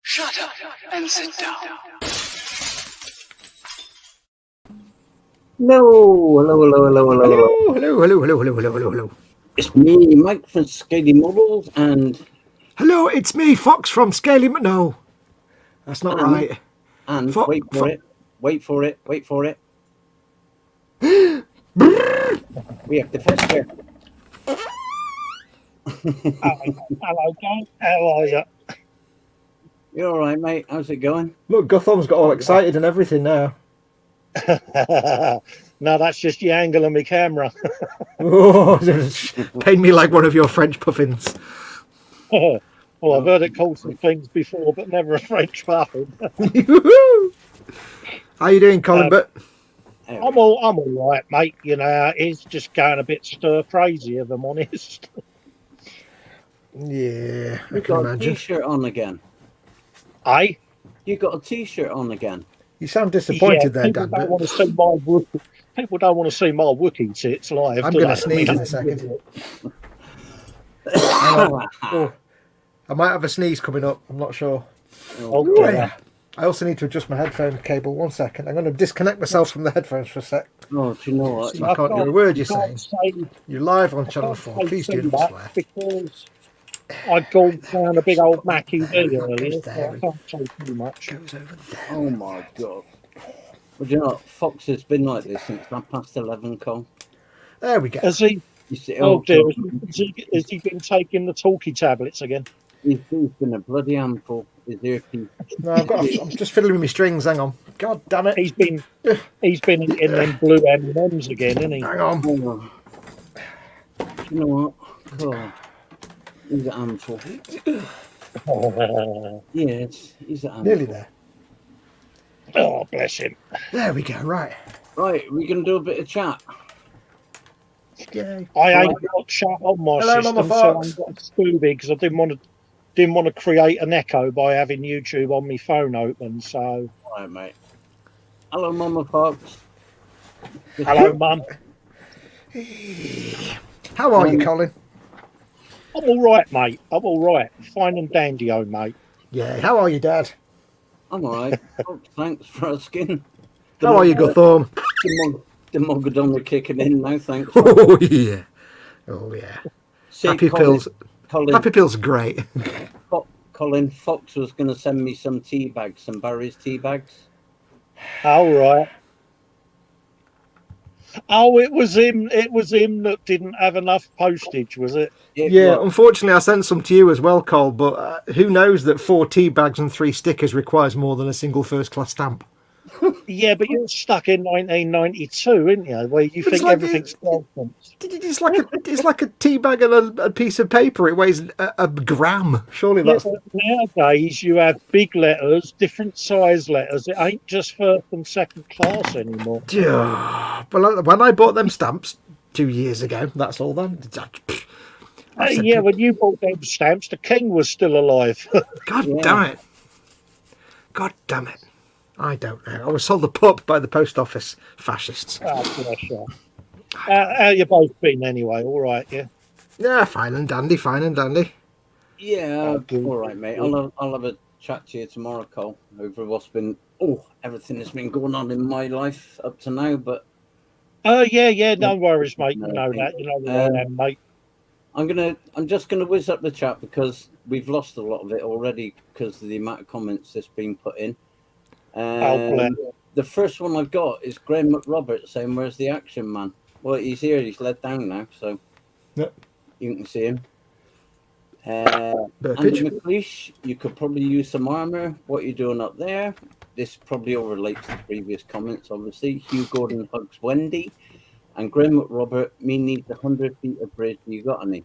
Shut up and sit down. Hello. It's me, Mike from Scaly Models, and... Hello, it's me, Fox from Scaly... No, that's not right. And wait for it. We have the Festa. Hello, John. How are you? You all right, mate? How's it going? Look, Gutham's got all excited and everything now. No, that's just the angle of my camera. Oh, paint me like one of your French puffins. Well, I've heard it called some things before, but never a French puffin. How you doing, Colin? I'm all right, mate. You know, it's just going a bit stir crazy, if I'm honest. Yeah, I You can got imagine. a t-shirt on again. Eh? You got a t-shirt on again. You sound disappointed there, people Dan. don't want to see my people don't want to see my Wookiee tits live. I'm going to sneeze in a second. Oh, I might have a sneeze coming up. I'm not sure. Oh, yeah. I also need to adjust my headphone cable. 1 second. I'm going to disconnect myself from the headphones for a sec. Oh, do you know what? So I can't hear a word you're saying. Say, You're live on Channel 4. Please do not swear. Because I gulped down a big old Mackie V earlier, so I can't say too much. Goes over there. Oh my god. Well, do you know what? Fox has been like this since 11, Cole. There we go. Has he? You see, Oh dear, has he been taking the talkie tablets again? He's been a bloody handful. His earpiece. No, I'm just fiddling with my strings. Hang on. God damn it. He's been eating them blue M&Ms again, isn't he? Hang on. Oh. Do you know what? God. He's a handful. Yes, he's a handful. Nearly there. Oh, bless him. There we go. Right. Right, we're going to do a bit of chat. Yay. I ain't got chat on my Hello, system, Mama so Fox. I've got Scooby because I didn't want to create an echo by having YouTube on my phone open. So, All right, mate. Hello, Mama Fox. hello, Mum. How are you, Colin? I'm all right, mate. I'm all right. Fine and dandy, oh, mate. Yeah. How are you, Dad? I'm all right. Oh, thanks for asking. How are you, Guthorm? The Mogadon are kicking in now, thanks. Oh yeah. Oh yeah. See, Happy Colin, pills. Colin, Happy pills are great. Colin Fox was going to send me some tea bags, some Barry's tea bags. All right. Oh, it was him that didn't have enough postage, was it? Yeah, unfortunately, I sent some to you as well, Cole. But who knows that 4 tea bags and 3 stickers requires more than a single first-class stamp? Yeah, but you're stuck in 1992, aren't you? Where you think like everything's nonsense. It's like a tea bag and a piece of paper. It weighs a gram. Surely Yeah, that's. but nowadays you have big letters, different size letters. It ain't just first and second class anymore. Well, when I bought them stamps 2 years ago, that's all then. Yeah, when you bought them stamps, the king was still alive. God damn it. God damn it. I don't know. I was sold a pup by the post office fascists. Oh, bless you. How you both been anyway? All right, yeah? Yeah, fine and dandy. Yeah, good. all right, mate. I'll have a chat to you tomorrow, Cole, over what's been everything that's been going on in my life up to now. But yeah, no worries, mate. You know that. You know where I am, mate. I'm just gonna whiz up the chat because we've lost a lot of it already because of the amount of comments that's been put in. The first one I've got is Graham McRobert saying, "Where's the action man?" Well, he's here. He's led down now, so Yep. You can see him. Andy McLeish, you could probably use some armor. What are you doing up there? This probably all relates to previous comments, obviously. Hugh Gordon hugs Wendy. And Graham McRobert, me needs 100 feet of bridge. You got any?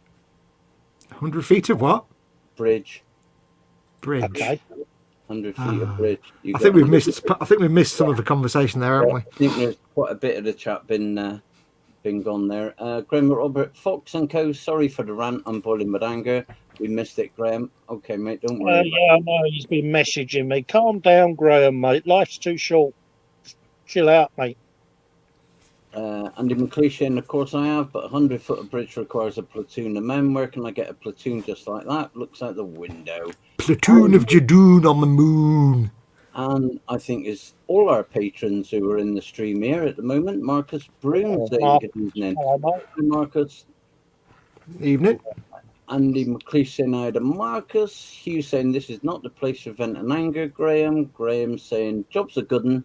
100 feet of what? Bridge. Bridge. Okay. 100 feet of bridge. I think we've missed. I think we've missed some of the conversation there, haven't we? I think there's quite a bit of the chat been gone there. Graham Robert, Fox and Co. Sorry for the rant. I'm boiling with anger. We missed it, Graham. Okay, mate. Don't worry. Yeah, I know. He's been messaging me. Calm down, Graham, mate. Life's too short. Chill out, mate. Andy McLeish, of course I have, but 100 foot of bridge requires a platoon of men. Where can I get a platoon just like that? Looks out the window. Platoon of Jadoon on the moon. And I think it's all our patrons who are in the stream here at the moment. Marcus Broom saying good evening. Hello, Hi, Marcus. Evening. Andy McLeish saying hi to Marcus. Hugh saying this is not the place for vent and anger, Graham. Graham saying job's a good one.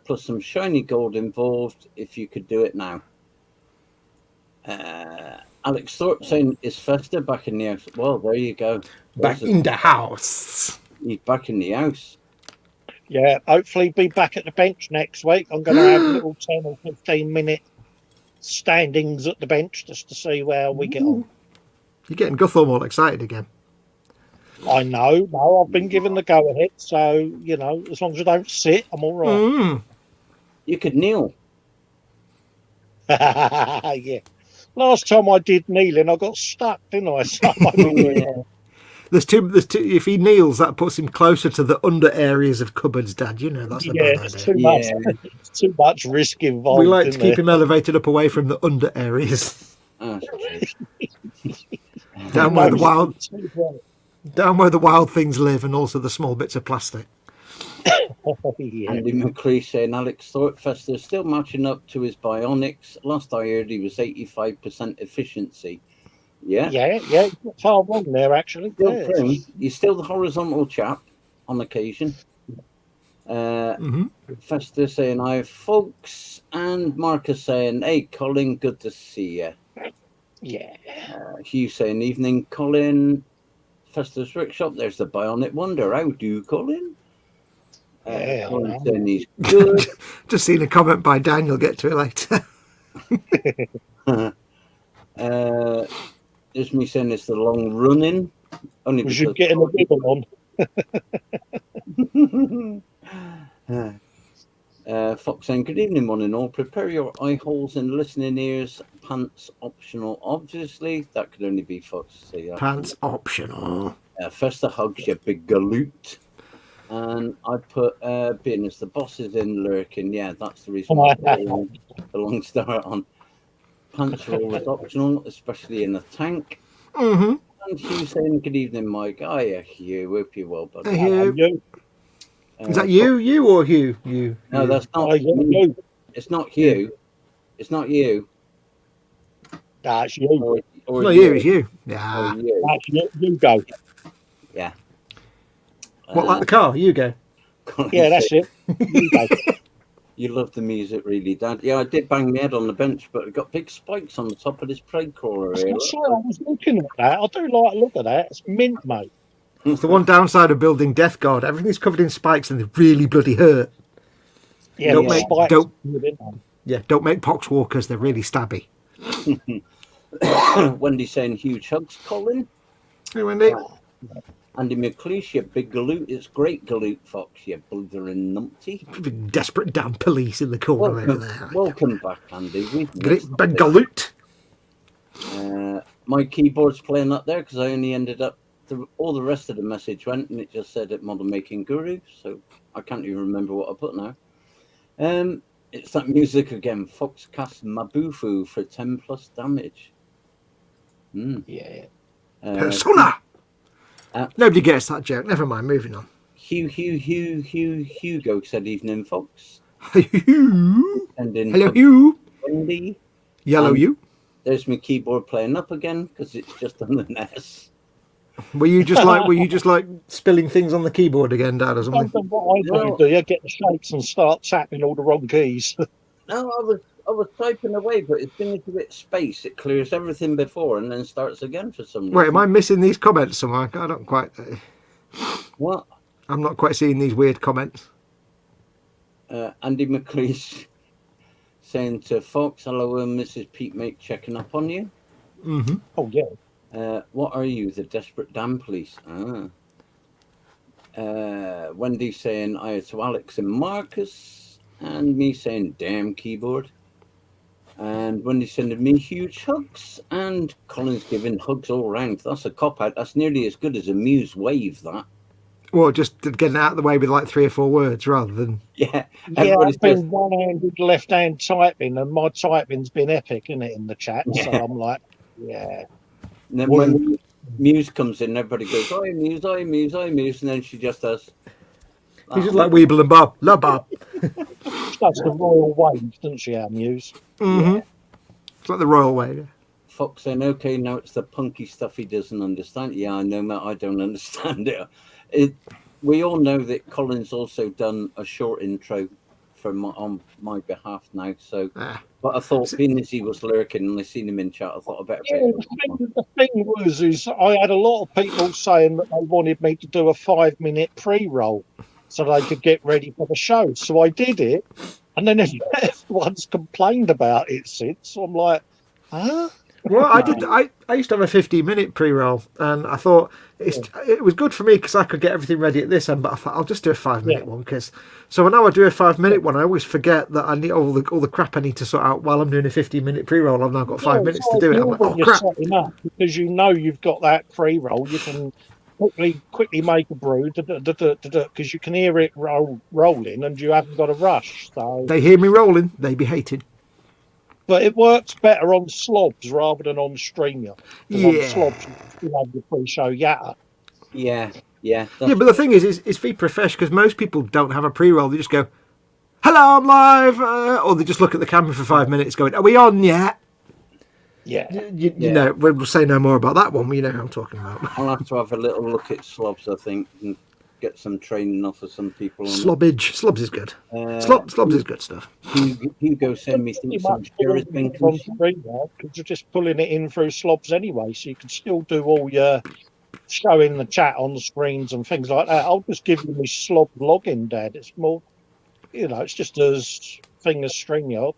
Plus some shiny gold involved if you could do it now. Alex Thorpe saying, is Festa back in the house? Well, there you go. Back in the house. He's back in the house. Yeah, hopefully be back at the bench next week. I'm going to have little 10 or 15 minute standings at the bench just to see where we get on. You're getting Guthorm all excited again. I know. No, I've been given the go ahead, so you know, as long as I don't sit, I'm all right. You could kneel. Yeah. Last time I did kneeling, I got stuck, didn't I? So There's two. If he kneels, that puts him closer to the under areas of cupboards, Dad. You know that's a bad it's idea. too much. It's too much risk involved. We like to keep him elevated up away from the under areas. Down where the wild things live, and also the small bits of plastic. Andy McLeish saying Alex Thorpe Festa is still matching up to his bionics. Last I heard, he was 85% efficiency. Yeah, Not far wrong there actually. He's still the horizontal chap on occasion. Festa saying hi, folks, and Marcus saying, hey, Colin, good to see you. Yeah. Hugh saying, evening, Colin. Festa's Rickshop, there's the Bionic Wonder. How do, Colin? Colin saying he's good. Just seen a comment by Dan, you'll get to it later. There's me saying it's the long running. Only because you're getting a wiggle on. Fox saying, good evening, one and all. Prepare your eye holes and listening ears. Pants optional, obviously. That could only be Fox to say that. Pants optional. Festa hugs you, big galoot. And I put being as the boss is in lurking. Yeah, that's the reason why I put the long start on. Pants are always optional, especially in a tank. And Hugh saying, good evening, Mike. Hiya, Hugh. Hope you're well, buddy. Hey, Hugh. Is that you or Hugh? You? No, that's not you. It's not Hugh. It's not you. That's you. Or no, you. It's you. Yeah. That's you. You go. Yeah. What, like the car? You go. Yeah, that's it. You go. You love the music, really, Dad. Yeah, I did bang my head on the bench, but it got big spikes on the top of this plague crawler area. I was looking at that. I do like to look at that. It's mint, mate. It's the one downside of building Death Guard. Everything's covered in spikes and they really bloody hurt. Yeah, don't make poxwalkers. They're really stabby. Wendy saying huge hugs, Colin. Hey, Wendy. Andy McLeish, you big galoot. It's great galoot, Fox, you blithering numpty. Desperate damn police in the corner over there. Welcome back, Andy. Great big galoot. My keyboard's playing up there because I only ended up all the rest of the message went and it just said at Model Making Guru, so I can't even remember what I put now. It's that music again. Fox cast Mabufu for 10 plus damage. Yeah. Persona! Nobody gets that joke. Never mind, moving on. Hugo said evening, Fox. Hello, Hugh. Wendy. Yellow you. There's my keyboard playing up again because it's just on an S. Were you just like spilling things on the keyboard again, Dad, or something? What I do, you get the shakes and start tapping all the wrong keys. No, I was typing away, but as soon as you hit space, it clears everything before and then starts again for some reason. Wait, am I missing these comments somewhere? I don't quite. What? I'm not quite seeing these weird comments. Andy McLeish saying to Fox, hello, Mrs. Pete Mate checking up on you. Oh, yeah. What are you, the desperate damn police? Wendy saying hi to Alex and Marcus, and me saying damn keyboard. And Wendy sending me huge hugs, and Colin's giving hugs all round. That's a cop out. That's nearly as good as a Muse wave. That. Well, just getting out of the way with like 3 or 4 words rather than. Yeah. Yeah, I've been one-handed, left-hand typing, and my typing's been epic, isn't it, in the chat? Yeah. So I'm like, yeah. And then when Muse comes in, everybody goes, "Oi, Muse, oi, Muse, oi, Muse," and then she just does. He's just like Weeble and Bob. Love Bob. That's the royal wave, doesn't she, our Muse? Mm-hmm. Yeah. It's like the royal way. Fox saying, "Okay, now it's the punky stuff he doesn't understand." Yeah, I know, Matt. I don't understand it. We all know that Colin's also done a short intro on my behalf now. So, but I thought, being as he was lurking and I seen him in chat, I thought I better. Yeah, the thing was, I had a lot of people saying that they wanted me to do a 5-minute pre-roll so they could get ready for the show. So I did it, and then everyone's complained about it since. So I'm like, huh? Well, I used to have a 15-minute pre-roll, and I thought it was good for me because I could get everything ready at this end. But I thought I'll just do a 5-minute one so when I do a 5-minute one, I always forget that I need all the crap I need to sort out while I'm doing a 15-minute pre-roll. I've now got 5 minutes to do it. I'm like, oh crap! Because you know you've got that pre-roll, you can quickly make a brew because you can hear it rolling, and you haven't got a rush. So they hear me rolling, they be hated. But it works better on slobs rather than on StreamYard. Yeah. On slobs, you have the pre-show yatta. Yeah. But the thing is be professional because most people don't have a pre-roll. They just go, "Hello, I'm live," or they just look at the camera for 5 minutes, going, "Are we on yet?" Yeah. You know, we'll say no more about that one. You know who I'm talking about. I'll have to have a little look at slobs, I think, and get some training off of some people. Slobbage. Slobs is good. Slobs is good stuff. Hugo send me some sure has been because you're just pulling it in through slobs anyway, so you can still do all your showing the chat on the screens and things like that. I'll just give you my slob login, Dad. It's more, it's just as thing as StreamYard.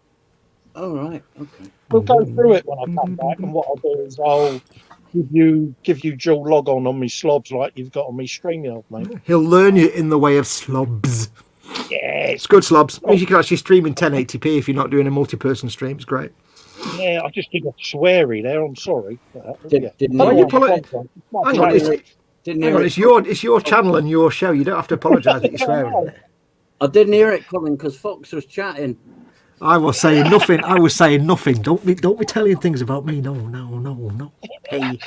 Oh, right. Okay. We'll go through it when I come back, and what I'll do is I'll give you dual log on me slobs like you've got on me StreamYard, mate. He'll learn you in the way of slobs. Yeah, it's good slobs. It means you can actually stream in 1080p if you're not doing a multi-person stream. It's great. Yeah, I just did a sweary there. I'm sorry. Hang on, it's your channel and your show. You don't have to apologise that you're swearing. I didn't hear it coming because Fox was chatting. I was saying nothing. Don't be telling things about me. No. Hey.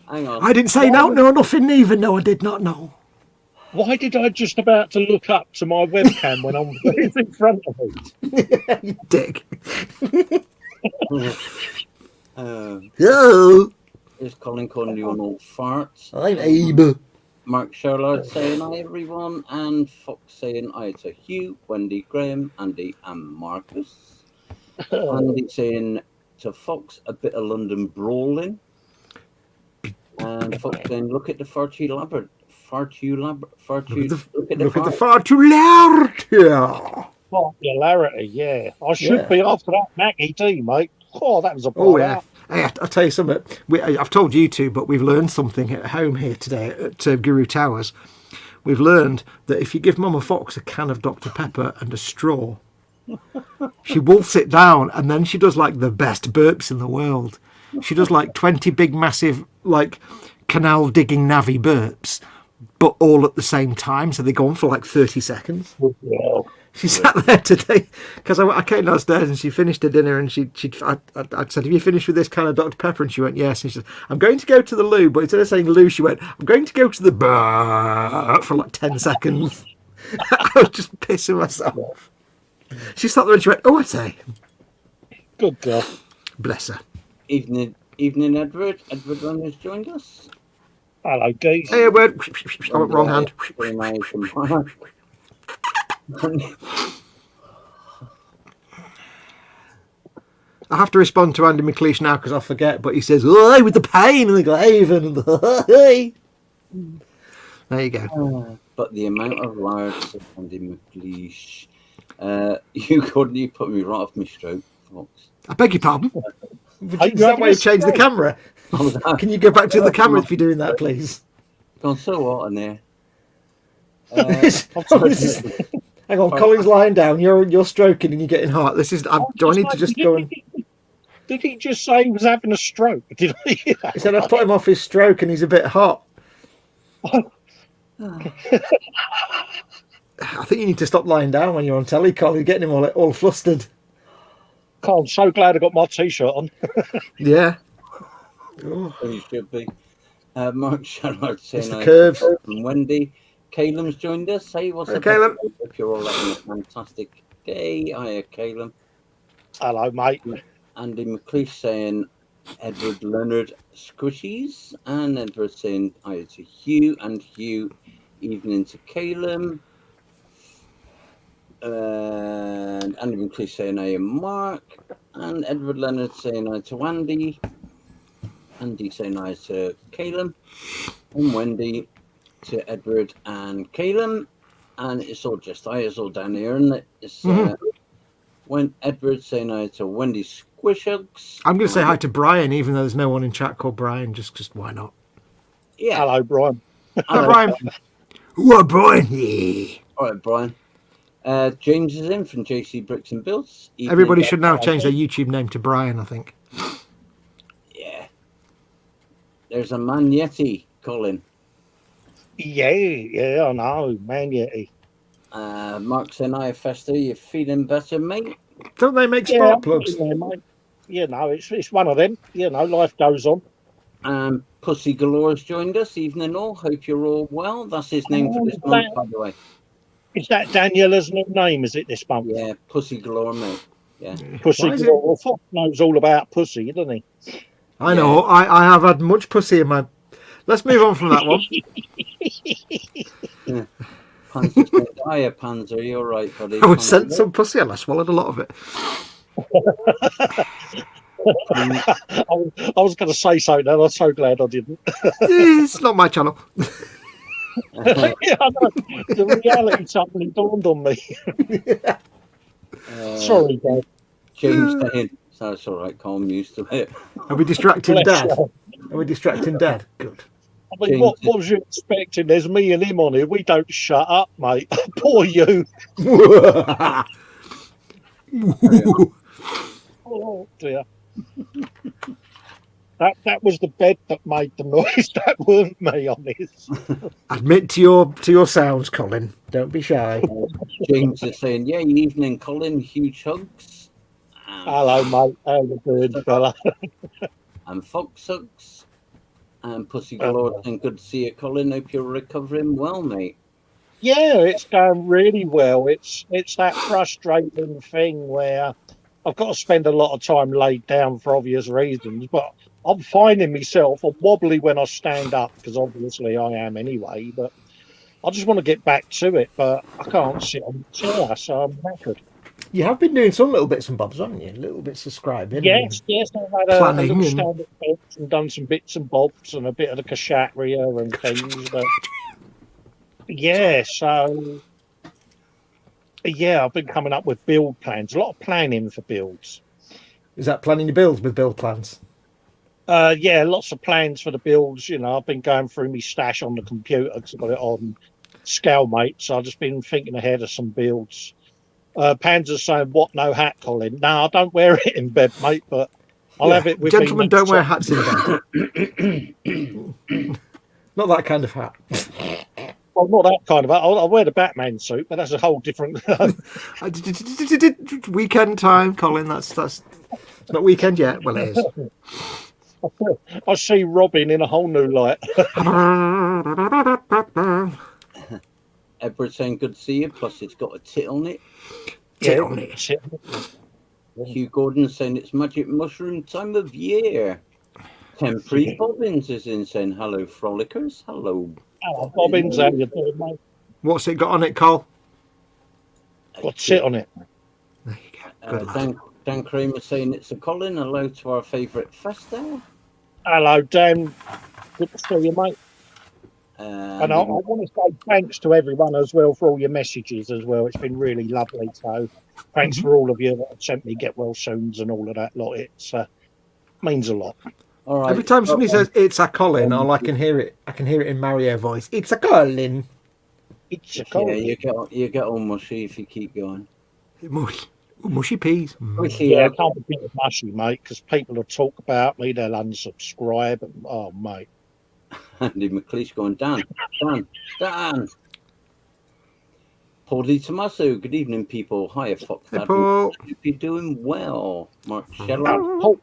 Hang on. I didn't say nothing neither. No, I did not know. Why did I just about to look up to my webcam when I'm in front of me? You dick. Is Colin calling you an old farts? I'm Abe. Mark Sherlock saying hi everyone, and Fox saying hi to Hugh, Wendy, Graham, Andy, and Marcus. Andy saying to Fox a bit of London brawling, and Fox saying look at the far too loud. Popularity, yeah. I should be after that Mackie D, mate. Oh, that was a blowout. Hey, I'll tell you something. I've told you two, but we've learned something at home here today at Guru Towers. We've learned that if you give Mama Fox a can of Dr. Pepper and a straw, she wolfs it down, and then she does like the best burps in the world. She does like 20 big, massive, like canal digging navvy burps, but all at the same time, so they go on for like 30 seconds. Yeah. She sat there today because I came downstairs and she finished her dinner, and I said, "Have you finished with this can of Dr. Pepper?" And she went, "Yes." And she said, "I'm going to go to the loo," but instead of saying loo, she went, "I'm going to go to the bar" for like 10 seconds. I was just pissing myself. She sat there and she went, "Oh, I say." Good girl. Bless her. Evening, Edward. Edward has joined us. Hello, geez. Hey, Edward. I went wrong hand. I have to respond to Andy McLeish now because I forget, but he says, "Oh, with the pain and the glaive and the There you go. But the amount of lards of Andy McLeish. You put me right off my stroke, Fox. I beg your pardon. Is that why you've changed the camera? Can you go back to the camera if you're doing that, please? Gone so hot in there. Hang on, Colin's lying down. You're stroking and you're getting hot. This is. Do I need to just go and? Did he just say he was having a stroke? Did I hear that? He said I put him off his stroke and he's a bit hot. I think you need to stop lying down when you're on telly, Colin. You're getting him all flustered. I'm so glad I got my t-shirt on. Yeah. Oh. You should be. Mark Sherrod saying Mr. Curves. From Wendy. Caleb's joined us. Hey, what's up, Caleb? Hope you're all having a fantastic day. Hiya, Caleb. Hello, mate. Andy McLeish saying Edward Leonard Squishies. And Edward saying hiya to Hugh. And Hugh, evening to Caleb. And Andy McLeish saying hiya, Mark. And Edward Leonard saying hiya to Andy. Andy saying hi to Caleb, and Wendy to Edward and Caleb, and it's all just hi, it's all down here, and it's when Edward saying hi to Wendy Squishugs. I'm going to say hi to Brian, even though there's no one in chat called Brian. Just why not? Yeah. Hello, Brian. Hello, Brian. What, Brian? Yeah. All right, Brian. James is in from JC Bricks and Builds. Everybody should now change their YouTube name to Brian, I think. There's a Man Yeti, Colin. Yeah, I know, Man Yeti. Mark saying, hi, Festa, you feeling better, mate? Don't they make spark plugs? Yeah, mate. You know, it's one of them. You know, life goes on. Pussy Galore's joined us. Evening all. Hope you're all well. That's his name for this month, by the way. Is that Daniela's new name, is it, this month? Yeah, Pussy Galore, mate. Yeah. Pussy Galore. Well, Fox knows all about pussy, doesn't he? I know. I have had much pussy in my... Let's move on from that one. Yeah. Panzer, hiya, Panzer. You're right, buddy. I was sent some pussy and I swallowed a lot of it. I was going to say something, and I'm so glad I didn't. It's not my channel. Yeah, I know. The reality suddenly dawned on me. Sorry, Dad. James saying, that's all right, Colin, I'm used to it. Are we distracting Dad? Are we distracting Dad? Good. I mean, what was you expecting? There's me and him on here. We don't shut up, mate. Poor you. Oh, dear. That was the bed that made the noise. That weren't me on this. Admit to your sounds, Colin. Don't be shy. James is saying, yeah, evening, Colin. Huge hugs. Hello, mate. How you doing, fella? And Fox hugs. And Pussy Galore saying, good to see you, Colin. Hope you're recovering well, mate. Yeah, it's going really well. It's that frustrating thing where I've got to spend a lot of time laid down for obvious reasons, but I'm finding myself, I'm wobbly when I stand up, because obviously I am anyway, but I just want to get back to it, but I can't sit on the chair, so I'm knackered. You have been doing some little bits and bobs, haven't you? Little bits of scribing. Yes, I've had a little stand-up bits and done some bits and bobs and a bit of the Kashatria and things, but yeah, so yeah, I've been coming up with build plans, a lot of planning for builds. Is that planning your builds with build plans? Yeah, lots of plans for the builds. You know, I've been going through my stash on the computer because I've got it on Scalemate, so I've just been thinking ahead of some builds. Panzer's saying, what, no hat, Colin? No, I don't wear it in bed, mate, but I'll have it with me. Gentlemen don't wear hats in bed. Not that kind of hat. Well, not that kind of hat. I'll wear the Batman suit, but that's a whole different... Weekend time, Colin. That's it's not weekend yet. Well, it is. I see Robin in a whole new light. Edward saying good to see you, plus it's got a tit on it. Tit on it. Hugh Gordon saying it's magic mushroom time of year. Temporary Bobbins is in saying hello, frolickers. Hello. Hello, Bobbins. How you doing, mate? What's it got on it, Cole? Got tit on it. There you go. Dan Kramer saying it's a Colin. Hello to our favourite Festa. Hello, Dan. Good to see you, mate. And I want to say thanks to everyone as well for all your messages as well. It's been really lovely. So thanks for all of you that have sent me get well soons and all of that lot. It means a lot. All right. Every time somebody Scotland. says it's a Colin, all I can hear it. I can hear it in Mario voice. It's a Colin. It's a Yeah, cold. you get all mushy if you keep going. Mushy peas. Yeah, I can't be getting mushy, mate, because people will talk about me, they'll unsubscribe. And, oh, mate. Andy McLeish going, Dan. Paul Di Tommaso, good evening, people. Hi, Fox. Hey, Paul. Hope you're doing well. Mark Sheller. Paul,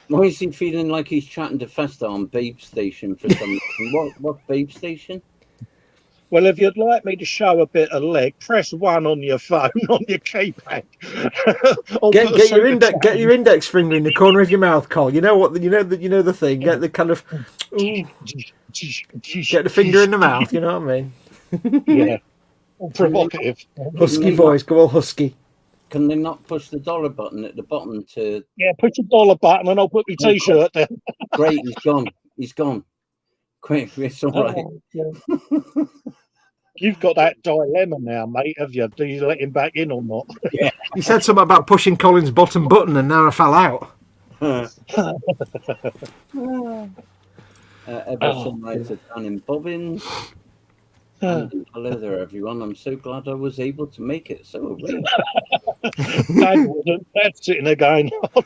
Why is he feeling like he's chatting to Festa on Babe Station for some reason? What Babe Station? well, if you'd like me to show a bit of leg, press 1 on your phone, on your keypad. Or put a Get your super index finger in the corner of your mouth, Cole. You know what? You know the thing. Get the kind of get the finger in the mouth. You know what I mean? Yeah. Provocative. Husky voice. Go all husky. Can they not push the dollar button at the bottom to... Yeah, put your dollar button and I'll put my T-shirt down. Great, he's gone. Quick, it's all right. Oh, yeah. You've got that dilemma now, mate, have you? Do you let him back in or not? Yeah. You said something about pushing Colin's bottom button, and now I fell out. Everton United down in Bobbins. Hello there, everyone. I'm so glad I was able to make it. So are we. Dad wouldn't. Dad's sitting there going, oh,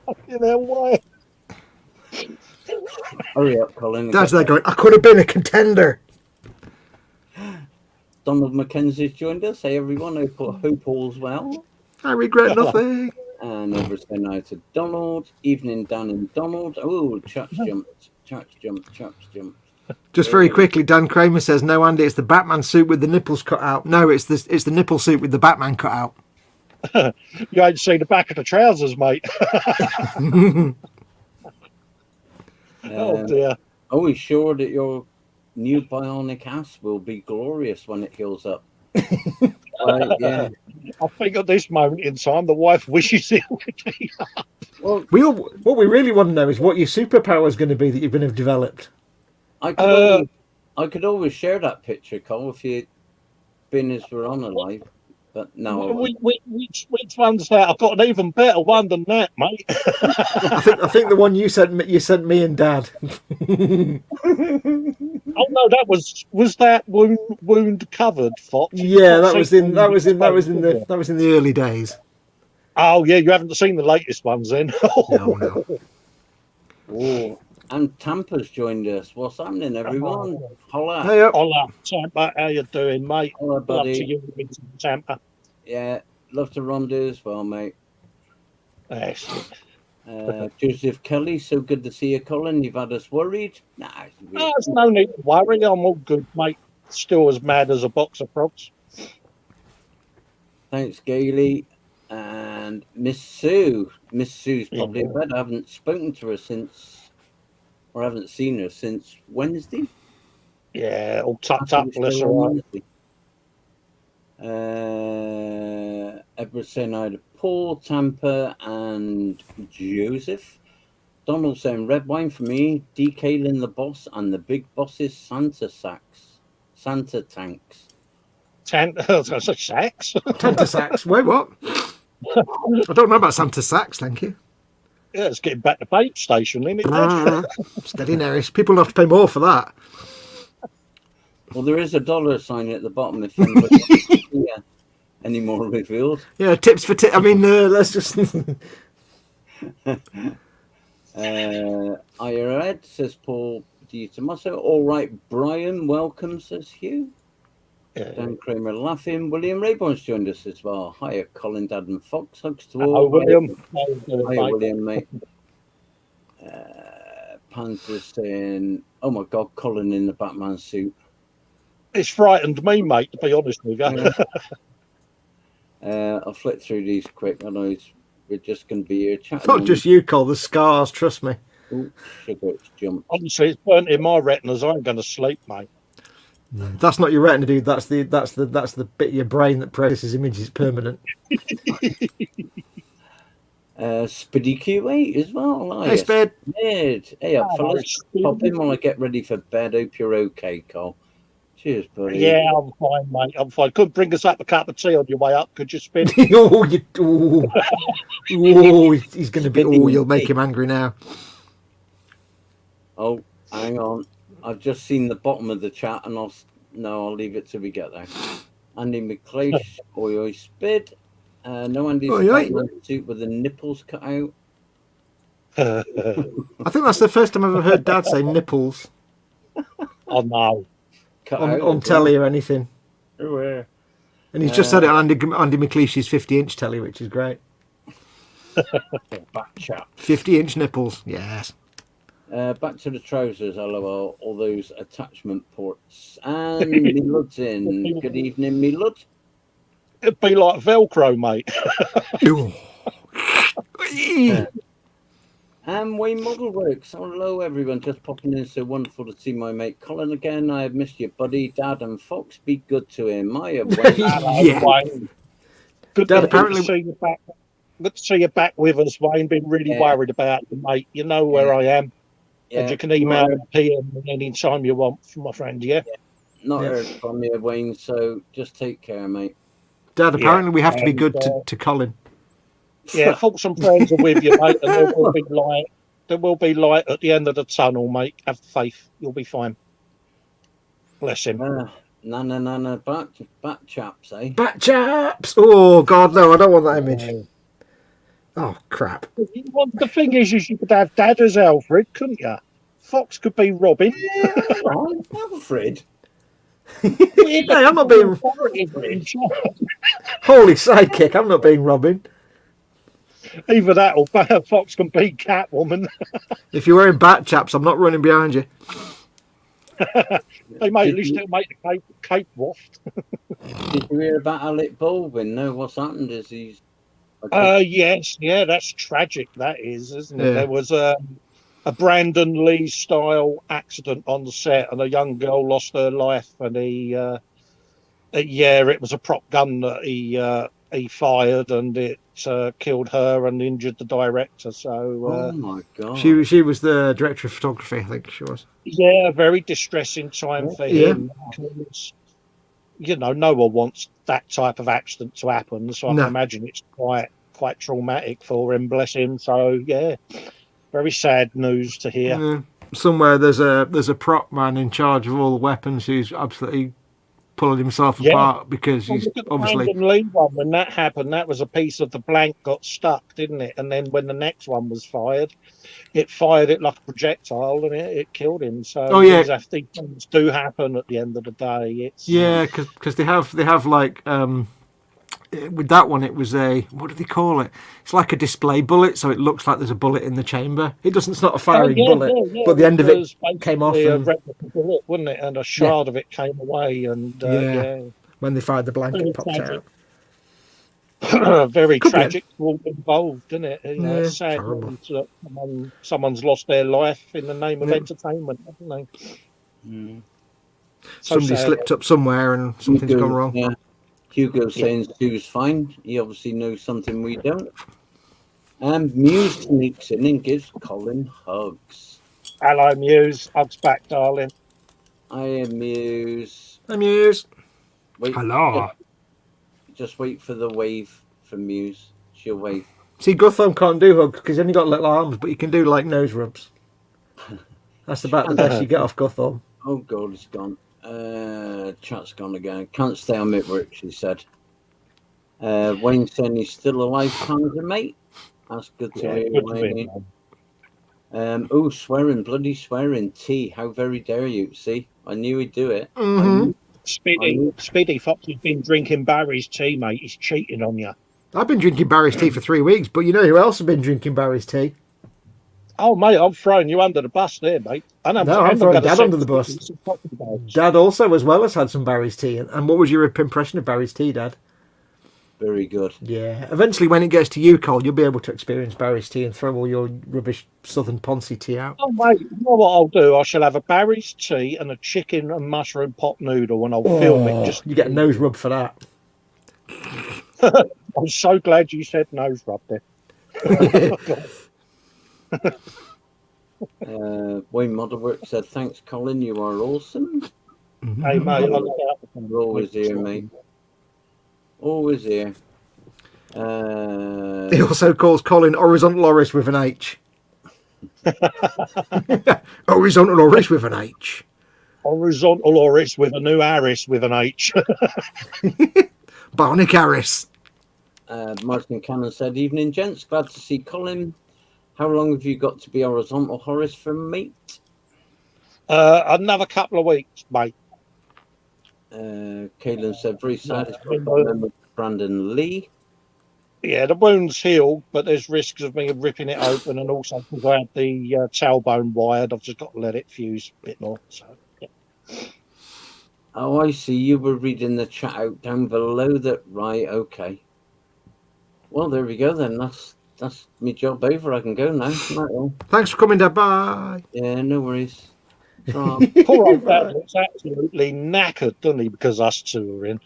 fucking hell, why? Hurry up, Colin. Dad's there going, I could have been a contender. Donald Mackenzie's joined us. Hey, everyone. Hope all's well. I regret nothing. And Everton United Donald. Evening down in Donald. Oh, Chuck's jumped. Just very quickly, Dan Kramer says, no, Andy, it's the Batman suit with the nipples cut out. No, it's the nipple suit with the Batman cut out. You ain't seen the back of the trousers, mate. Oh, dear. Are we sure that your new bionic ass will be glorious when it heals up? Right, yeah. I think at this moment in time, the wife wishes it would be up. Well, what we really want to know is what your superpower is going to be that you're going to have developed. I could always share that picture, Cole, if you'd been as we're on alive. But no. Which one's that? I've got an even better one than that, mate. I think the one you sent me and Dad. Oh no, that was that wound covered, Fox. Yeah, that was in the early days. Oh yeah, you haven't seen the latest ones then. No. Oh, and Tampa's joined us. What's happening, everyone? Holla. Hey up. Hola, Tampa. How you doing, mate? Holla, buddy. Love to you, Tampa. Yeah, love to Rondo as well, mate. Excellent. Joseph Kelly, so good to see you, Colin. You've had us worried. Nah, There's no need to worry. I'm all good, mate. Still as mad as a box of frogs. Thanks, Gailey. And Miss Sue. Miss Sue's probably in bed. I haven't spoken to her since, or I haven't seen her since Wednesday. Yeah, all tucked up, bless her. Edward saying I had Paul, Tampa, and Joseph. Donald saying red wine for me, DK Lynn the boss, and the big boss's Santa tanks. Sacks? Santa sacks. Wait, what? I don't know about Santa sacks, thank you. Yeah, it's getting back to Babe Station, isn't it? Steady Neris. People have to pay more for that. Well, there is a dollar sign at the bottom if anybody any more revealed. Yeah, tips for I mean, let's just... Ed says Paul Di Tommaso. All right, Brian, welcome, says Hugh. Dan Kramer laughing. William Rayborn's joined us as well. Hiya, Colin, Dad, and Fox. Hugs to all. Oh, William. Hiya, William, mate. Panther saying, oh my God, Colin in the Batman suit. It's frightened me, mate, to be honest with you. I'll flick through these quick. I know we're just going to be here chatting. Not just you, Cole, the scars, trust me. Ooh, sugar, it's jumped. Honestly, it's burnt in my retinas. I ain't going to sleep, mate. That's not your retina, dude. That's the bit of your brain that processes images. It's permanent. Spiddy Q8 as well. Hey, Spid. Hey up, fellas. Pop in while I get ready for bed. Hope you're okay, Cole. Cheers, buddy. Yeah, I'm fine, mate. I'm fine. Could bring us up a cup of tea on your way up. Could you spin? Oh, he's going to be. Oh, you'll make him angry now. Oh, hang on. I've just seen the bottom of the chat, and I'll leave it till we get there. Andy McLeish, oi spid. No Andy's suit with the nipples cut out. I think that's the first time I've ever heard Dad say nipples. Oh no. On telly or anything. Everywhere. And he's just said it on Andy McLeish's 50-inch telly, which is great. Back chat. 50-inch nipples, yes. Back to the trousers, lol. All those attachment ports. And me Lud's in. Good evening, me Lud. It'd be like Velcro, mate. And Wayne Model Works. Hello, everyone. Just popping in. So wonderful to see my mate Colin again. I have missed you, buddy. Dad and Fox, be good to him. I have Wayne. Good Dad, apparently to see you back. Good to see you back with us, Wayne. Been really worried about you, mate. You know where I am. Yeah. And you can email and PM any time you want from my friend, Not heard from you, Wayne, so just take care, mate. Dad, apparently we have to be good to Colin. Yeah, thoughts and friends are with you, mate, and there will be light at the end of the tunnel, mate. Have faith. You'll be fine. Bless him. No. Bat chaps, eh? Bat chaps! Oh, God, no, I don't want that image. Oh, crap. Well, the thing is you could have Dad as Alfred, couldn't you? Fox could be Robin. Yeah, Alfred. Hey, I'm not being... Holy sidekick, I'm not being Robin. Either that or Fox can be Catwoman. If you're wearing bat chaps, I'm not running behind you. They might at least make the cape waft. Did you hear about Alec Baldwin? No, what's happened is he's... Yes, that's tragic, that is, isn't it? Yeah. There was a Brandon Lee style accident on the set, and a young girl lost her life, and it was a prop gun that he fired, and it killed her and injured the director. So oh my God, she was the director of photography, I think she was. Yeah, very distressing time for him. Because, no one wants that type of accident to happen, so I can imagine it's quite traumatic for him, bless him. So very sad news to hear. Yeah. Somewhere there's a prop man in charge of all the weapons who's absolutely pulling himself apart because he's obviously... Brandon Lee one, when that happened, that was a piece of the blank got stuck, didn't it? And then when the next one was fired, it fired it like a projectile, and it killed him. So these things do happen at the end of the day. It's because they have like with that one, it was what do they call it? It's like a display bullet, so it looks like there's a bullet in the chamber. It's not a firing bullet, but the end of it came off. A replica bullet, wouldn't it? And a shard of it came away, and when they fired the blanket, it popped out. Very tragic for all involved, isn't it? It's sad that someone's lost their life in the name of entertainment, haven't they? Mm. Somebody slipped up somewhere and something's gone wrong. Yeah. Hugo's saying Stu's fine. He obviously knows something we don't. And Muse sneaks in and gives Colin hugs. Hello, Muse. Hugs back, darling. I am Muse. Hi, Muse. Wait, hello. Just wait for the wave from Muse. She'll wave. See, Guthorn can't do hugs because he's only got little arms, but you can do like nose rubs. That's about the best you get off Guthorn. Oh, God, it's gone. Chat's gone again. Can't stay on it, work, she said. Wayne saying he's still alive, Panzer, mate. That's good to hear, Wayne. Swearing, bloody swearing. T, how very dare you? See, I knew he'd do it. Mm-hmm. Speedy Fox has been drinking Barry's tea, mate. He's cheating on you. I've been drinking Barry's tea for 3 weeks, but you know who else has been drinking Barry's tea? Oh, mate, I'm throwing you under the bus there, mate. I'm throwing Dad under the bus. Dad also, as well, has had some Barry's tea. And what was your impression of Barry's tea, Dad? Very good. Yeah. Eventually, when it gets to you, Cole, you'll be able to experience Barry's tea and throw all your rubbish Southern Poncy tea out. Oh, mate, you know what I'll do? I shall have a Barry's tea and a chicken and mushroom pot noodle, and I'll film it. You get a nose rub for that. I'm so glad you said nose rub there. Wayne Modelwork said, thanks, Colin, you are awesome. Hey, mate, I look out for We're always here, mate. Always here. He also calls Colin Horizontal Oris with an H. Horizontal Oris with an H. Horizontal Oris with a new Aris with an H. Barnick Harris. Martin Cannon said, "Evening, gents. Glad to see Colin. How long have you got to be horizontal Horace for, mate?" Another couple of weeks, mate. Kaylin said, "Very sad. It's got a member of Brandon Lee." Yeah, the wound's healed, but there's risks of me ripping it open, and also because I had the tailbone wired, I've just got to let it fuse a bit more. So, yeah. Oh, I see. You were reading the chat out down below that. Right, okay. Well, there we go then. That's my job over. I can go now. Right, Thanks for coming, Dad. Bye. yeah, no worries. Poor old Dad looks absolutely knackered, doesn't he, because us two are in.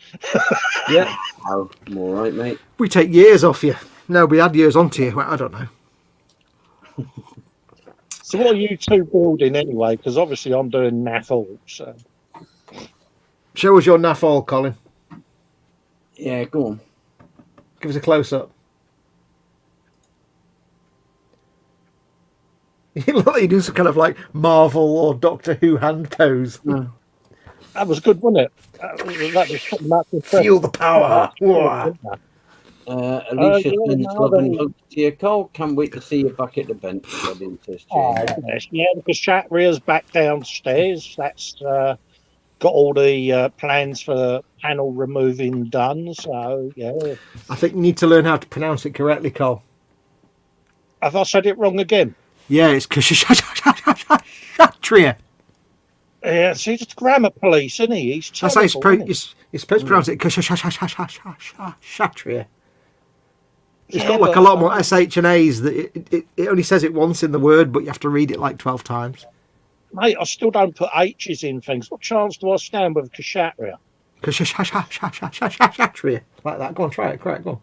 Yeah. Oh, I'm all right, mate. We take years off you. No, we add years onto you. Well, I don't know. So what are you two building anyway? Because obviously I'm doing naff all. So. Show us your naff all, Colin. Yeah, go on. Give us a close-up. You look like you do some kind of like Marvel or Doctor Who hand pose. No. That was good, wasn't it? That was pretty much Feel the power. Alicia yeah, sends no, love and they- hugs to you, Cole. Can't wait to see you back at the bench. Oh, yes. Yeah, because Shatria's back downstairs. That's got all the plans for the panel removing done. So, yeah. I think you need to learn how to pronounce it correctly, Cole. Have I said it wrong again? Yeah, it's Kshatriya. Yeah, see, it's grammar police, isn't he? He's That's how you're terrible, supposed to pronounce it. Kshatriya. It's Yeah, got like a but- lot more SH and A's. That it only says it once in the word, but you have to read it like 12 times. Mate, I still don't put H's in things. What chance do I stand with Kshatriya? Kshatriya. Like that. Go on, try it. Correct. Go on.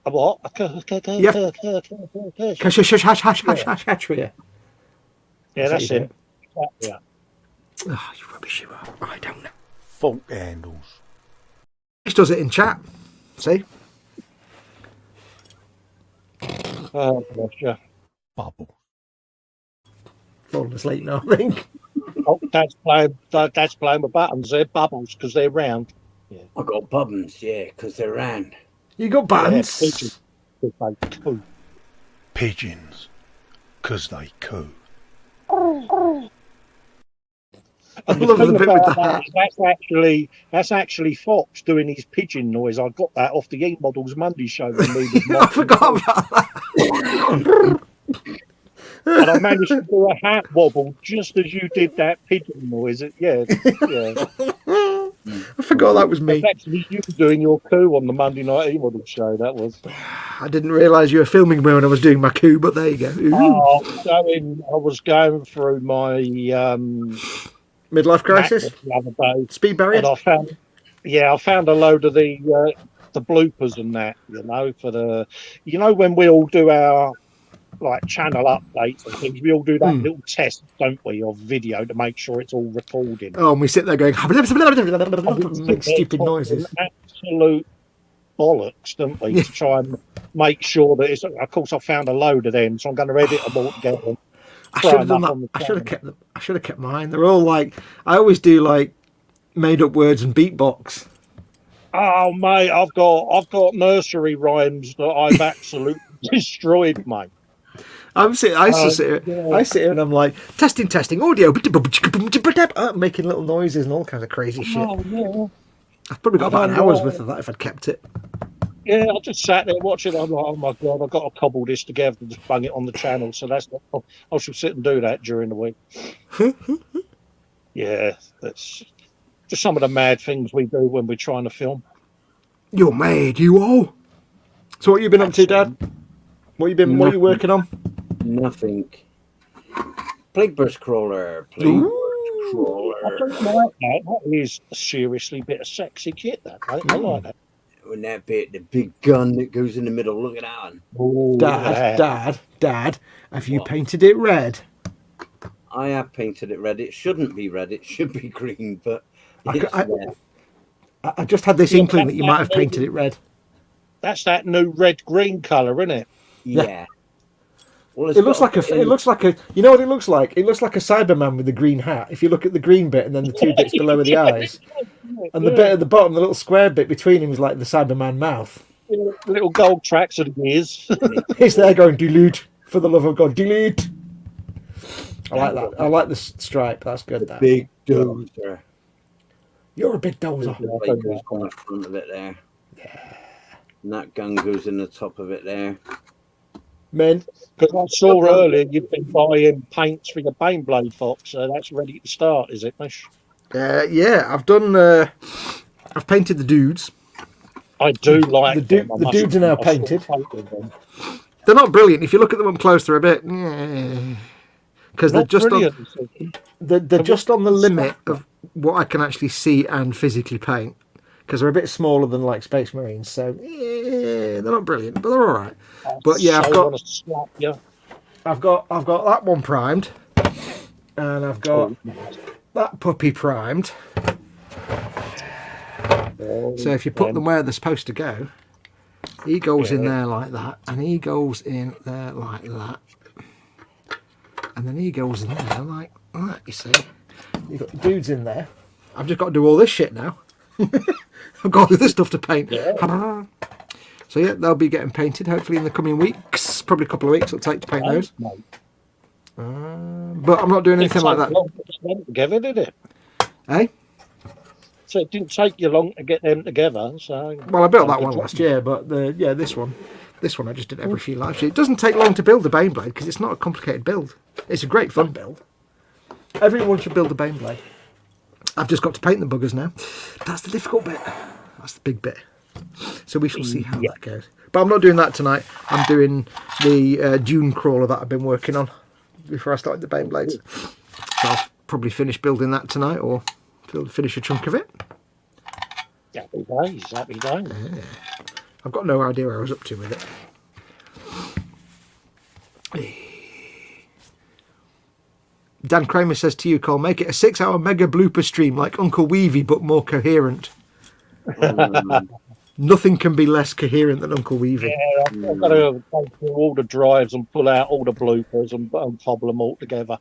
A what? Kshatriya. Yeah, that's it. Yeah. Oh, you rubbish you are. I don't know. Fault handles. He does it in chat. See? Oh, bless you. Bubble. Falling asleep now, I think. Oh, Dad's playing with buttons. They're bubbles because they're round. I got buttons, yeah, because they're round. You got buttons. Yeah, Pigeons. 'Cause they coo. I love the bit with the hat. That's actually Fox doing his pigeon noise. I got that off the Ink Models Monday show. When we I forgot about that. And I managed to do a hat wobble just as you did that pigeon noise. Yeah. I forgot that was me. It's actually you doing your coup on the Monday night Ink Models show. That was. I didn't realise you were filming me when I was doing my coup, but there you go. Ooh. Oh, I was going through my Midlife crisis? the other day, Speed barrier? and I found a load of the bloopers and that, for the, when we all do our like channel updates and things, we all do that little test, don't we, of video to make sure it's all recording. Oh, and we sit there going, make stupid noises. Absolute bollocks, don't we, to try and make sure that it's. Of course, I found a load of them, so I'm going to edit them all together. I should have done that. I should have kept them. I should have kept mine. They're all like, I always do like made up words and beatbox. Oh mate, I've got nursery rhymes that I've absolutely destroyed, mate. I sit here and I'm like testing audio, making little noises and all kinds of crazy shit. Oh yeah. I've probably got about an hour's worth of that if I'd kept it. Yeah, I just sat there watching. I'm like, oh my god, I've got to cobble this together and just bung it on the channel. So that's what I should sit and do that during the week. Yeah, that's just some of the mad things we do when we're trying to film. You're mad, you all. So what you been up to, Dad? What you working on? Nothing. Plagueburst Crawler. I don't like that. That is seriously a bit of sexy kit, that, mate. I like that. When that bit, the big gun that goes in the middle. Look at that one. Ooh, Dad, have you painted it red? I have painted it red. It shouldn't be red. It should be green, but I just had this inkling that you might have painted it red. That's that new red-green colour, isn't it? Yeah. Well, It looks like a. You know what it looks like? It looks like a Cyberman with the green hat. If you look at the green bit and then the two bits below are the eyes, and the bit at the bottom, the little square bit between him is like the Cyberman mouth. Little gold tracks of the ears. He's there going delete for the love of God, delete. I like that. I like the stripe. That's good. That big dozer. You're a big dozer. Light goes on the front of it there. Yeah. And that gun goes in the top of it there. Men. Because I saw earlier you've been buying paints for your Baneblade Fox, so that's ready to start, is it, Mish? Yeah, I've done. I've painted the dudes. I do like the dudes are now painted. Them. They're not brilliant. If you look at them up close, they're a bit. Because they're just they're just on the limit of what I can actually see and physically paint. Because they're a bit smaller than like Space Marines, so they're not brilliant, but they're all right. But yeah, I've got that one primed, and I've got that puppy primed. So if you put them where they're supposed to go, he goes in there like that, and he goes in there like that, and then he goes in there like that. You see, you've got dudes in there. I've just got to do all this shit now. I've got all this stuff to paint. Yeah. So yeah, they'll be getting painted hopefully in the coming weeks. Probably a couple of weeks it'll take to paint those. But I'm not doing anything like that. Together, did it? Eh? So it didn't take you long to get them together. So well, I built that one last year, but this one I just did every few lives. It doesn't take long to build a Baneblade because it's not a complicated build. It's a great fun build. Everyone should build a Baneblade. I've just got to paint the buggers now. That's the difficult bit. That's the big bit. So we shall see how that goes. But I'm not doing that tonight. I'm doing the dune crawler that I've been working on before I started the Baneblades. So I'll probably finish building that tonight or finish a chunk of it. Happy days. Yeah. I've got no idea where I was up to with it. Dan Kramer says to you, Cole, make it a 6-hour mega blooper stream like Uncle Weevy, but more coherent. Nothing can be less coherent than Uncle Weevy. Yeah, I've got to go through all the drives and pull out all the bloopers and cobble them all together.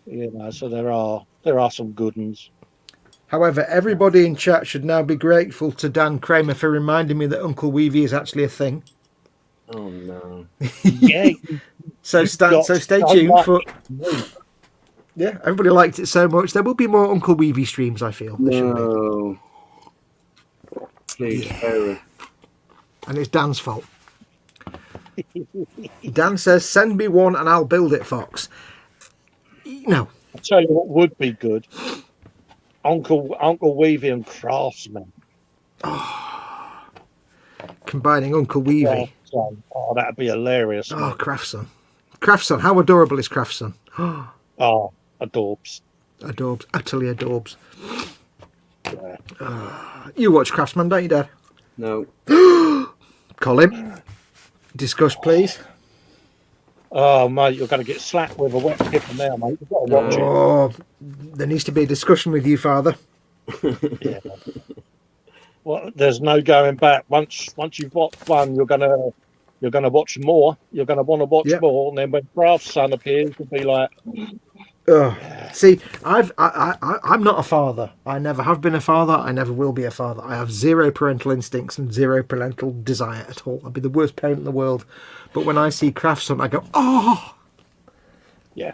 You know, so there are some good ones. However, everybody in chat should now be grateful to Dan Kramer for reminding me that Uncle Weevy is actually a thing. Oh no! Yeah. So stay tuned for. Yeah, everybody liked it so much. There will be more Uncle Weevy streams, I feel. No. Please, yeah. And it's Dan's fault. Dan says, send me one and I'll build it, Fox. No. I'll tell you what would be good. Uncle Weevy and Craftsman. Oh. Combining Uncle Weevy. Oh, that'd be hilarious. Oh, Craftsman. Craftsman, how adorable is Craftsman? Oh, adorbs. Adorbs, utterly adorbs. Yeah. You watch Craftsman, don't you, Dad? No. Colin, discuss, please. Oh, mate, you're going to get slapped with a wet paper now, mate. You've got to watch it. Oh, there needs to be a discussion with you, Father. Yeah. Well, there's no going back. Once you've watched one, you're going to watch more. You're going to want to watch more, and then when Craft's son appears, you'll be like. See, I'm not a father. I never have been a father. I never will be a father. I have zero parental instincts and zero parental desire at all. I'd be the worst parent in the world. But when I see Craftsman, I go, oh! Yeah.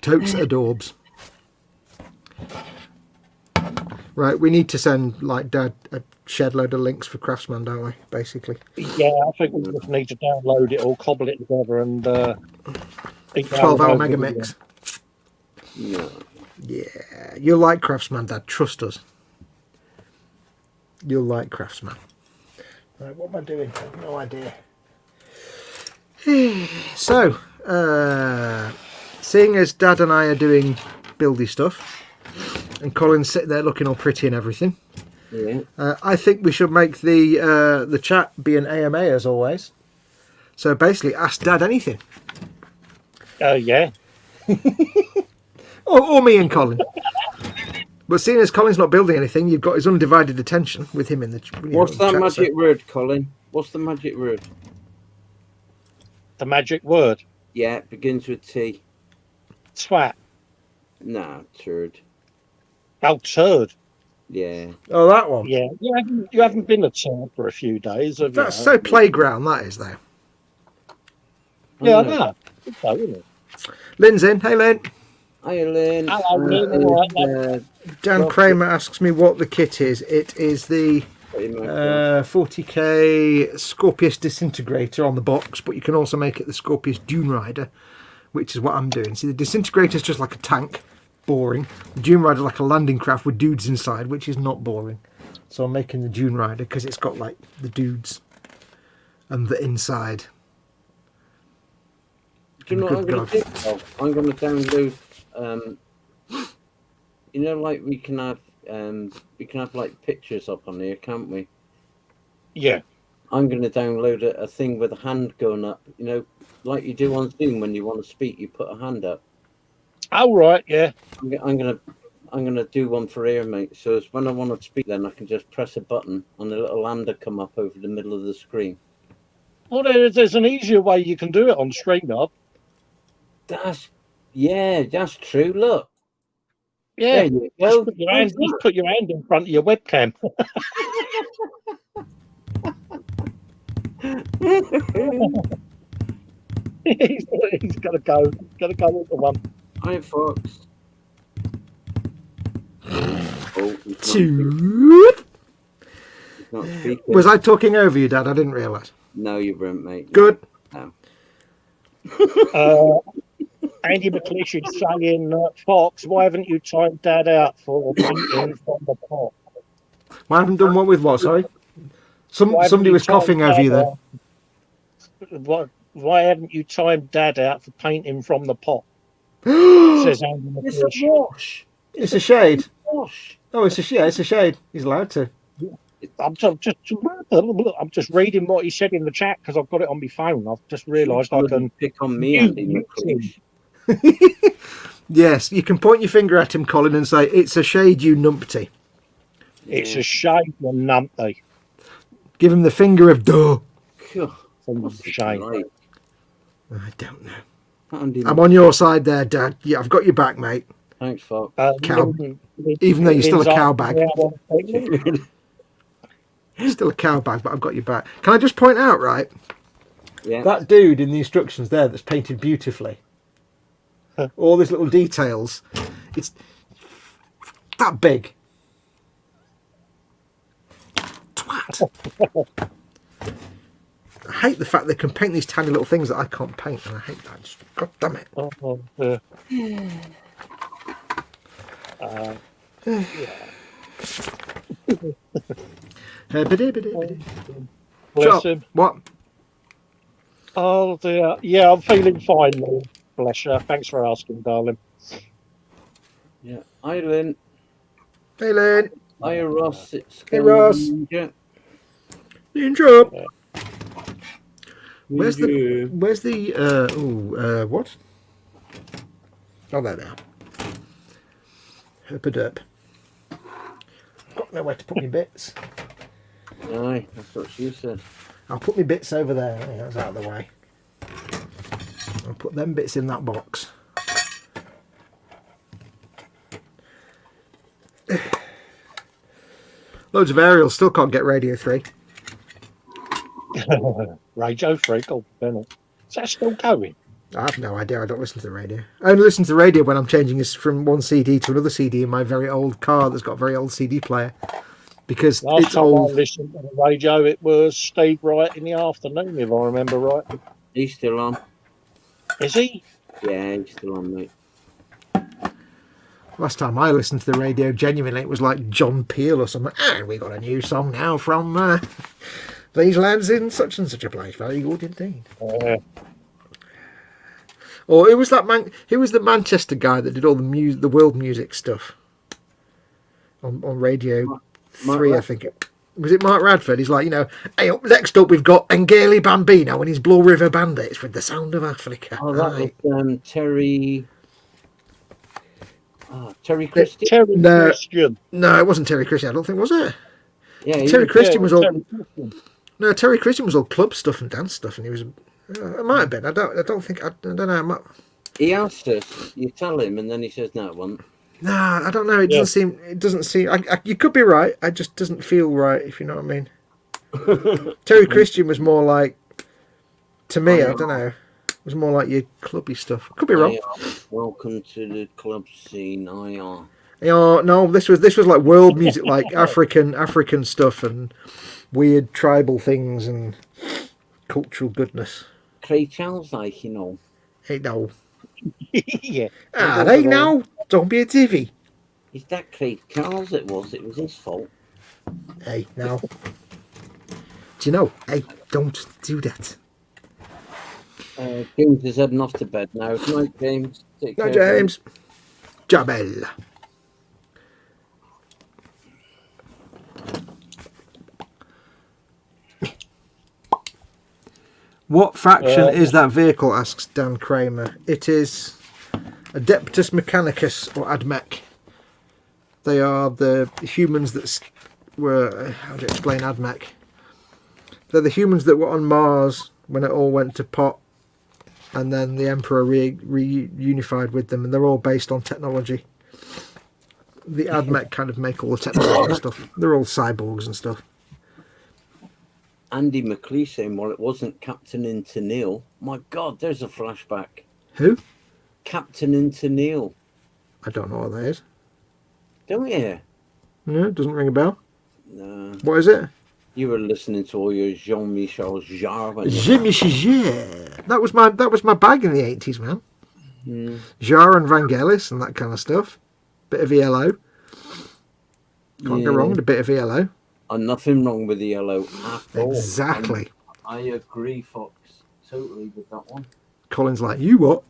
Totes adorbs. Right, we need to send, like, Dad a shed load of links for Craftsman, don't we, basically? Yeah, I think we just need to download it or cobble it together and 12-hour mega mix. Yeah. Yeah, you'll like Craftsman, Dad. Trust us. You'll like Craftsman. Right, what am I doing? I have no idea. So, seeing as Dad and I are doing buildy stuff, and Colin's sitting there looking all pretty and everything, I think we should make the chat be an AMA as always. So basically, ask Dad anything. Yeah. Or me and Colin. But seeing as Colin's not building anything, you've got his undivided attention with him in the. What's that magic word, Colin? What's the magic word? The magic word. Yeah, it begins with T. Twat. Nah, turd. Oh, turd. Yeah. Oh, that one. Yeah, you haven't been a turd for a few days, have you? That's so playground, that is, though. Yeah, I know. It's so, isn't it? Lynn's in. Hey, Lynn. Hi, Lynn. Hello, Lynn. All right, Dan Kramer asks me what the kit is. It is the 40k Scorpius Disintegrator on the box, but you can also make it the Scorpius Dune Rider, which is what I'm doing. See, the Disintegrator is just like a tank, boring. The Dune Rider like a landing craft with dudes inside, which is not boring. So I'm making the Dune Rider because it's got like the dudes and the inside. Do you know what I'm going to do? I'm going to download. You know, like we can have like pictures up on here, can't we? Yeah. I'm going to download a thing with a hand going up. You know, like you do on Zoom when you want to speak, you put a hand up. Oh, right, yeah. I'm gonna do one for here, mate. So it's when I want to speak, then I can just press a button and a little lander come up over the middle of the screen. Well, there's an easier way you can do it on StreamYard. That's true. Look. Yeah. There you go. Just put your hand in front of your webcam. He's got to go. Got to go with the one. Hi, Fox. He's not speaking. Was I talking over you, Dad? I didn't realise. No, you weren't, mate. Good. No. Andy McLeish is saying, Fox, why haven't you timed Dad out for painting from the pot? Well, I haven't done one with what, sorry? Somebody was coughing over you there. Why haven't you timed Dad out for painting from the pot? Says Andy McLeish. It's a wash. It's a shade. Wash. Oh, it's a shade. He's allowed to. I'm just reading what he said in the chat because I've got it on my phone. I've just realised I can pick on me, Andy McLeish. Yes, you can point your finger at him, Colin, and say, "It's a shade, you numpty." It's a shade, you numpty. Give him the finger of duh. What's it shame. like? I don't know. Andy I'm on your side there, Dad. Yeah, I've got your back, mate. Thanks, Fox. Cow. Even though you're still a cow bag. Still a cow bag, but I've got your back. Can I just point out, right? Yeah. That dude in the instructions there that's painted beautifully. All these little details. It's that big. Twat. I hate the fact they can paint these tiny little things that I can't paint, and I hate that. Just, God damn it. Bless him. What? Oh dear. Yeah, I'm feeling fine, Lou. Bless you. Thanks for asking, darling. Yeah. Hi, Lynn. Hey, Lynn. Hi, Ross. Hey, Ross. Yeah. Ninja. Where's the what? Oh, there they are. Herp-a-derp. Got nowhere to put my bits. Aye, that's what she said. I'll put my bits over there. Yeah, that's out of the way. I'll put them bits in that box. Loads of aerials. Still can't get Radio 3. Radio 3, God, Bennett. Is that still going? I have no idea. I don't listen to the radio. I only listen to the radio when I'm changing this from one CD to another CD in my very old car that's got a very old CD player. Because Last it's time old. I listened to the radio, it was Steve Wright in the afternoon, if I remember right. He's still on. Is he? Yeah, he's still on, mate. Last time I listened to the radio, genuinely, it was like John Peel or something. And we got a new song now from these lads in such and such a place. Very good indeed. Or who was that man? Who was the Manchester guy that did all the world music stuff on Radio 3? I think was it Mark Radford. He's like, hey, next up we've got Ngeli Bambino and his Blue River Bandits with the Sound of Africa. Oh, that was Terry. Terry Christie. Terry No. Christian. No, it wasn't Terry Christian. I don't think, was it? Yeah, Terry Christian was all. Terry Christian. No, Terry Christian was all club stuff and dance stuff, and he was. It might have been. I don't think. I don't know. He asked us. You tell him, and then he says, "No, it wasn't." Nah, I don't know. It doesn't seem. It doesn't seem. You could be right. It just doesn't feel right. If you know what I mean. Terry Christian was more like. To me, I don't know. It was more like your clubby stuff. Could be wrong. Welcome to the club scene. IR. Yeah, no, this was like world music, like African stuff and weird tribal things and cultural goodness. Craig Charles, like, you know. Hey, no. Yeah. Hey, now. Don't be a divvy. Is that Craig Charles? It was his fault. Hey, now. Do you know? Hey, don't do that. James is heading off to bed now. Good night, James. Take No, care. James. Jabel. What fraction is that vehicle? Asks Dan Kramer. It is Adeptus Mechanicus or AdMech. They are the humans that were. How do you explain AdMech? They're the humans that were on Mars when it all went to pot, and then the Emperor reunified with them, and they're all based on technology. The AdMech kind of make all the technology stuff. They're all cyborgs and stuff. Andy McLeish saying, well, it wasn't Captain into Neil. My God, there's a flashback. Who? Captain into Neil. I don't know what that is. Don't you? No, it doesn't ring a bell. No. What is it? You were listening to all your Jean-Michel Jarre. That was my bag in the 80s, man. Jarre and Vangelis and that kind of stuff. Bit of ELO. Can't go wrong with a bit of ELO. And nothing wrong with the ELO at all. Exactly. I agree, Fox. Totally with that one. Colin's like, you what?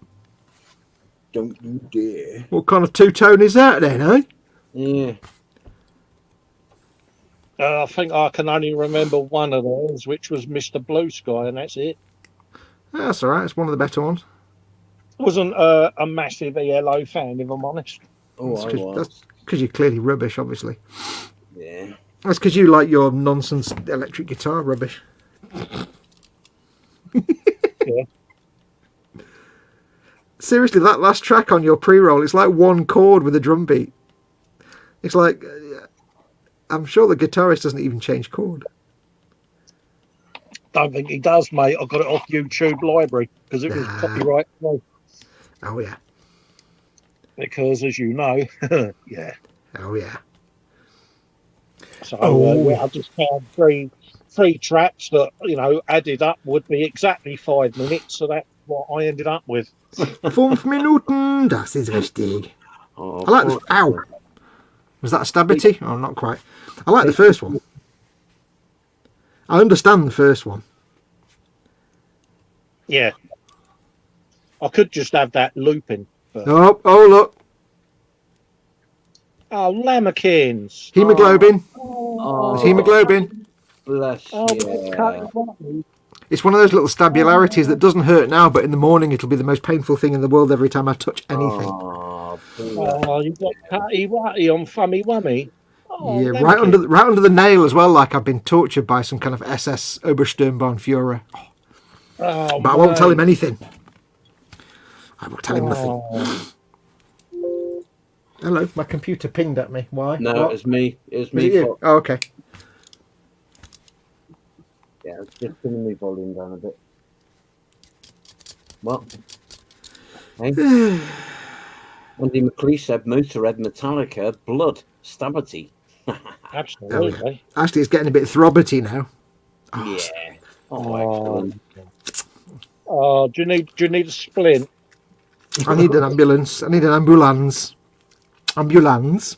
Don't you dare. What kind of two-tone is that then, eh? Yeah. I think I can only remember one of those, which was Mr. Blue Sky, and that's it. That's all right. It's one of the better ones. Wasn't a massive ELO fan, if I'm honest. Oh, That's because you're clearly rubbish, obviously. Yeah. That's because you like your nonsense electric guitar rubbish. Yeah. Seriously, that last track on your pre-roll, it's like one chord with a drum beat. It's like, I'm sure the guitarist doesn't even change chord. Don't think he does, mate. I got it off YouTube Library because it was copyright. No. Oh, yeah. Because, as you know, yeah. Oh, yeah. So I just found three tracks that, added up would be exactly 5 minutes. So that's what I ended up with. 5 Minuten, das ist richtig. Oh, I like the... Ow! Was that a stabity? Oh, not quite. I like the first one. I understand the first one. Yeah. I could just have that looping. But... Oh, look. Oh, lamekins. Hemoglobin. Oh, There's hemoglobin. bless you. It's one of those little stabularities that doesn't hurt now, but in the morning it'll be the most painful thing in the world every time I touch anything. Oh, you got Patty Watty on Fummy Wummy. Oh, yeah, right under the nail as well, like I've been tortured by some kind of SS Obersturmbannführer. Oh, but I won't tell him anything. I won't tell him nothing. Hello, my computer pinged at me. Why? no, What? it was me. It was Was me. it you? Oh, okay. Yeah, it's just turning my volume down a bit. What? Hey? Andy McLeish said Motorhead, Metallica, Blood, Stabity. Absolutely. Actually, it's getting a bit throbbity now. Oh, Yeah. Oh, excellent. Oh, do you need a splint? I need an ambulance. I need an ambulance. Ambulance.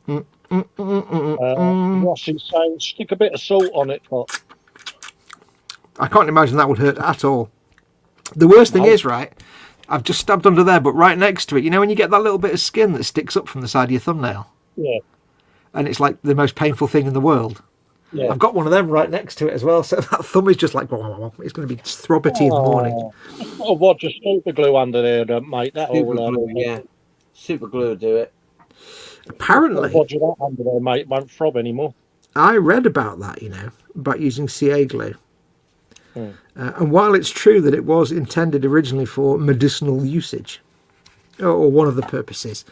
What's he saying? Stick a bit of salt on it, Pop. I can't imagine that would hurt at all. The worst thing is, right, I've just stabbed under there, but right next to it, when you get that little bit of skin that sticks up from the side of your thumbnail? Yeah. And it's like the most painful thing in the world. Yeah. I've got one of them right next to it as well, so that thumb is just like, it's going to be throbbity in the morning. Oh, what, just super glue under there, mate? That'll Super glue, yeah. Super glue will do it. Apparently, Roger that under there, mate. It won't throb anymore. I read about that, about using CA glue. Hmm. And while it's true that it was intended originally for medicinal usage, or one of the purposes,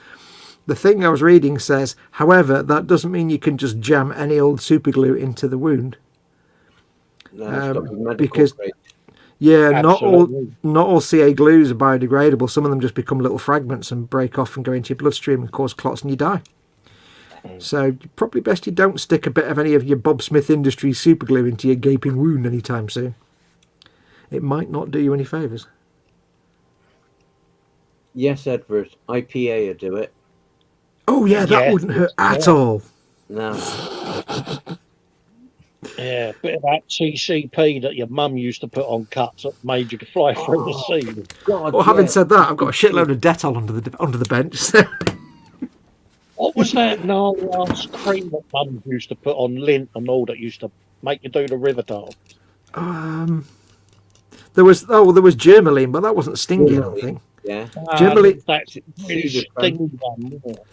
the thing I was reading says, however, that doesn't mean you can just jam any old super glue into the wound. No, it's got to be medical Because grade. Yeah, Absolutely. not all CA glues are biodegradable. Some of them just become little fragments and break off and go into your bloodstream and cause clots and you die. So probably best you don't stick a bit of any of your Bob Smith Industries super glue into your gaping wound anytime soon. It might not do you any favours. Yes, Edward. IPA will do it. Oh yeah, that Yeah. wouldn't hurt at Yeah. all. No. Yeah, a bit of that TCP that your mum used to put on cuts that made you fly through the sea. God, Well, having yeah. said that, I've got a shitload of Dettol under the bench. So. What was that gnarly ass cream that mum used to put on lint and all that used to make you do the river dance? There was Germaline, but that wasn't stingy, I don't think. Yeah. Generally- That's really Cedar stingy one, wasn't it?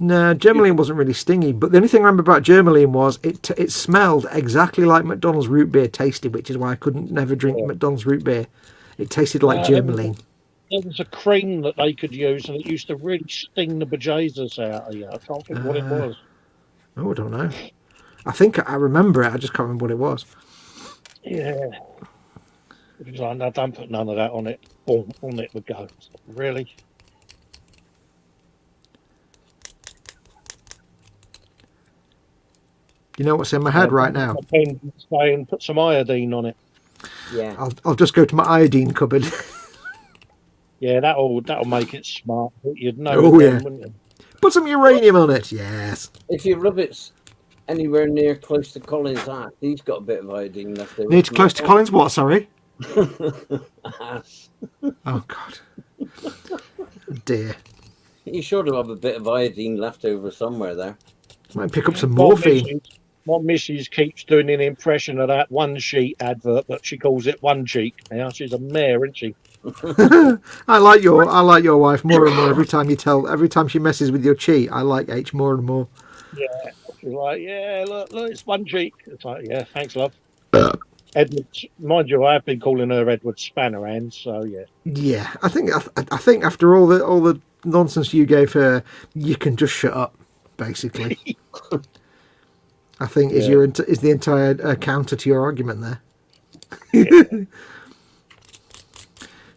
No, Germaline wasn't really stingy, but the only thing I remember about Germaline was it smelled exactly like McDonald's root beer tasted, which is why I couldn't never drink McDonald's root beer. It tasted like Germaline. There was a cream that they could use, and it used to really sting the bejesus out of you. I can't think what it was. Oh, I don't know. I think I remember it. I just can't remember what it was. Yeah. It was like, no, don't put none of that on it. Boom, on it would go. Really? You know what's in my head right now? And put some iodine on it. Yeah. I'll just go to my iodine cupboard. Yeah, that'll make it smart. You'd know. Oh, then, yeah. wouldn't you? Put some uranium on it. Yes. If you rub it anywhere near close to Colin's ass, he's got a bit of iodine left over. Near to close to Colin's what? Sorry. Ass. Oh God. Dear. You sure to have a bit of iodine left over somewhere there. Might pick up some morphine. My missus keeps doing an impression of that One Sheet advert, but she calls it One Cheek. Now she's a mare, isn't she? I like your wife more and more every time she messes with your cheat. I like H more and more. Yeah. She's like, yeah, look, it's One Cheek. It's like, yeah, thanks, love. Edward, mind you, I have been calling her Edward Spannerhand, so yeah. Yeah, I think after all the nonsense you gave her, you can just shut up, basically. I think is the entire counter to your argument there. Yeah.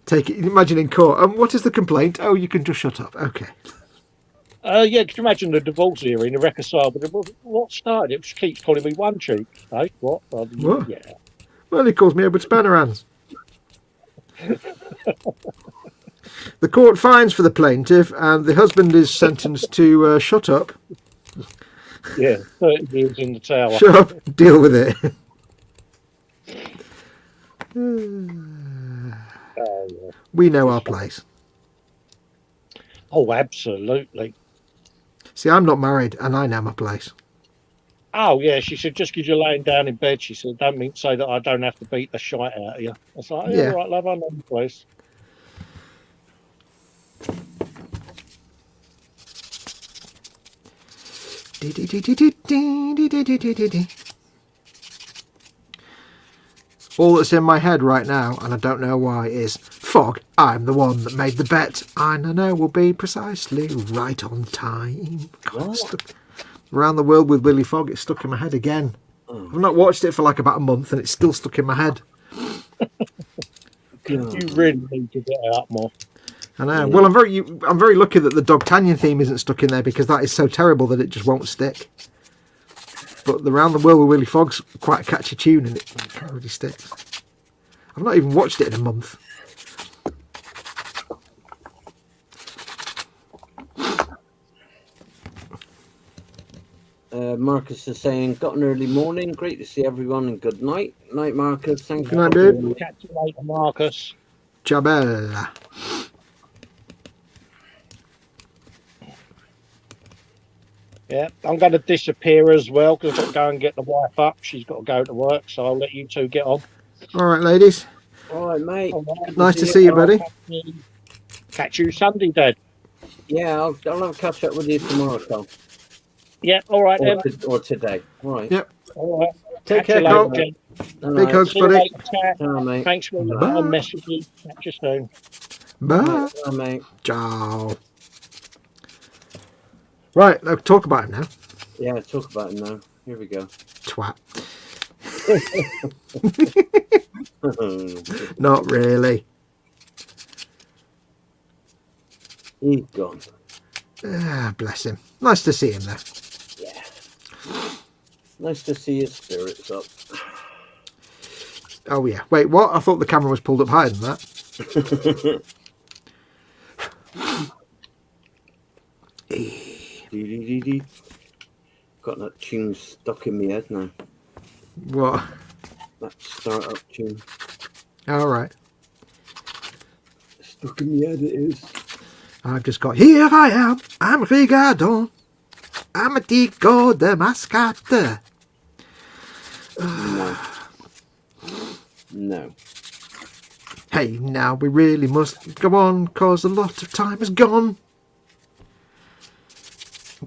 Take it. Imagine in court. What is the complaint? Oh, you can just shut up. Okay. Yeah, could you imagine the divorce hearing, the reconcile? But what started it? She keeps calling me One Cheek. Hey, what? What? Yeah. Well, he calls me Edward Spannerhands. The court fines for the plaintiff, and the husband is sentenced to shut up. Yeah, 30 years in the tower. Shut up. Deal with it. Oh, yeah. We know our place. Oh, absolutely. See, I'm not married, and I know my place. Oh, yeah, she said, just because you're laying down in bed, she said, don't mean to say that I don't have to beat the shite out of you. I was like, yeah, Yeah. right, love, I know my place. All that's in my head right now, and I don't know why, is Fog, I'm the one that made the bet, and I know will be precisely right on time. God, it's stuck. Around the World with Willie Fogg, it's stuck in my head again. I've not watched it for like about a month, and it's still stuck in my head. You really need to get out more. I know. Well, I'm very lucky that the Dogtanian theme isn't stuck in there, because that is so terrible that it just won't stick. But the Round the World with Willie Fogg's quite a catchy tune, and it really sticks. I've not even watched it in a month. Marcus is saying, got an early morning. Great to see everyone, and good night. Night, Marcus. Thank Good you. night, dude. Catch you later, Marcus. Jabella. Yeah, I'm going to disappear as well because I've got to go and get the wife up. She's got to go to work, so I'll let you two get on. All right, ladies. All right, mate. All right. Nice to see you, buddy. Catch you Sunday, Dad. Yeah, I'll have a catch up with you tomorrow, Carl. Yeah, all right then. Or today. All right. Yep. All right. Take Catch you care, later, Carl. Jen. All Big right. hugs, See you buddy. later, chat. Ciao, mate. Thanks for Bye. on messaging. Catch you soon. Bye. Ciao, mate. Ciao. Right, now talk about it now. Yeah, talk about it now. Here we go. Twat. Not really. He's gone. Ah, bless him. Nice to see him there. Yeah. Nice to see his spirits up. Oh, yeah. Wait, what? I thought the camera was pulled up higher than that. Got that tune stuck in my head now. What? That start-up tune. All right. Stuck in my head it is. I've just got, here I am, I'm Rigadon, I'm a Tico de Mascate. No. No. Hey, now we really must go on, cause a lot of time is gone.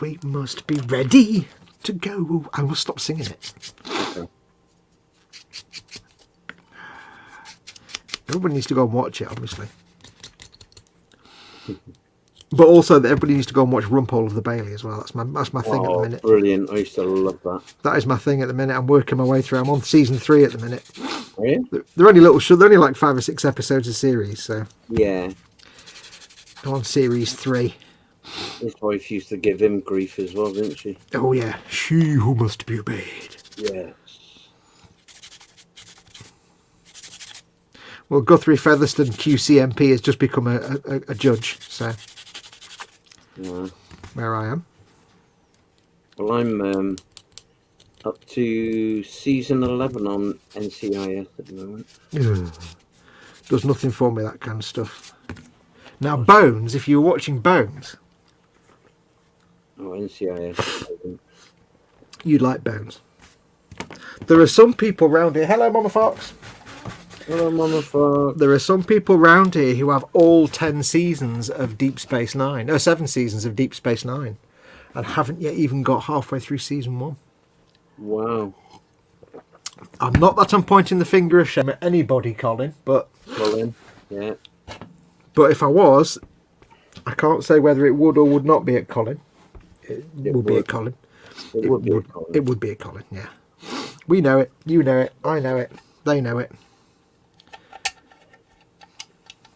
We must be ready to go. I will stop singing it. Okay. Everybody needs to go and watch it, obviously. But also that everybody needs to go and watch Rumpole of the Bailey as well. That's my thing at the minute. Brilliant. I used to love that. That is my thing at the minute. I'm working my way through. I'm on season 3 at the minute. Are you? They're only little. They're only like 5 or 6 episodes a series. So Yeah. I'm on series 3. His wife used to give him grief as well, didn't she? Oh yeah, she who must be obeyed. Yes. Well, Guthrie Featherstone QCMP has just become a judge. So Yeah. where I am. Well, I'm up to season 11 on NCIS at the moment. Ugh. Does nothing for me, that kind of stuff. Now Bones, if you were watching Bones, Oh, NCIS. you'd like Bones. There are some people round here. Hello, Mama Fox. Hello, Mama Fox. There are some people round here who have all 10 seasons of Deep Space Nine. No, 7 seasons of Deep Space Nine, and haven't yet even got halfway through season 1. Wow. I'm not that I'm pointing the finger of shame at anybody, Colin, but Colin. Yeah. if I was, I can't say whether it would or would not be at Colin. It would be at Colin. It would be a Colin. It would be at Colin, yeah. We know it. You know it. I know it. They know it.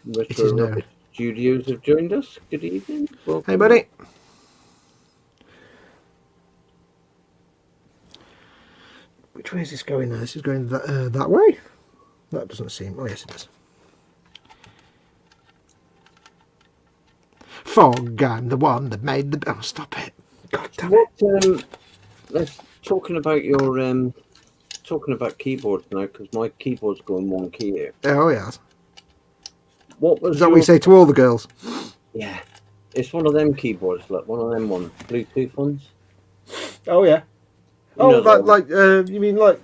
It is known. Retro Studios have joined us. Good evening. Welcome. Hey, buddy. Which way is this going now? This is going that way? That doesn't seem... Oh, yes, it does. Fog, I'm the one that made the... Oh, stop it. God damn it. What, let's talking about your talking about keyboards now, because my keyboard's going one key here. Oh, yes. What was Is that what you say to all the girls? Yeah, it's one of them keyboards. Look, one of them Bluetooth ones. Oh, yeah. You Oh, know that, the- like, you mean like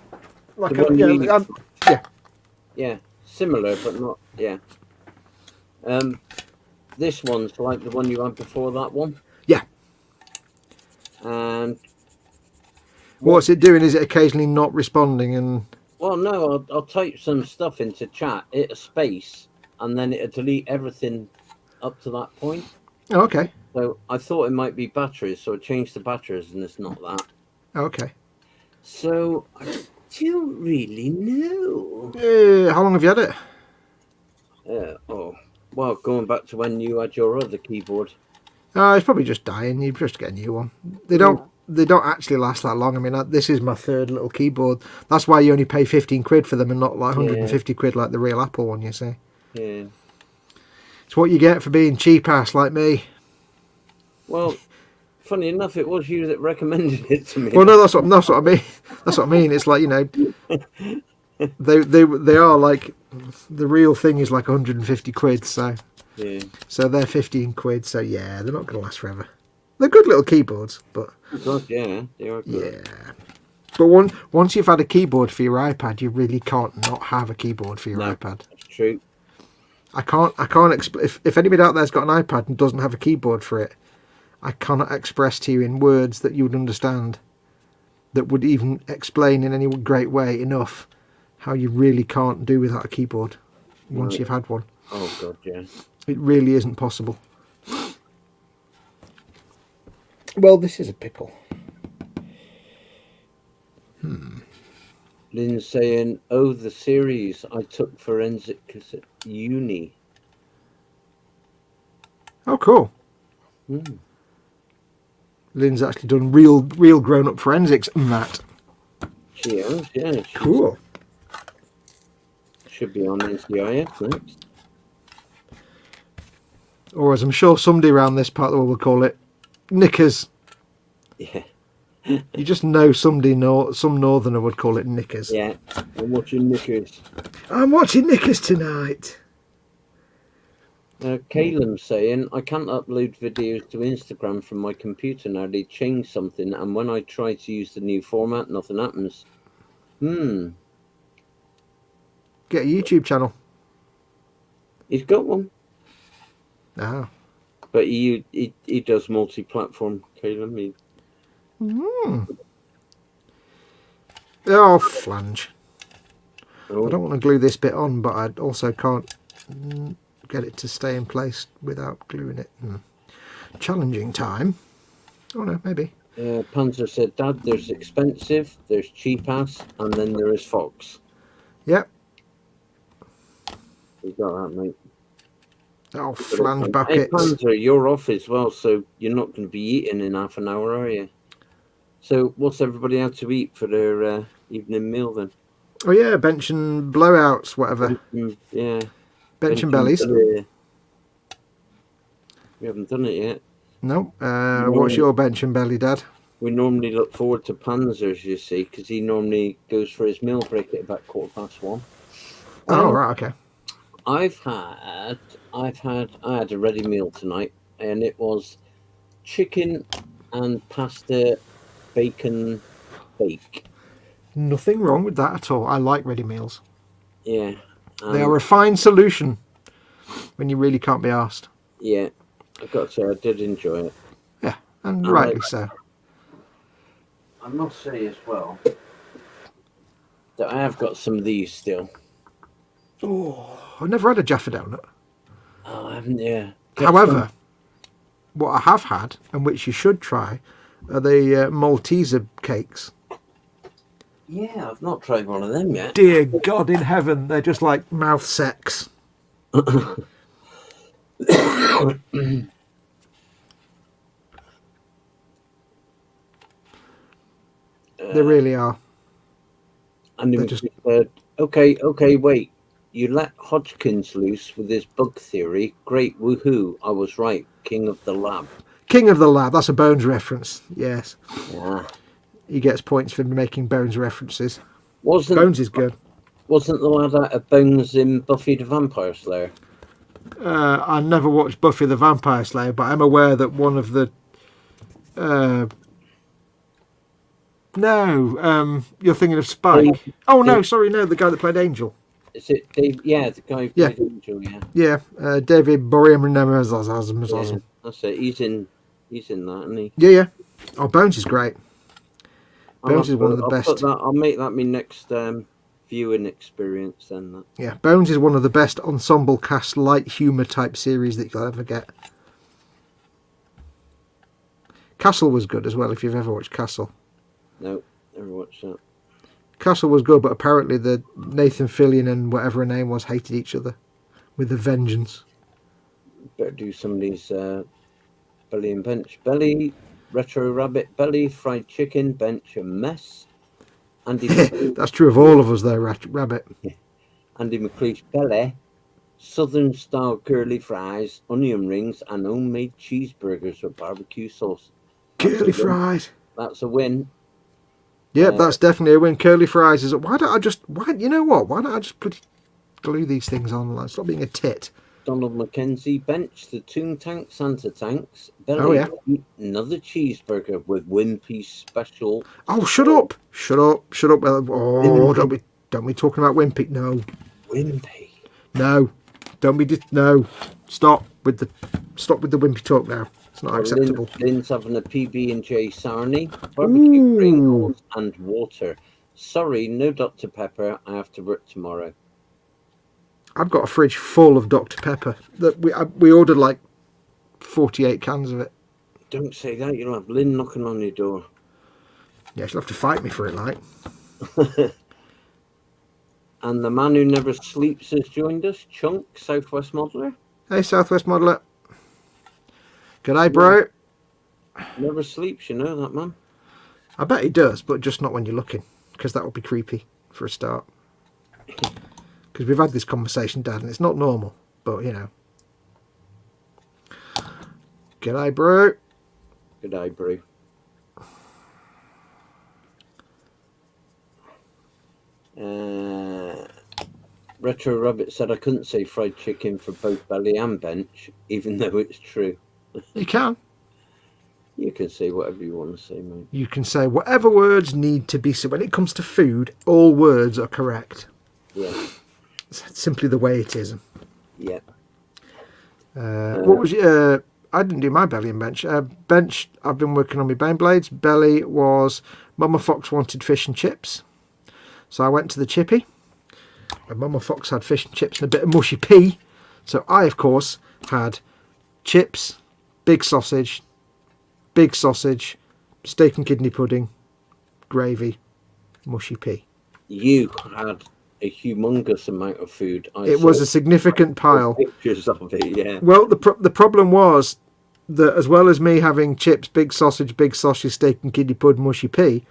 The one yeah, you- yeah. Yeah, similar, but not. Yeah. This one's like the one you had before that one. Yeah. And What's it doing? Is it occasionally not responding? And well, no, I'll type some stuff into chat, hit a space, and then it'll delete everything up to that point. oh, okay, So I thought it might be batteries, so I changed the batteries, and it's not that. okay. So I don't really know. How long have you had it? Well, going back to when you had your other keyboard. It's probably just dying. You just get a new one. They don't actually last that long. I mean, this is my 3rd little keyboard. That's why you only pay 15 quid for them and not like 150 quid like the real Apple one. You see, Yeah. it's what you get for being cheap ass like me. Well, funny enough, it was you that recommended it to me. Well, no, that's what I mean. That's what I mean. It's like, you know, they are like, the real thing is like 150 quid. So they're 15 quid. So yeah, they're not going to last forever. They're good little keyboards, but God, yeah, they are good. yeah. But once you've had a keyboard for your iPad, you really can't not have a keyboard for your No. iPad. That's true. I can't if anybody out there's got an iPad and doesn't have a keyboard for it, I cannot express to you in words that you would understand, that would even explain in any great way enough how you really can't do without a keyboard once you've had one. Oh god, yeah. It really isn't possible. Well, this is a pickle. Lynn's saying, "Oh, the series I took forensics at uni." Oh, cool. Lynn's actually done real grown-up forensics and that. She has, yeah. She's, Cool. Should be on NCIS next. Or as I'm sure somebody around this part of the world will call it, knickers. Yeah. You just know somebody, some northerner would call it knickers. Yeah. I'm watching Knickers. I'm watching knickers tonight. Caleb's saying, "I can't upload videos to Instagram from my computer now. They changed something, and when I try to use the new format, nothing happens." Get a YouTube channel. He's got one. Ah. But he does multi-platform, Caleb. Oh, flange. Oh. I don't want to glue this bit on, but I also can't get it to stay in place without gluing it. Challenging time. Oh no, maybe. Panzer said, "Dad, there's expensive, there's cheap ass, and then there is Fox." Yep. You got that, mate. Oh, flange Hey, buckets. Panzer, you're off as well, so you're not going to be eating in half an hour, are you? So, what's everybody had to eat for their evening meal then? Oh yeah, bench and blowouts, whatever. Yeah. Bench and bellies. We haven't done it yet. No. What's your bench and belly, Dad? We normally look forward to Panzer's, you see, because he normally goes for his meal break at about 1:15. Oh right, okay. I had a ready meal tonight, and it was chicken and pasta, bacon, bake. Nothing wrong with that at all. I like ready meals. Yeah. They are a fine solution when you really can't be asked. Yeah, I've got to say, I did enjoy it. Yeah, and rightly so. I must say as well that I have got some of these still. Oh, I've never had a Jaffa donut. Oh, I haven't, yeah. However, what I have had, and which you should try, are the Malteser cakes. Yeah, I've not tried one of them yet. Dear God in heaven, they're just like mouth sex. They really are. And They're he just- said, okay, wait. You let Hodgkins loose with his bug theory. Great, woohoo. I was right. King of the lab. King of the Lab, that's a Bones reference. Yes. Yeah. He gets points for making Bones references. Wasn't Bones is good. Wasn't the lad out of Bones in Buffy the Vampire Slayer? I never watched Buffy the Vampire Slayer, but I'm aware that one of the... you're thinking of Spike. Oh, no, sorry, no, the guy that played Angel. Is it Dave? Yeah, the guy who Yeah. played Angel, yeah. Yeah, David Boreanaz. Yeah, that's it. He's in that, isn't he? Yeah. Oh, Bones is great. Bones is one of the best. I'll make that my next viewing experience then. That. Yeah, Bones is one of the best ensemble cast light humour type series that you'll ever get. Castle was good as well, if you've ever watched Castle. No, never watched that. Castle was good, but apparently the Nathan Fillion and whatever her name was hated each other with a vengeance. Better do somebody's belly and bench. Belly, retro rabbit belly, fried chicken, bench a mess. Andy That's true of all of us there, Rabbit. Andy McLeish's belly, southern style curly fries, onion rings, and homemade cheeseburgers with barbecue sauce. Curly fries. That's a win. Yep, that's definitely a win. Curly fries is. Why don't I just bloody glue these things on? Like, stop being a tit. Donald McKenzie, bench the Toontank Santa Tanks. Belly, Oh, yeah. eat another cheeseburger with Wimpy's special. Oh, shut up! Oh, don't be talking about Wimpy. No, Wimpy. no. Don't be no. Stop with the wimpy talk now. It's not acceptable. Lynn's having a PB&J sarnie, barbecue Pringles and water. Sorry, no Dr. Pepper. I have to work tomorrow. I've got a fridge full of Dr. Pepper. That we ordered like 48 cans of it. Don't say that. You'll have Lynn knocking on your door. Yeah, she'll have to fight me for it, like. And the man who never sleeps has joined us, Chunk, Southwest Modeler. Hey, Southwest Modeler. G'day, bro. Never sleeps, you know that, man. I bet he does, but just not when you're looking, because that would be creepy for a start. Because we've had this conversation, Dad, and it's not normal, but you know. G'day, bro. G'day, bro. Retro Rabbit said I couldn't say fried chicken for both belly and bench, even though it's true. You can. You can say whatever you want to say, mate. You can say whatever words need to be said. When it comes to food, all words are correct. Yeah. It's simply the way it is. Yeah. What was I didn't do my belly and bench. Bench, I've been working on my bone blades. Belly was Mama Fox wanted fish and chips. So I went to the chippy. And Mama Fox had fish and chips and a bit of mushy pea. So I, of course, had chips, big sausage, steak and kidney pudding, gravy, mushy pea. You had a humongous amount of food. It was a significant pile. Pictures of it, yeah. Well, the problem was that as well as me having chips, big sausage, steak and kidney pudding, mushy pea,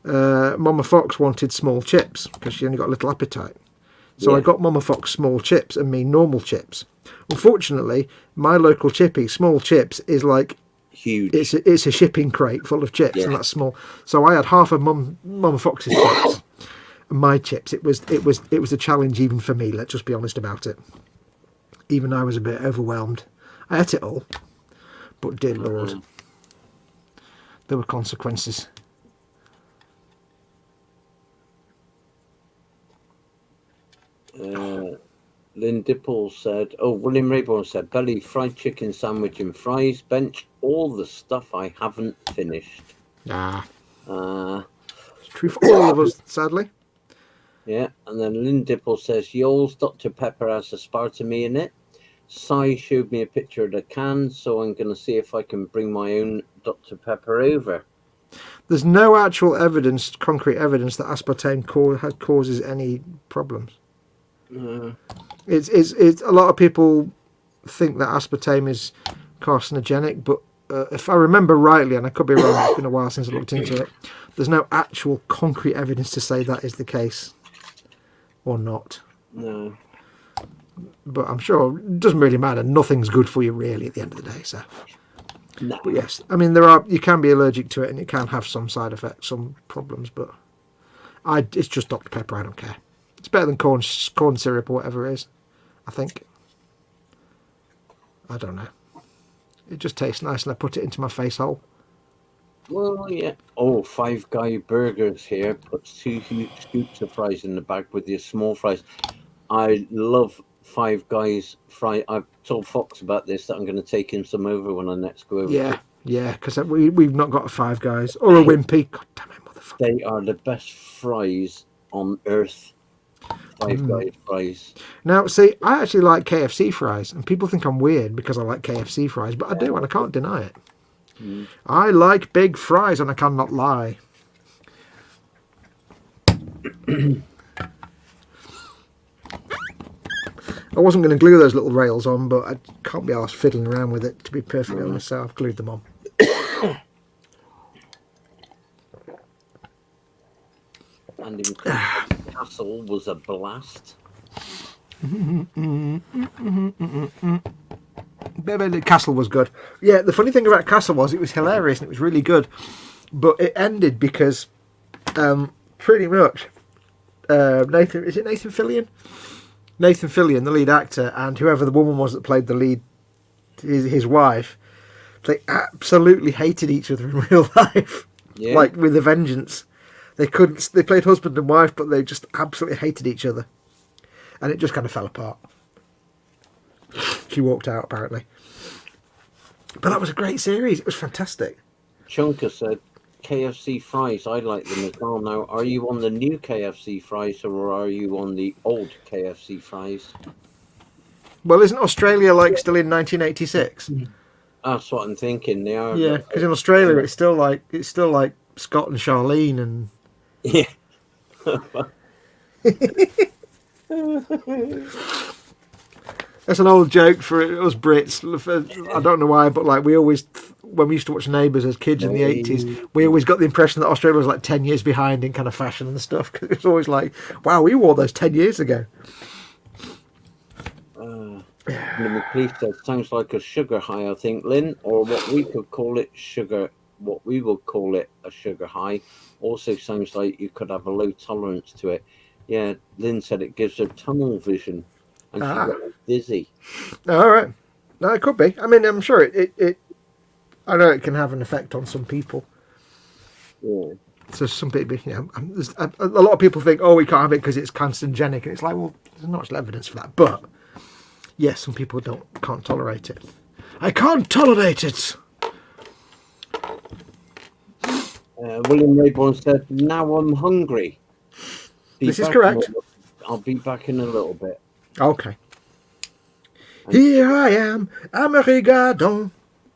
Mama Fox wanted small chips because she only got a little appetite. So I got Mama Fox small chips and me normal chips. Unfortunately, my local chippy, small chips, is like huge. It's a shipping crate full of chips, and that's small. So I had half of Mama Fox's chips and my chips. It was a challenge even for me. Let's just be honest about it. Even I was a bit overwhelmed. I ate it all, but dear Lord, there were consequences. Lynn Dipple said, William Rayborn said, belly, fried chicken sandwich and fries, bench, all the stuff I haven't finished. It's true for all of us, sadly. Yeah, and then Lynn Dipple says, Yoles, Dr. Pepper has aspartame in it. Sai showed me a picture of the can, so I'm going to see if I can bring my own Dr. Pepper over. There's no actual evidence, concrete evidence, that aspartame causes any problems. It's a lot of people think that aspartame is carcinogenic, but if I remember rightly, and I could be wrong, it's been a while since I looked into it, there's no actual concrete evidence to say that is the case or not. No. But I'm sure it doesn't really matter. Nothing's good for you really at the end of the day. So, no. But yes, I mean you can be allergic to it and it can have some side effects, some problems. But it's just Dr. Pepper. I don't care. It's better than corn syrup or whatever it is, I think. I don't know. It just tastes nice and I put it into my face hole. Well, yeah. Five Guy Burgers here puts 2 huge scoops of fries in the bag with your small fries. I love Five Guys fry. I've told Fox about this, that I'm going to take him some over when I next go over. Yeah, because we've not got a Five Guys or a Wimpy. God damn it, motherfucker. They are the best fries on earth. Five Guys fries. Now, see, I actually like KFC fries, and people think I'm weird because I like KFC fries, but I do, and I can't deny it. I like big fries, and I cannot lie. I wasn't going to glue those little rails on, but I can't be arsed fiddling around with it, to be perfectly honest, so I've glued them on. And in Castle was a blast. The Castle was good. Yeah, the funny thing about Castle was it was hilarious and it was really good, but it ended because pretty much Nathan Fillion? Nathan Fillion, the lead actor, and whoever the woman was that played the lead, his wife, they absolutely hated each other in real life, like with a vengeance. They played husband and wife, but they just absolutely hated each other. And it just kind of fell apart. She walked out, apparently. But that was a great series. It was fantastic. Chunker said, KFC fries, I like them as well. Now, are you on the new KFC fries or are you on the old KFC fries? Well, isn't Australia like still in 1986? That's what I'm thinking. They are. Yeah, because in Australia it's still like Scott and Charlene and Yeah. that's an old joke for us Brits. I don't know why, but like we always, when we used to watch Neighbours as kids in the 80s, we always got the impression that Australia was like 10 years behind in kind of fashion and stuff. Because it's always like, wow, we wore those 10 years ago. The police said, sounds like a sugar high, I think, Lynn, or what we could call it sugar. What we would call it a sugar high. Also sounds like you could have a low tolerance to it. Yeah, Lynn said it gives her tunnel vision, and she got dizzy. All right, no, it could be. I mean, I'm sure it. I know it can have an effect on some people. Yeah. So some people, there's a lot of people think, oh, we can't have it because it's carcinogenic, and it's like, well, there's not much evidence for that. But yes, some people can't tolerate it. I can't tolerate it. William Rayborn said, now I'm hungry. This is correct. I'll be back in a little bit. Okay. Here I am. I'm a rigadon.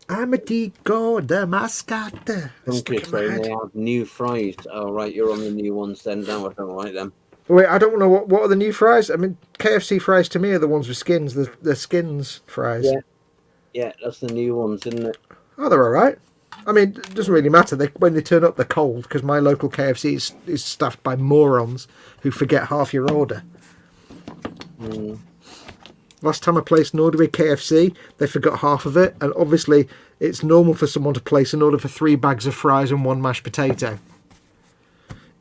I'm a tico de mascate. They have new fries. Oh, right, you're on the new ones then. No, I don't like them. Wait, I don't know what are the new fries? I mean, KFC fries to me are the ones with skins. The skins fries. Yeah, that's the new ones, isn't it? Oh, they're all right. I mean, it doesn't really matter. When they turn up, they're cold because my local KFC is staffed by morons who forget half your order. Last time I placed an order with KFC, they forgot half of it, and obviously it's normal for someone to place an order for 3 bags of fries and 1 mashed potato.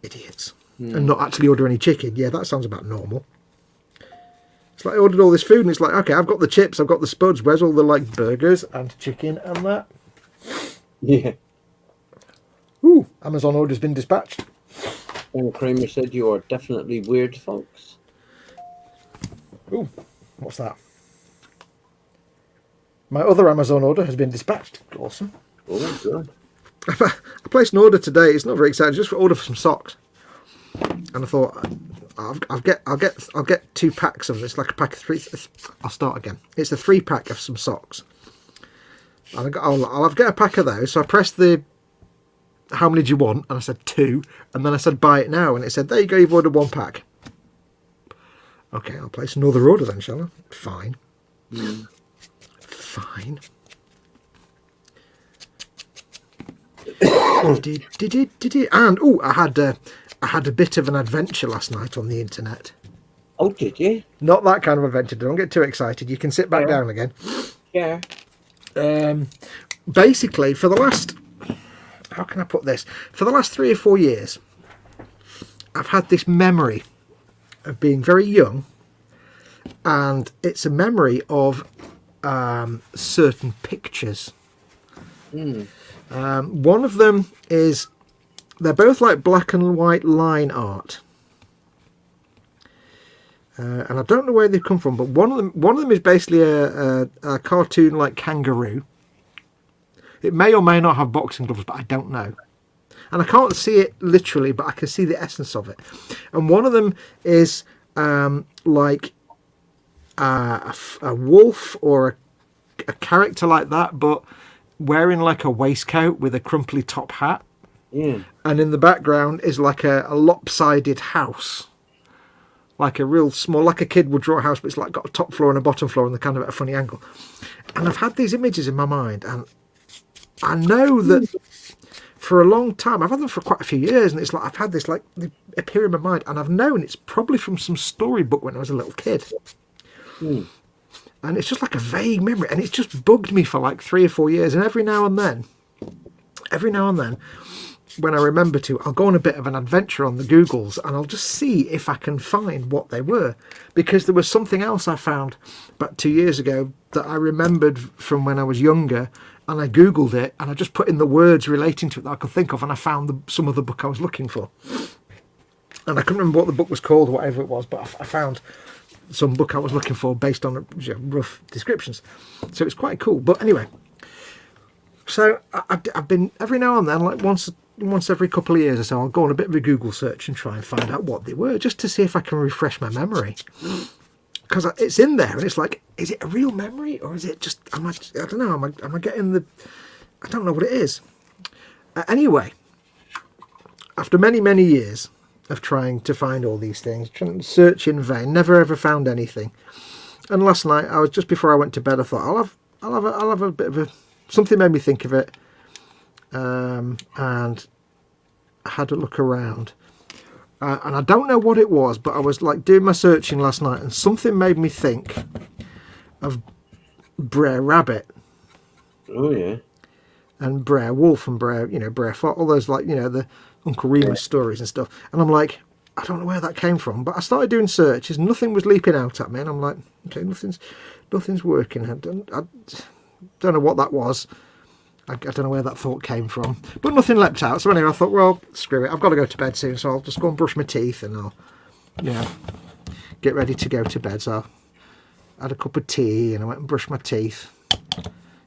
Idiots. And not actually order any chicken. Yeah, that sounds about normal. It's like I ordered all this food and it's like, okay, I've got the chips, I've got the spuds, where's all the like burgers and chicken and that? Yeah. Ooh, Amazon order's been dispatched. Ben Kramer said you are definitely weird, folks. Ooh, what's that? My other Amazon order has been dispatched. Awesome. Oh, good. I placed an order today. It's not very exciting. Just for order for some socks. And I thought, I'll get 2 packs of this, like a pack of 3. I'll start again. It's a 3-pack of some socks. And I'll get a pack of those. So I pressed the how many do you want? And I said 2. And then I said buy it now. And it said, there you go, you've ordered 1 pack. Okay, I'll place another order then, shall I? Fine. Fine. And I had a bit of an adventure last night on the internet. Oh, did you? Not that kind of adventure. Don't get too excited. You can sit back down again. Yeah. Basically, for the last... How can I put this? For the last 3 or 4 years, I've had this memory of being very young, and it's a memory of certain pictures. One of them is, they're both like black and white line art, and I don't know where they've come from, but one of them is basically a cartoon like kangaroo. It may or may not have boxing gloves, but I don't know. And I can't see it literally, but I can see the essence of it. And one of them is like a wolf or a character like that, but wearing like a waistcoat with a crumply top hat. Yeah. And in the background is like a lopsided house. Like a real small, like a kid would draw a house, but it's like got a top floor and a bottom floor and they're kind of at a funny angle. And I've had these images in my mind, and I know that for a long time, I've had them for quite a few years, and it's like I've had this like they appear in my mind, and I've known it's probably from some storybook when I was a little kid. And it's just like a vague memory, and it's just bugged me for like 3 or 4 years. And every now and then, when I remember to, I'll go on a bit of an adventure on the Googles, and I'll just see if I can find what they were, because there was something else I found about 2 years ago that I remembered from when I was younger. And I Googled it, and I just put in the words relating to it that I could think of, and I found some of the book I was looking for. And I couldn't remember what the book was called or whatever it was, but I found some book I was looking for based on rough descriptions. So it's quite cool. But anyway, so I've been every now and then, like once every couple of years or so, I'll go on a bit of a Google search and try and find out what they were, just to see if I can refresh my memory. Because it's in there, and it's like, is it a real memory, or is it just? I don't know. Am I getting the? I don't know what it is. Anyway, after many years of trying to find all these things, trying to search in vain, never ever found anything. And last night, I was just before I went to bed, I thought I'll have a bit of a something made me think of it, and I had a look around. And I don't know what it was, but I was like doing my searching last night, and something made me think of Brer Rabbit. Oh yeah. And Brer Wolf and Brer Fox, all those the Uncle Remus stories and stuff. And I'm like, I don't know where that came from, but I started doing searches. Nothing was leaping out at me, and I'm like, okay, nothing's working. I don't know what that was. I don't know where that thought came from, but nothing leapt out. So anyway, I thought, well, screw it. I've got to go to bed soon, so I'll just go and brush my teeth, and I'll, get ready to go to bed. So I had a cup of tea, and I went and brushed my teeth.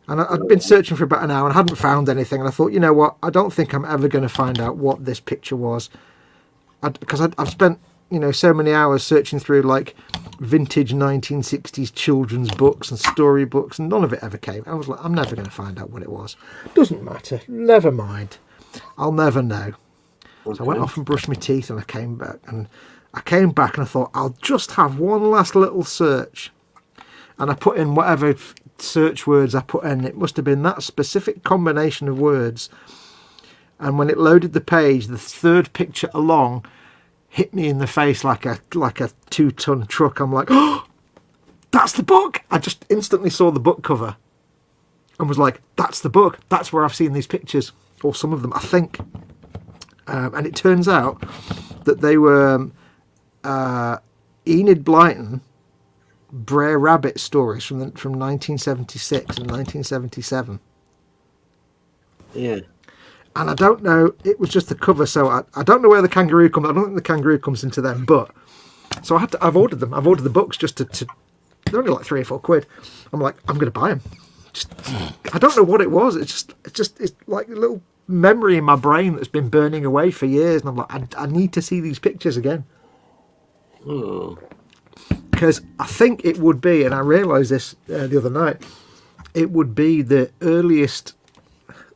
And I'd been searching for about an hour and I hadn't found anything. And I thought, you know what? I don't think I'm ever going to find out what this picture was. Because I've spent, so many hours searching through like vintage 1960s children's books and storybooks, and none of it ever came. I was like, I'm never going to find out what it was. Doesn't matter. Never mind. I'll never know. Okay. So I went off and brushed my teeth, and I came back. And I thought, I'll just have one last little search. And I put in whatever search words I put in. It must have been that specific combination of words. And when it loaded the page, the third picture along hit me in the face like a 2-ton truck. I'm like, oh, that's the book. I just instantly saw the book cover and was like, that's the book. That's where I've seen these pictures, or some of them, I think. And it turns out that they were Enid Blyton Brer Rabbit stories from 1976 and 1977. Yeah. And I don't know, it was just the cover, so I don't know where the kangaroo comes. I don't think the kangaroo comes into them, but so I've ordered them. I've ordered the books just to they're only like £3 or £4. I'm like, I'm going to buy them. I don't know what it was. It's like a little memory in my brain that's been burning away for years, and I'm like, I need to see these pictures again. Oh. Because I think it would be, and I realised this the other night, it would be the earliest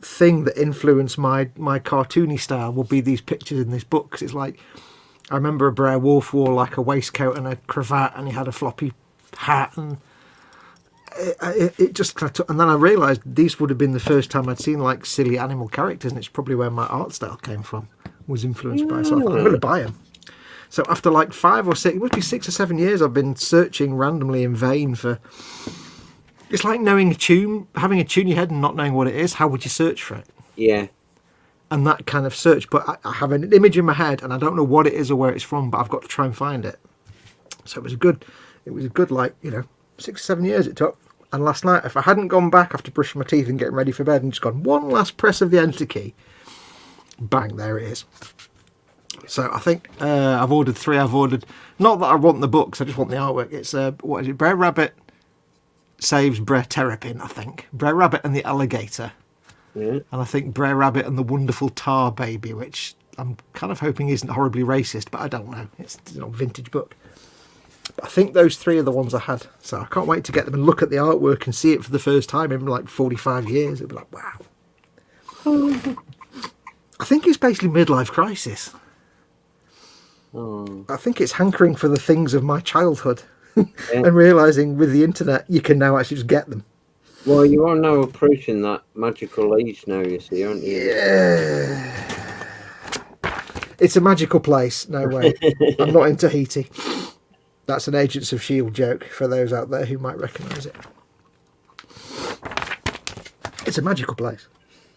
thing that influenced my cartoony style would be these pictures in this book. Cause it's like, I remember a Brer Wolf wore like a waistcoat and a cravat, and he had a floppy hat, and it just kind of took, and then I realised these would have been the first time I'd seen like silly animal characters, and it's probably where my art style came from, was influenced by. So I thought, I'm going to buy them. So after like 5 or 6, it must be 6 or 7 years, I've been searching randomly in vain for. It's like knowing a tune, having a tune in your head and not knowing what it is. How would you search for it? Yeah. And that kind of search. But I have an image in my head and I don't know what it is or where it's from, but I've got to try and find it. So it was a good like, 6 or 7 years it took. And last night, if I hadn't gone back after brushing my teeth and getting ready for bed and just gone one last press of the enter key, bang, there it is. So I think I've ordered 3. I've ordered, not that I want the books, I just want the artwork. It's, what is it, Brer Rabbit Saves Brer Terrapin, I think. Brer Rabbit and the Alligator. Yeah. And I think Brer Rabbit and the Wonderful Tar Baby, which I'm kind of hoping isn't horribly racist, but I don't know. It's a vintage book. But I think those 3 are the ones I had. So I can't wait to get them and look at the artwork and see it for the first time in like 45 years. It'll be like, wow. I think it's basically midlife crisis. Oh. I think it's hankering for the things of my childhood. Yeah. And realising with the internet you can now actually just get them. Well, you are now approaching that magical age now, you see, aren't you? Yeah. It's a magical place. No way. I'm not in Tahiti. That's an Agents of S.H.I.E.L.D. joke for those out there who might recognise it. It's a magical place.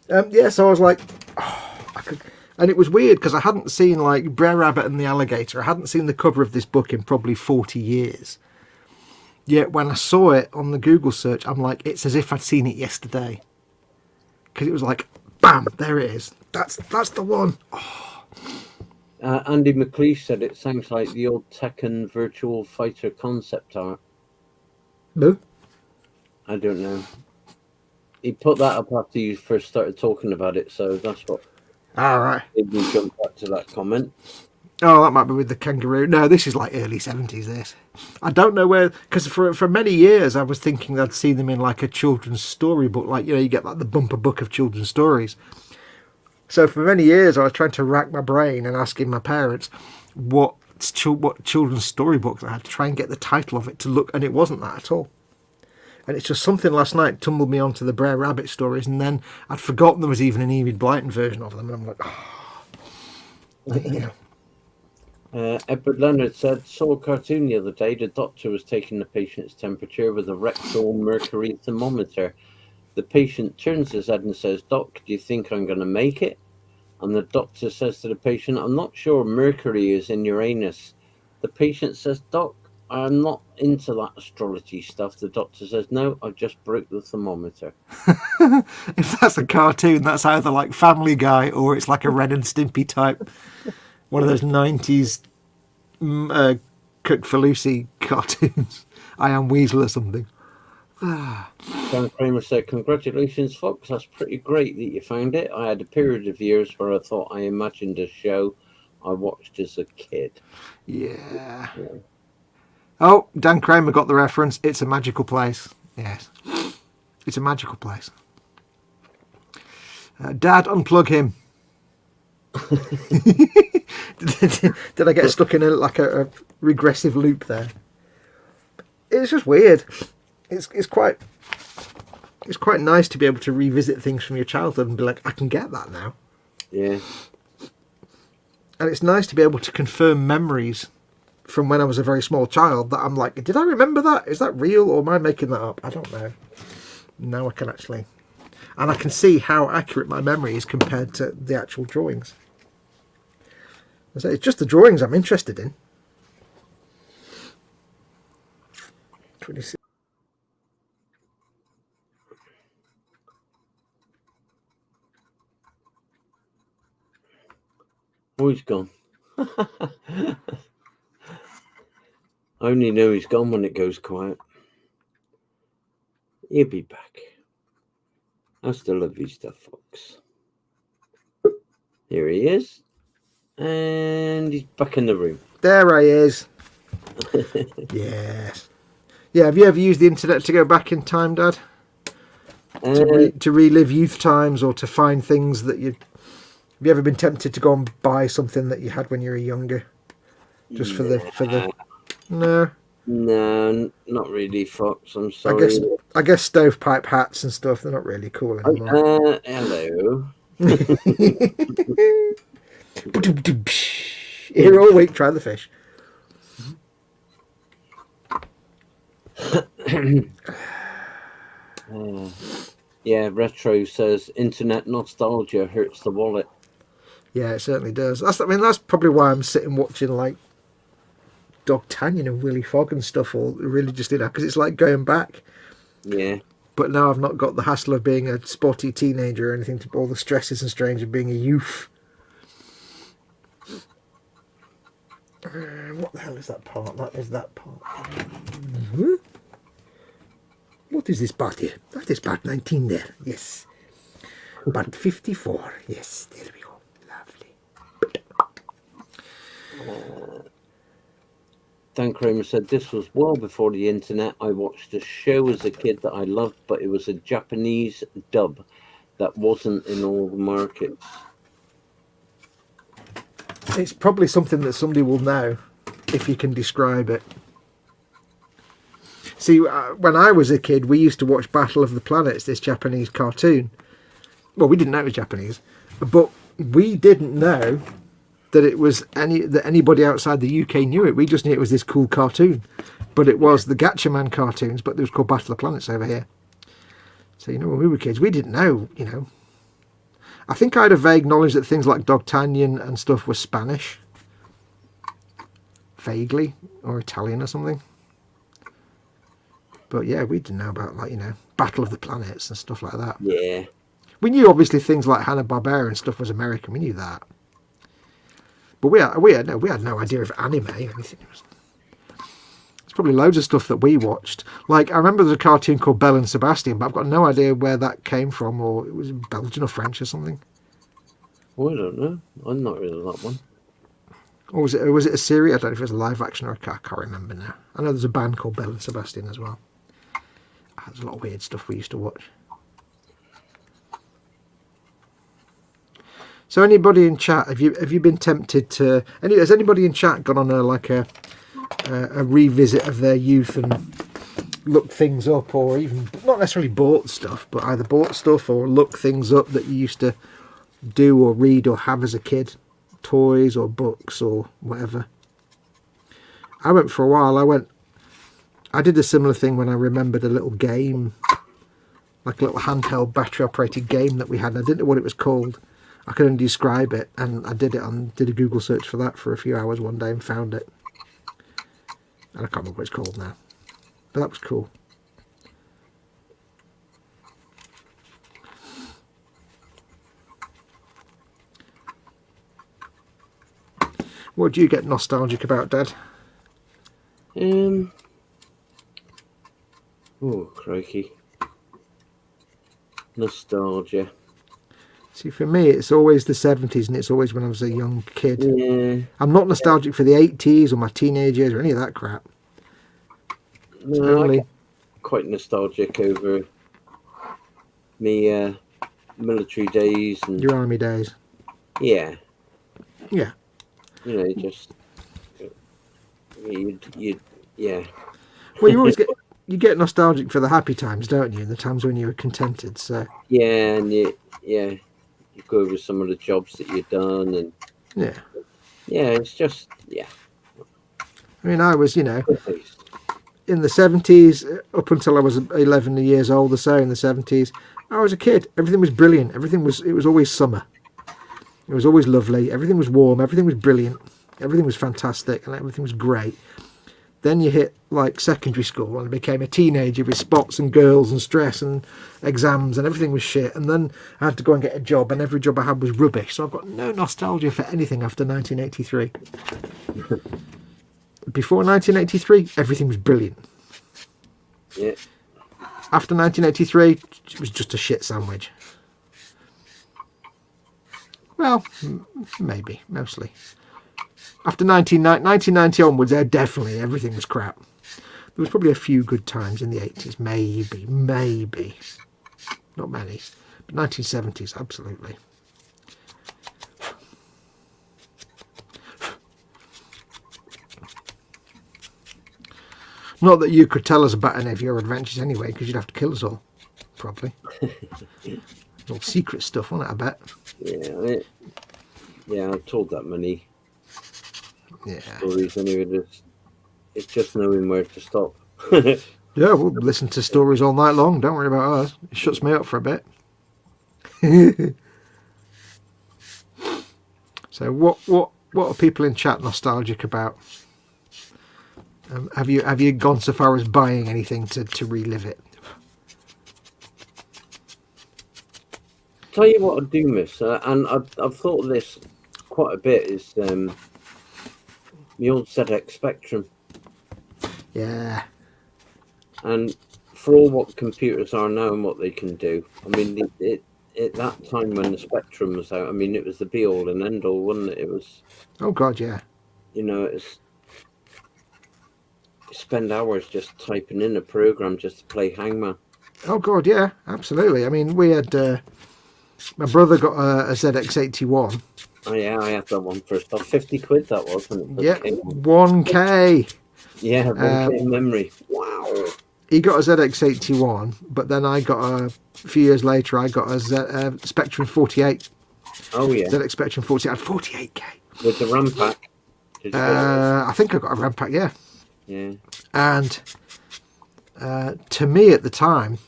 So I was like, I could. And it was weird because I hadn't seen like Brer Rabbit and the Alligator. I hadn't seen the cover of this book in probably 40 years. Yet when I saw it on the Google search, I'm like, it's as if I'd seen it yesterday. Because it was like, bam, there it is. That's the one. Oh. Andy McLeish said it sounds like the old Tekken Virtual Fighter concept art. No. I don't know. He put that up after you first started talking about it, so that's what All right. made me jump back to that comment. Oh, that might be with the kangaroo. No, this is like early 70s, this. I don't know where... Because for many years, I was thinking I'd seen them in like a children's storybook. Like, you know, you get like the bumper book of children's stories. So for many years, I was trying to rack my brain and asking my parents what children's storybooks I had to try and get the title of it to look, and it wasn't that at all. And it's just something last night tumbled me onto the Brer Rabbit stories, and then I'd forgotten there was even an Enid Blyton version of them, and I'm like, oh. You know. Edward Leonard said, saw a cartoon the other day. The doctor was taking the patient's temperature with a rectal mercury thermometer. The patient turns his head and says, "Doc, do you think I'm going to make it?" And the doctor says to the patient, "I'm not sure, Mercury is in your anus." The patient says, "Doc, I'm not into that astrology stuff." The doctor says, "No, I just broke the thermometer." If that's a cartoon, that's either like Family Guy or it's like a Ren and Stimpy type. One of those 90s Cook for Lucy cartoons. I Am Weasel or something. Dan Kramer said, "Congratulations, Fox. That's pretty great that you found it. I had a period of years where I thought I imagined a show I watched as a kid." Yeah. Oh, Dan Kramer got the reference. It's a magical place. Yes. It's a magical place. Dad, unplug him. Did I get stuck in a regressive loop there? It's just weird. It's quite nice to be able to revisit things from your childhood and be like, I can get that now. Yeah. And it's nice to be able to confirm memories from when I was a very small child that I'm like, did I remember that? Is that real or am I making that up? I don't know. Now I can actually... And I can see how accurate my memory is compared to the actual drawings. So it's just the drawings I'm interested in. 26. Oh, he's gone. I only know he's gone when it goes quiet. He'll be back. I still love you stuff, Fox. Here he is. And he's back in the room. There he is. Yes. Yeah, have you ever used the internet to go back in time, Dad? To relive youth times or to find things that you... Have you ever been tempted to go and buy something that you had when you were younger? Just for the... No? No, not really, Fox. I'm sorry. I guess stovepipe hats and stuff, they're not really cool anymore. Hello. Here all week, try the fish. Yeah, Retro says internet nostalgia hurts the wallet. Yeah, it certainly does. That's probably why I'm sitting watching like Dogtanian and Willy Fogg and stuff, or really just because it's like going back. Yeah. But now I've not got the hassle of being a spotty teenager or anything, all the stresses and strains of being a youth. What the hell is that part? That is that part. Mm-hmm. What is this part here? That is part 19 there. Yes. Part 54. Yes, there we go. Lovely. Dan Kramer said, "This was well before the internet. I watched a show as a kid that I loved, but it was a Japanese dub that wasn't in all the markets." It's probably something that somebody will know if you can describe it. See, when I was a kid, we used to watch Battle of the Planets, this Japanese cartoon. Well, we didn't know it was Japanese, but we didn't know that it was that anybody outside the UK knew it. We just knew it was this cool cartoon. But it was the Gatchaman cartoons, but it was called Battle of the Planets over here. So, when we were kids, we didn't know, I think I had a vague knowledge that things like Dogtanian and stuff were Spanish. Vaguely. Or Italian or something. But yeah, we didn't know about, Battle of the Planets and stuff like that. Yeah. We knew, obviously, things like Hanna-Barbera and stuff was American. We knew that. But we had no idea of anime or anything. There's probably loads of stuff that we watched. Like, I remember there's a cartoon called Belle and Sebastian, but I've got no idea where that came from, or it was Belgian or French or something. Well, I don't know. I'm not really that one. Or was it a series? I don't know if it was a live action or I can't remember now. I know there's a band called Belle and Sebastian as well. There's a lot of weird stuff we used to watch. So anybody in chat, have you been tempted to? Has anybody in chat gone on a revisit of their youth and looked things up, or even not necessarily bought stuff, but either bought stuff or looked things up that you used to do or read or have as a kid, toys or books or whatever? I went for a while. I did a similar thing when I remembered a little game, like a little handheld battery operated game that we had. I didn't know what it was called. I couldn't describe it, and I did a Google search for that for a few hours one day and found it. And I can't remember what it's called now, but that was cool. What do you get nostalgic about, Dad? Oh, crikey. Nostalgia. See, for me, it's always the 70s, and it's always when I was a young kid. Yeah. I'm not nostalgic for the 80s or my teenage years or any of that crap. No, I get quite nostalgic over me military days and Your army days. yeah. Yeah. You know, just you yeah. Well, you get nostalgic for the happy times, don't you? And the times when you were contented. So Yeah, and you go over some of the jobs that you've done, and yeah. it's just I mean, I was, good days. in the 70s up until I was 11 years old or so. In the 70s, I was a kid. Everything was brilliant. It was always summer. It was always lovely. Everything was warm. Everything was brilliant. Everything was fantastic, and everything was great. Then you hit like secondary school and I became a teenager with spots and girls and stress and exams, and everything was shit. And then I had to go and get a job, and every job I had was rubbish. So I've got no nostalgia for anything after 1983. Before 1983, everything was brilliant. Yeah. After 1983, it was just a shit sandwich. Well, maybe, mostly. After 1990 onwards, definitely everything was crap. There was probably a few good times in the 80s, maybe. Not many. But 1970s, absolutely. Not that you could tell us about any of your adventures anyway, because you'd have to kill us all, probably. All secret stuff, wasn't it, I bet? Yeah, I've told that many Yeah. stories anyway. It's just knowing where to stop. Yeah, we'll listen to stories all night long. Don't worry about us. It shuts me up for a bit. So what are people in chat nostalgic about? Have you gone so far as buying anything to relive it? Tell you what I do miss, and I've thought of this quite a bit, is the old ZX Spectrum. Yeah. And for all what computers are now and what they can do, I mean, at that time when the Spectrum was out, I mean, it was the be all and end all, wasn't it? It was. Oh God, yeah. You know, it's. You spend hours just typing in a program just to play Hangman. Oh God, yeah, absolutely. I mean, we had my brother got a ZX81. Oh yeah, I had that one first off. 50 quid that was. When it Yeah, came. 1K. Yeah, 1K in memory. Wow. He got a ZX81, but then I got a few years later. I got a Spectrum 48. Oh yeah. ZX Spectrum 48. I had 48K. With the RAM pack. Did you get it? I think I got a RAM pack. Yeah. Yeah. And to me at the time,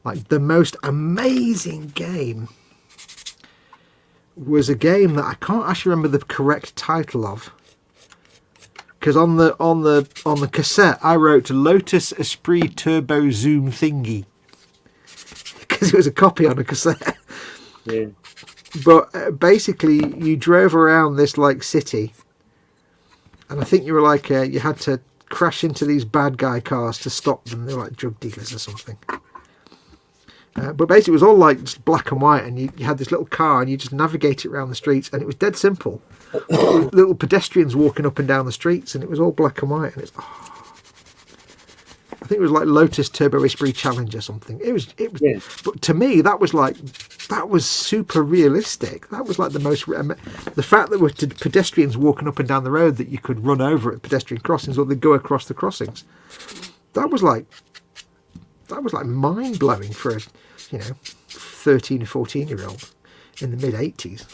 like the most amazing game was a game that I can't actually remember the correct title of, because on the cassette I wrote Lotus Esprit Turbo Zoom Thingy, because it was a copy on a cassette. Yeah. But basically, you drove around this like city, and I think you were like you had to crash into these bad guy cars to stop them. They were like drug dealers or something. But basically, it was all like just black and white, and you had this little car, and you just navigate it around the streets, and it was dead simple. Little pedestrians walking up and down the streets, and it was all black and white, and I think it was like Lotus Turbo Esprit Challenge or something. It was. Yeah. But to me, that was super realistic. That was like the most. The fact that there were pedestrians walking up and down the road that you could run over at pedestrian crossings, or they go across the crossings. That was like mind blowing for a 13 or 14-year-old in the mid '80s.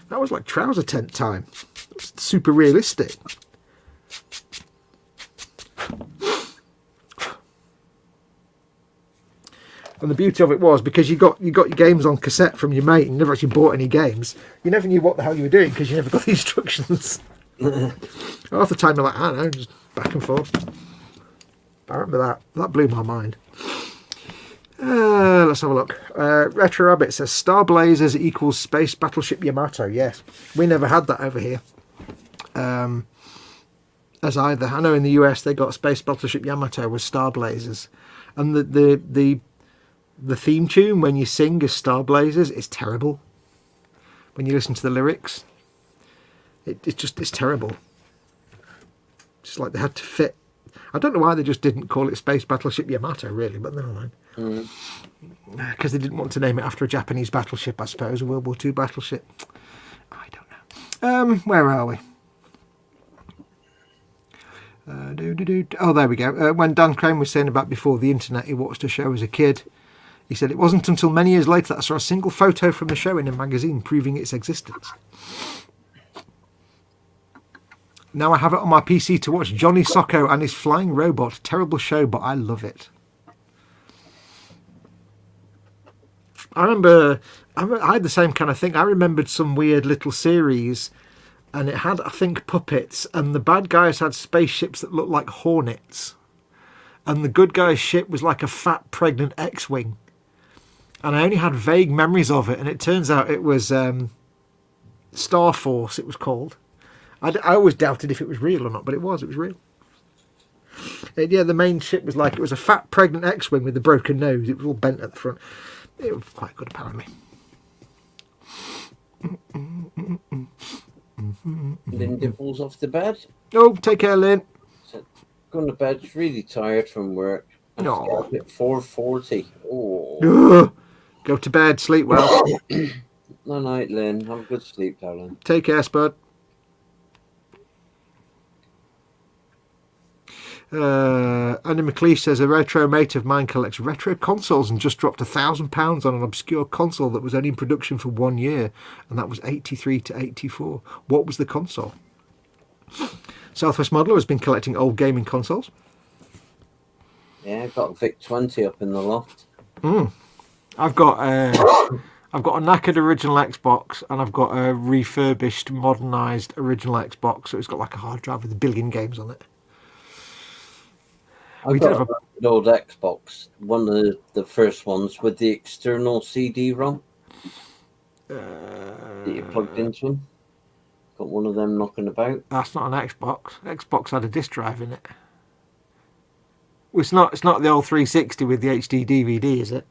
That was like trouser tent time. It was super realistic. And the beauty of it was, because you got your games on cassette from your mate and you never actually bought any games, you never knew what the hell you were doing because you never got the instructions. Half the time you're like, I don't know, just back and forth. I remember that. That blew my mind. Let's have a look. Retro Rabbit says Star Blazers equals Space Battleship Yamato. Yes, we never had that over here. As either. I know in the US they got Space Battleship Yamato with Star Blazers, and the theme tune when you sing as Star Blazers is terrible. When you listen to the lyrics, it's terrible. It's like they had to fit. I don't know why they just didn't call it Space Battleship Yamato, really, but never mind. Because they didn't want to name it after a Japanese battleship, I suppose, a World War II battleship. I don't know. Where are we? Oh, there we go. When Dan Crane was saying about before the internet he watched a show as a kid, he said it wasn't until many years later that I saw a single photo from the show in a magazine proving its existence. Now I have it on my PC to watch Johnny Socko and his flying robot. Terrible show, but I love it. I remember I had the same kind of thing. I remembered some weird little series, and it had, I think, puppets, and the bad guys had spaceships that looked like hornets, and the good guy's ship was like a fat, pregnant X-Wing. And I only had vague memories of it, and it turns out it was Star Force, it was called. I always doubted if it was real or not, but it was real. Yeah, the main ship was like, it was a fat, pregnant X-Wing with a broken nose. It was all bent at the front. It was quite good, apparently. Lynn Dimples off to bed. Oh, take care, Lynn. Going to bed, really tired from work. No. At 4:40. Oh. Go to bed, sleep well. No night, Lynn. Have a good sleep, darling. Take care, Spud. Andy McLeish says a retro mate of mine collects retro consoles and just dropped £1,000 on an obscure console that was only in production for 1 year, and that was 83 to 84. What was the console? Southwest Modeler has been collecting old gaming consoles. Yeah, I've got a VIC-20 up in the loft. I've got a knackered original Xbox, and I've got a refurbished, modernised original Xbox, so it's got like a hard drive with a billion games on it. I've got an old Xbox, one of the first ones with the external CD-ROM that you plugged into them. Got one of them knocking about. That's not an Xbox. Xbox had a disc drive in it. Well, it's not the old 360 with the HD DVD, is it?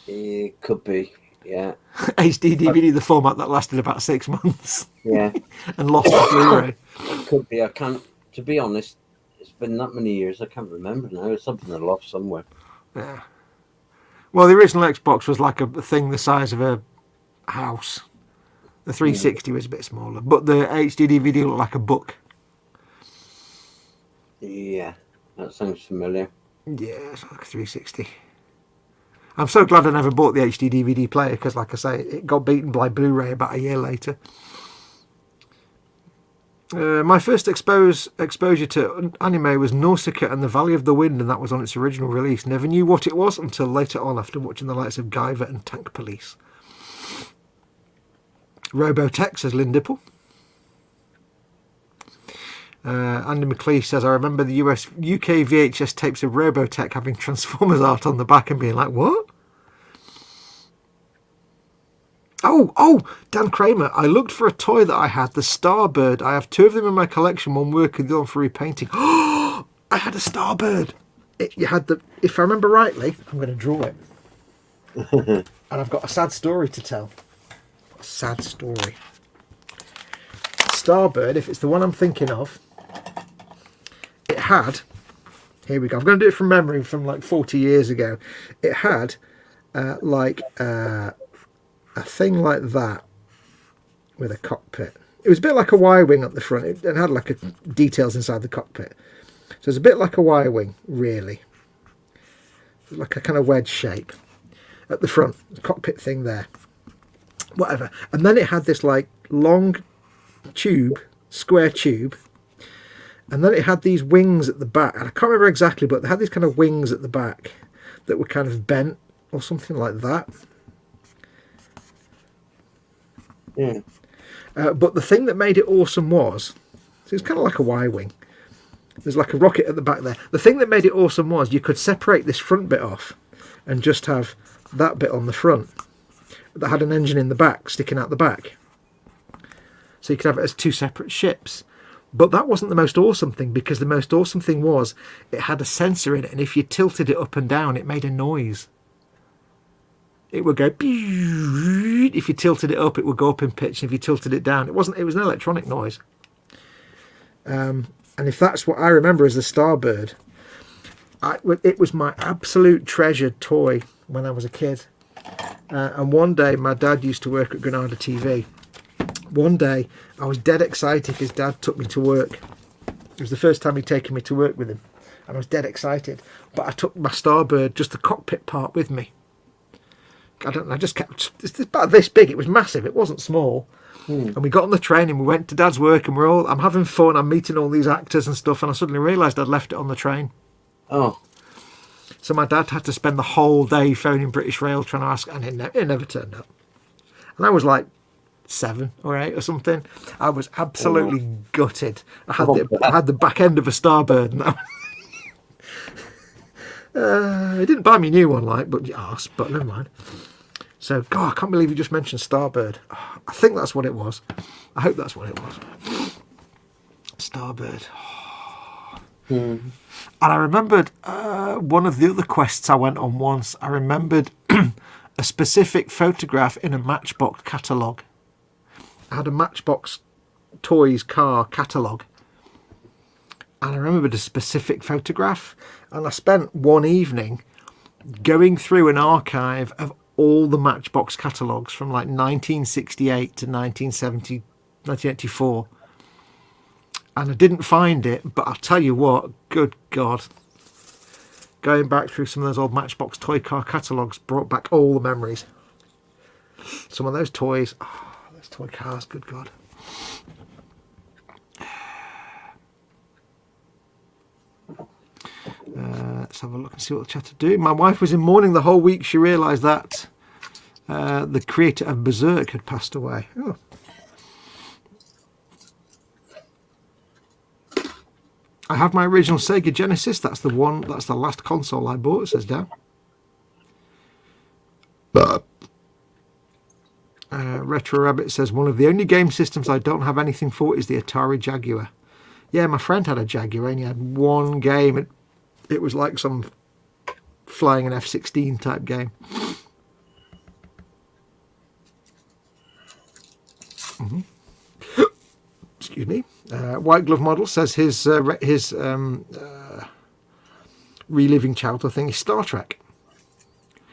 It could be, yeah. HD DVD, the format that lasted about 6 months. Yeah. And lost the Blu-ray. It could be. I can't, to be honest, it's been that many years, I can't remember now. It's something I lost somewhere. Yeah. Well, the original Xbox was like a thing the size of a house. The 360 was a bit smaller, but the HD DVD looked like a book. Yeah, that sounds familiar. Yeah, it's like a 360. I'm so glad I never bought the HD DVD player because, like I say, it got beaten by Blu-ray about a year later. My first exposure to anime was Nausicaa and the Valley of the Wind, and that was on its original release. Never knew what it was until later on after watching the likes of Guyver and Tank Police. Robotech, says Lynn Dipple. Andy McLeish says, I remember the UK VHS tapes of Robotech having Transformers art on the back and being like, what? Oh, Dan Kramer, I looked for a toy that I had, the Starbird. I have 2 of them in my collection, one working, the other for repainting. Oh, I had a Starbird. You had the, if I remember rightly, I'm going to draw it. And I've got a sad story to tell. A sad story. Starbird, if it's the one I'm thinking of, it had, here we go, I'm going to do it from memory from like 40 years ago. It had a thing like that with a cockpit. It was a bit like a Y-wing up the front. It had like details inside the cockpit. So it's a bit like a Y-wing, really. Like a kind of wedge shape at the front, the cockpit thing there. Whatever. And then it had this like long tube, square tube. And then it had these wings at the back. And I can't remember exactly, but they had these kind of wings at the back that were kind of bent or something like that. Yeah. But the thing that made it awesome was, so it was kind of like a Y-wing. There's like a rocket at the back there. The thing that made it awesome was you could separate this front bit off and just have that bit on the front that had an engine in the back, sticking out the back. So you could have it as 2 separate ships. But that wasn't the most awesome thing, because the most awesome thing was it had a sensor in it, and if you tilted it up and down, it made a noise. It would go, if you tilted it up, it would go up in pitch, and if you tilted it down, it was an electronic noise. And if that's what I remember as the Starbird, it was my absolute treasured toy when I was a kid. And one day, my dad used to work at Granada TV. One day, I was dead excited because Dad took me to work. It was the first time he'd taken me to work with him. And I was dead excited. But I took my Starbird, just the cockpit part, with me. I just kept, it's about this big. It was massive. It wasn't small. And we got on the train and we went to Dad's work, and I'm having fun. I'm meeting all these actors and stuff. And I suddenly realised I'd left it on the train. Oh. So my dad had to spend the whole day phoning British Rail trying to ask, and it never turned up. And I was like 7 or 8 or something. I was absolutely gutted. I had the back end of a Starbird, and it didn't buy me a new one, but never mind. So, God, I can't believe you just mentioned Starbird. Oh, I think that's what it was. I hope that's what it was. Starbird. And I remembered one of the other quests I went on once. I remembered a specific photograph in a Matchbox catalogue. I had a Matchbox Toys car catalogue. And I remembered a specific photograph. And I spent one evening going through an archive of all the Matchbox catalogues from like 1968 to 1984. And I didn't find it, but I'll tell you what, good God. Going back through some of those old Matchbox toy car catalogues brought back all the memories. Some of those toys, those toy cars, good God. Let's have a look and see what the chat do. My wife was in mourning the whole week. She realised that the creator of Berserk had passed away. Oh. I have my original Sega Genesis. That's the last console I bought, says Dan. Retro Rabbit says, one of the only game systems I don't have anything for is the Atari Jaguar. Yeah, my friend had a Jaguar and he had one game. It was like some flying an F-16 type game. Excuse me. White Glove Model says his reliving childhood thing is Star Trek.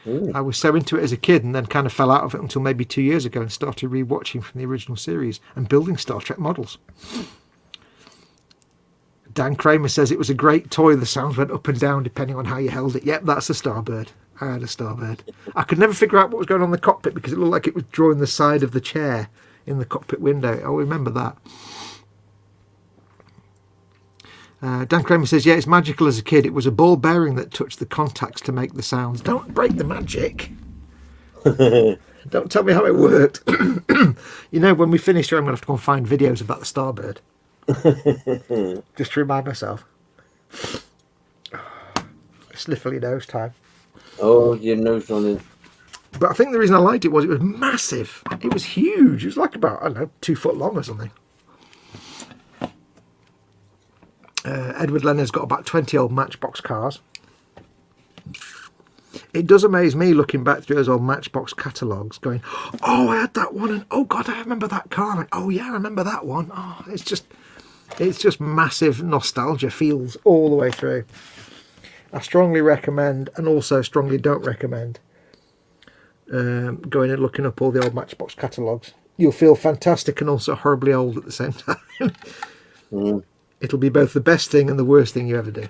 Ooh. I was so into it as a kid and then kind of fell out of it until maybe 2 years ago and started rewatching from the original series and building Star Trek models. Dan Kramer says it was a great toy. The sounds went up and down depending on how you held it. Yep, that's a Starbird. I had a Starbird. I could never figure out what was going on in the cockpit because it looked like it was drawing the side of the chair in the cockpit window. I remember that. Dan Kramer says, yeah, it's magical as a kid. It was a ball bearing that touched the contacts to make the sounds. Don't break the magic. Don't tell me how it worked. You know, when we finish here, I'm going to have to go and find videos about the Starbird. Just to remind myself. Sniffly nose time. Oh, your nose running. But I think the reason I liked it was massive. It was huge. It was like about, I don't know, 2 foot long or something. Edward Leonard's got about 20 old Matchbox cars. It does amaze me looking back through those old Matchbox catalogues going, oh, I had that one, and oh God, I remember that car, and oh yeah, I remember that one. Oh, it's just massive nostalgia feels all the way through. I strongly recommend, and also strongly don't recommend, going and looking up all the old Matchbox catalogues. You'll feel fantastic and also horribly old at the same time. It'll be both the best thing and the worst thing you ever do.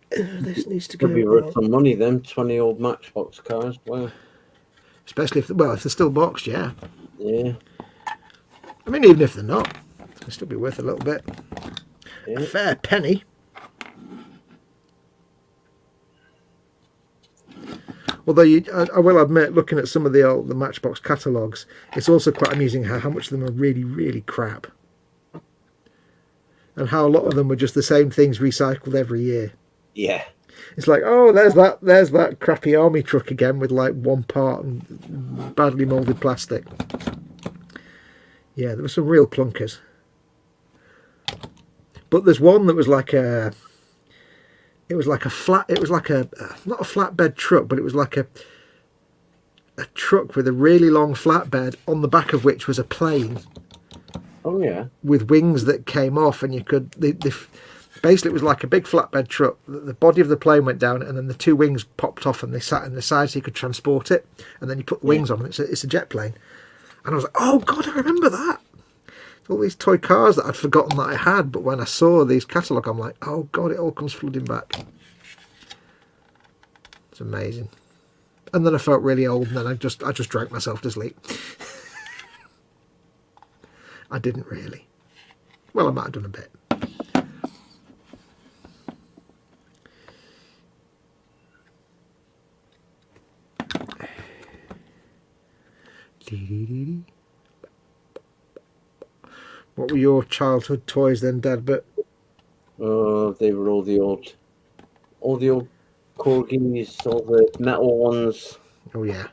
This needs to go. Could be worth some money then. 20 old Matchbox cars. Wow. Especially if they're still boxed, yeah. Yeah. I mean, even if they're not, they'll still be worth a little bit. Yeah. A fair penny. Although I will admit, looking at some of the Matchbox catalogues, it's also quite amusing how much of them are really, really crap. And how a lot of them were just the same things recycled every year. Yeah. It's like, oh, there's that crappy army truck again with like one part and badly moulded plastic. Yeah, there were some real clunkers. But there's one that was like a... It was like a not a flatbed truck, but it was like a truck with a really long flatbed on the back of which was a plane. Oh yeah. With wings that came off, and you could basically it was like a big flatbed truck. The body of the plane went down, and then the 2 wings popped off, and they sat in the side so you could transport it. And then you put the wings on, and it's a jet plane. And I was like, oh God, I remember that. All these toy cars that I'd forgotten that I had, but when I saw these catalogue, I'm like, oh God, it all comes flooding back. It's amazing. And then I felt really old, and then I just drank myself to sleep. I didn't really. Well, I might have done a bit. What were your childhood toys then, Dad? But they were all the old corgis, all the metal ones. Oh yeah,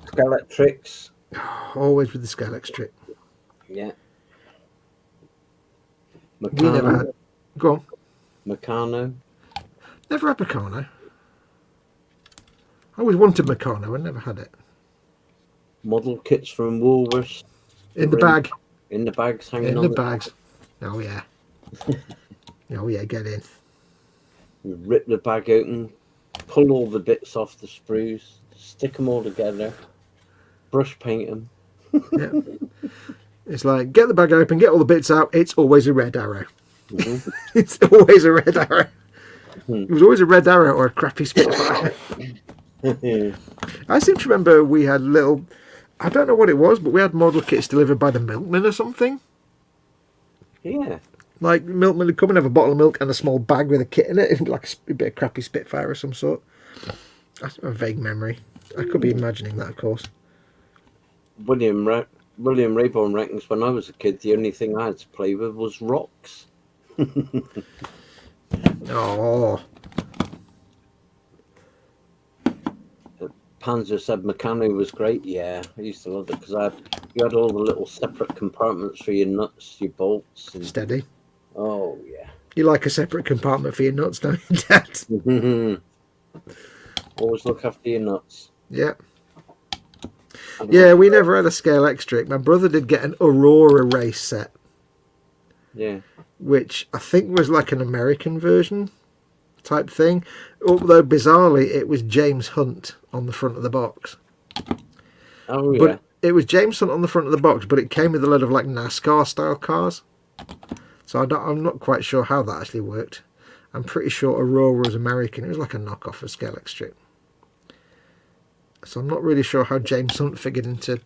Skeletrix. Always with the Skeletrix. Yeah. We never had. Go on. Meccano. Never had Meccano. I always wanted Meccano. I never had it. Model kits from Woolworths. In the bag. In the bags, hanging in on the bags. Oh yeah. Oh yeah, get in. You rip the bag open, pull all the bits off the sprues, stick them all together, brush paint them. Yeah. It's like, get the bag open, get all the bits out. It's always a red arrow. Mm-hmm. It's always a red arrow. It was always a red arrow or a crappy Spitfire. I seem to remember we had little... I don't know what it was, but we had model kits delivered by the milkman or something. Yeah. Like, the milkman would come and have a bottle of milk and a small bag with a kit in it, like a bit of crappy Spitfire of some sort. That's a vague memory. I could be imagining that, of course. William Rayborn reckons when I was a kid, the only thing I had to play with was rocks. Oh. Panzer said Meccano was great. Yeah, I used to love it because you had all the little separate compartments for your nuts, your bolts. And... Steady. Oh, yeah. You like a separate compartment for your nuts, don't you, Dad? Always look after your nuts. Yeah. Yeah, we never had a Skeletrix. My brother did get an Aurora race set. Yeah. Which I think was like an American version type thing. Although, bizarrely, it was James Hunt on the front of the box. Oh, yeah. But it was James Hunt on the front of the box, but it came with a load of like NASCAR-style cars. So I'm not quite sure how that actually worked. I'm pretty sure Aurora was American. It was like a knockoff of Skeletrix. So I'm not really sure how James Hunt figured into...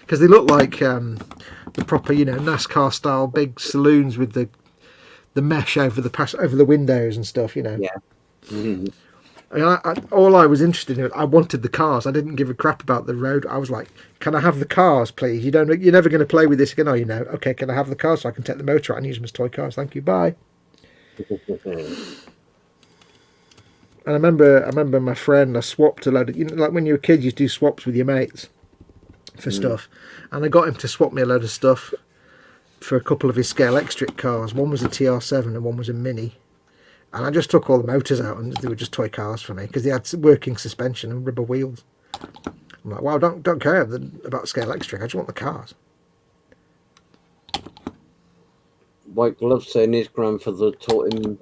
Because they look like the proper, NASCAR-style big saloons with the mesh over the windows and stuff, Yeah. Mm-hmm. All I was interested in, I wanted the cars. I didn't give a crap about the road. I was like, "Can I have the cars, please? You're never going to play with this again, are you? Know? Okay, can I have the cars so I can take the motor out and use them as toy cars? Thank you, bye." And I remember my friend. I swapped a load of, like when you were a kid, you do swaps with your mates for stuff, and I got him to swap me a load of stuff for a couple of his scale electric cars. One was a TR7 and one was a Mini. And I just took all the motors out and they were just toy cars for me because they had working suspension and rubber wheels. I'm like, wow, don't care about scale electric. I just want the cars. White Glove saying his grandfather taught him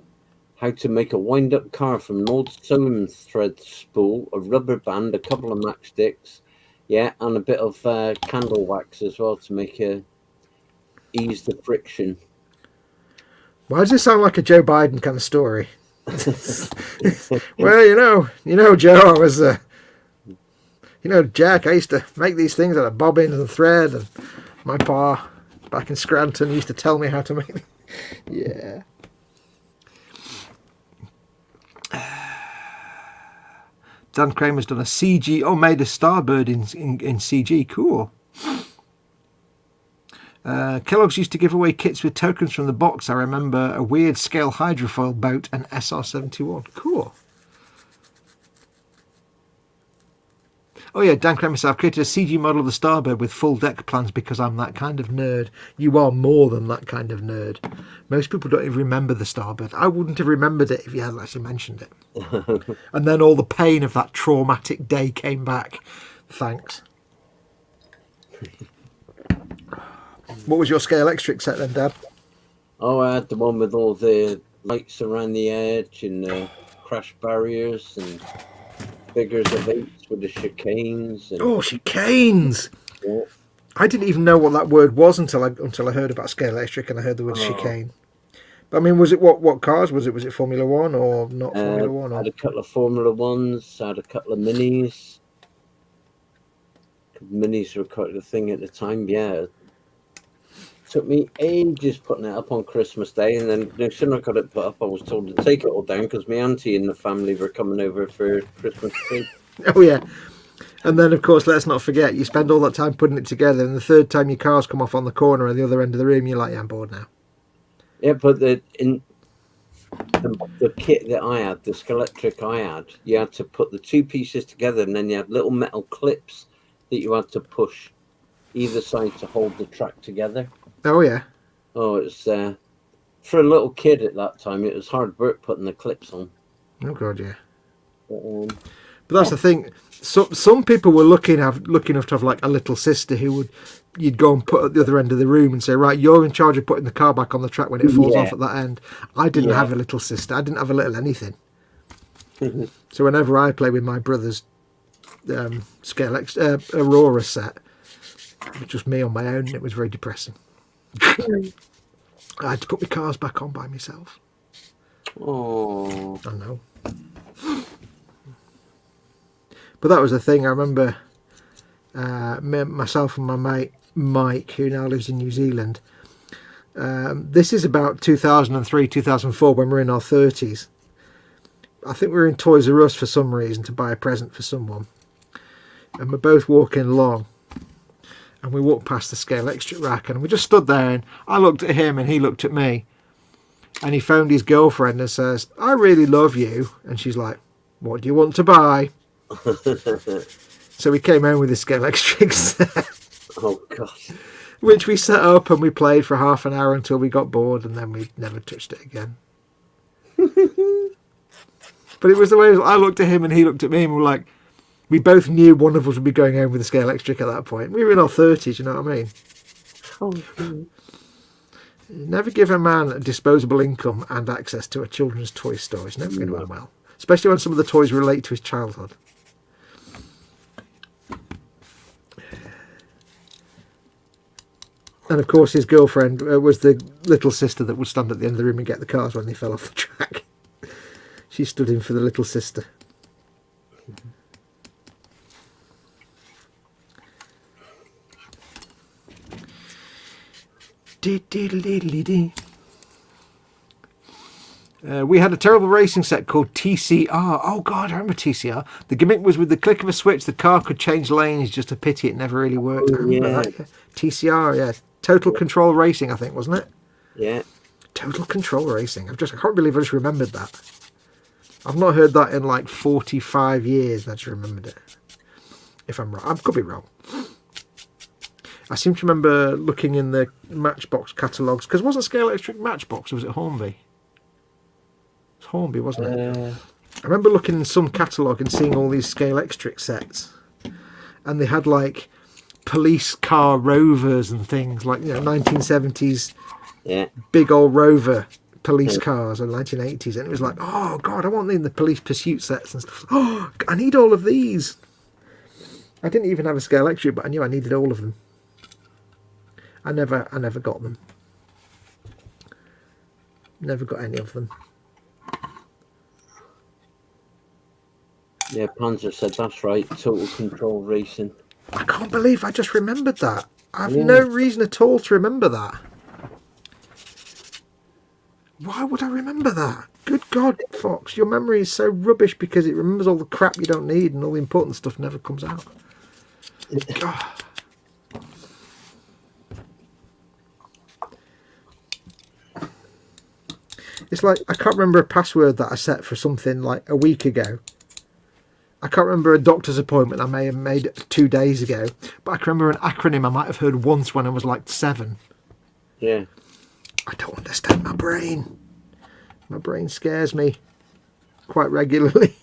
how to make a wind-up car from an old sewing thread spool, a rubber band, a couple of matchsticks, and a bit of candle wax as well to ease the friction. Why does this sound like a Joe Biden kind of story? Well, Joe, I was, Jack, I used to make these things out of bobbins and thread, and my pa back in Scranton used to tell me how to make them. Yeah. Dan Kramer's done a CG, made a Starbird in CG. Cool. Kellogg's used to give away kits with tokens from the box. I remember a weird scale hydrofoil boat and SR-71. Cool. Oh yeah, Dan Kramer said, I've created a CG model of the Starbird with full deck plans because I'm that kind of nerd. You are more than that kind of nerd. Most people don't even remember the Starbird. I wouldn't have remembered it if you hadn't actually mentioned it. And then all the pain of that traumatic day came back. Thanks. What was your scale electric set then, Dad? Oh, I had the one with all the lights around the edge and the crash barriers and figures of 8s with the chicanes. And, chicanes! Yeah. I didn't even know what that word was until I heard about scale electric and I heard the word chicane. But I mean, was it what cars? Was it Formula One or not Formula One? I had a couple of Formula Ones. I had a couple of Minis. Minis were quite the thing at the time, yeah. Took me ages putting it up on Christmas Day, and then no sooner I got it put up, I was told to take it all down because my auntie and the family were coming over for Christmas Day. Oh yeah, and then of course let's not forget you spend all that time putting it together, and the third time your cars come off on the corner at the other end of the room, you're like, yeah, I'm bored now. Yeah, but the kit that I had, the Skeletric I had, you had to put the two pieces together, and then you had little metal clips that you had to push either side to hold the track together. Oh yeah. Oh, it's for a little kid at that time. It was hard work putting the clips on. Oh god, yeah. But that's the thing. So some people were lucky enough to have like a little sister who you'd go and put at the other end of the room and say, right, you're in charge of putting the car back on the track when it falls off at that end. I didn't have a little sister. I didn't have a little anything. So whenever I play with my brother's Aurora set, it was just me on my own, and it was very depressing. I had to put my cars back on by myself. Oh, I know. But that was the thing. I remember myself and my mate Mike, who now lives in New Zealand. This is about 2003, 2004, when we're in our 30s. I think we were in Toys R Us for some reason to buy a present for someone. And we're both walking along. And we walked past the scale extra rack, and we just stood there, and I looked at him and he looked at me, and he phoned his girlfriend and says, I really love you. And she's like, what do you want to buy? So we came home with the scale extra set. Oh god. Which we set up and we played for half an hour until we got bored, and then we never touched it again. But it was the way I looked at him and he looked at me, and we were like, we both knew one of us would be going home with a scale electric at that point. We were in our 30s, you know what I mean? Oh, never give a man a disposable income and access to a children's toy store. It's never going to end well. Especially when some of the toys relate to his childhood. And of course his girlfriend was the little sister that would stand at the end of the room and get the cars when they fell off the track. She stood in for the little sister. We had a terrible racing set called TCR. Oh, God, I remember TCR. The gimmick was with the click of a switch, the car could change lanes. Just a pity it never really worked. I remember that. Yeah. TCR, yeah. Total Control Racing, I think, wasn't it? Yeah. Total Control Racing. I can't believe I just remembered that. I've not heard that in like 45 years. I just remembered it. If I'm wrong. I could be wrong. I seem to remember looking in the Matchbox catalogues, because it wasn't Scale Electric Matchbox, or was it Hornby? It was Hornby, wasn't it? I remember looking in some catalogue and seeing all these Scale Electric sets, and they had like police car Rovers and things, like, you know, 1970s big old Rover police cars, or 1980s, and it was like, oh God, I want them in the police pursuit sets and stuff. Oh, I need all of these. I didn't even have a Scale Electric, but I knew I needed all of them. I never got them. Never got any of them. Yeah, Panzer said that's right. Total Control Racing. I can't believe I just remembered that. I have no reason at all to remember that. Why would I remember that? Good God, Fox, your memory is so rubbish because it remembers all the crap you don't need and all the important stuff never comes out. God. It's like, I can't remember a password that I set for something like a week ago. I can't remember a doctor's appointment I may have made 2 days ago, but I can remember an acronym I might have heard once when I was like 7. Yeah. I don't understand my brain. My brain scares me quite regularly.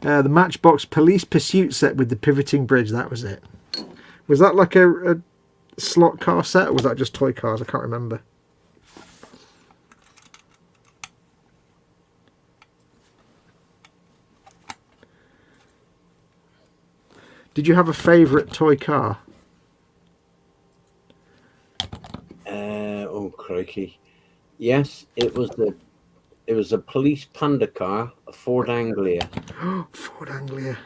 The Matchbox police pursuit set with the pivoting bridge, that was it. Was that like a slot car set, or was that just toy cars? I can't remember. Did you have a favourite toy car? Oh crikey! Yes, it was a police panda car, a Ford Anglia. Ford Anglia.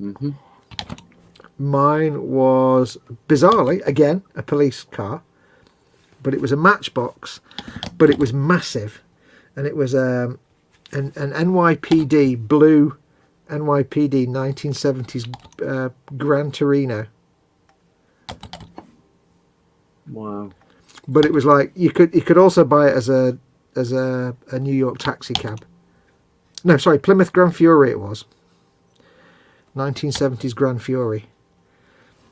Mm-hmm. Mine was, bizarrely, again, a police car, but it was a Matchbox, but it was massive, and it was an NYPD, blue NYPD 1970s Gran Torino. Wow. But it was like, you could also buy it as a New York taxi cab. No, sorry, Plymouth Grand Fury it was. 1970s Grand Fury.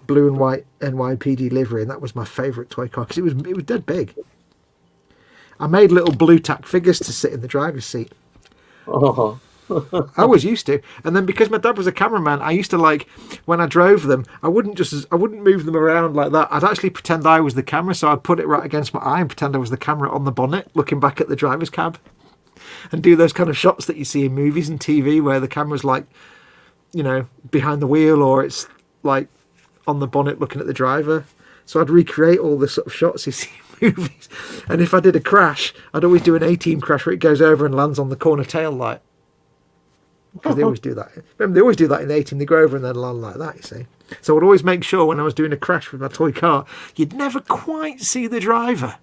Blue and white NYPD livery, and that was my favourite toy car because it was dead big. I made little blue tack figures to sit in the driver's seat. Oh. I always used to, and then because my dad was a cameraman, I used to, like, when I drove them, I wouldn't move them around like that. I'd actually pretend I was the camera, so I'd put it right against my eye and pretend I was the camera on the bonnet, looking back at the driver's cab, and do those kind of shots that you see in movies and TV where the camera's like, you know, behind the wheel, or it's like on the bonnet looking at the driver. So I'd recreate all the sort of shots you see in movies, and if I did a crash, I'd always do an A-team crash where it goes over and lands on the corner tail light. Because they always do that. Remember, they always do that in the A-team. They go over and then land like that, you see. So I'd always make sure when I was doing a crash with my toy car, you'd never quite see the driver.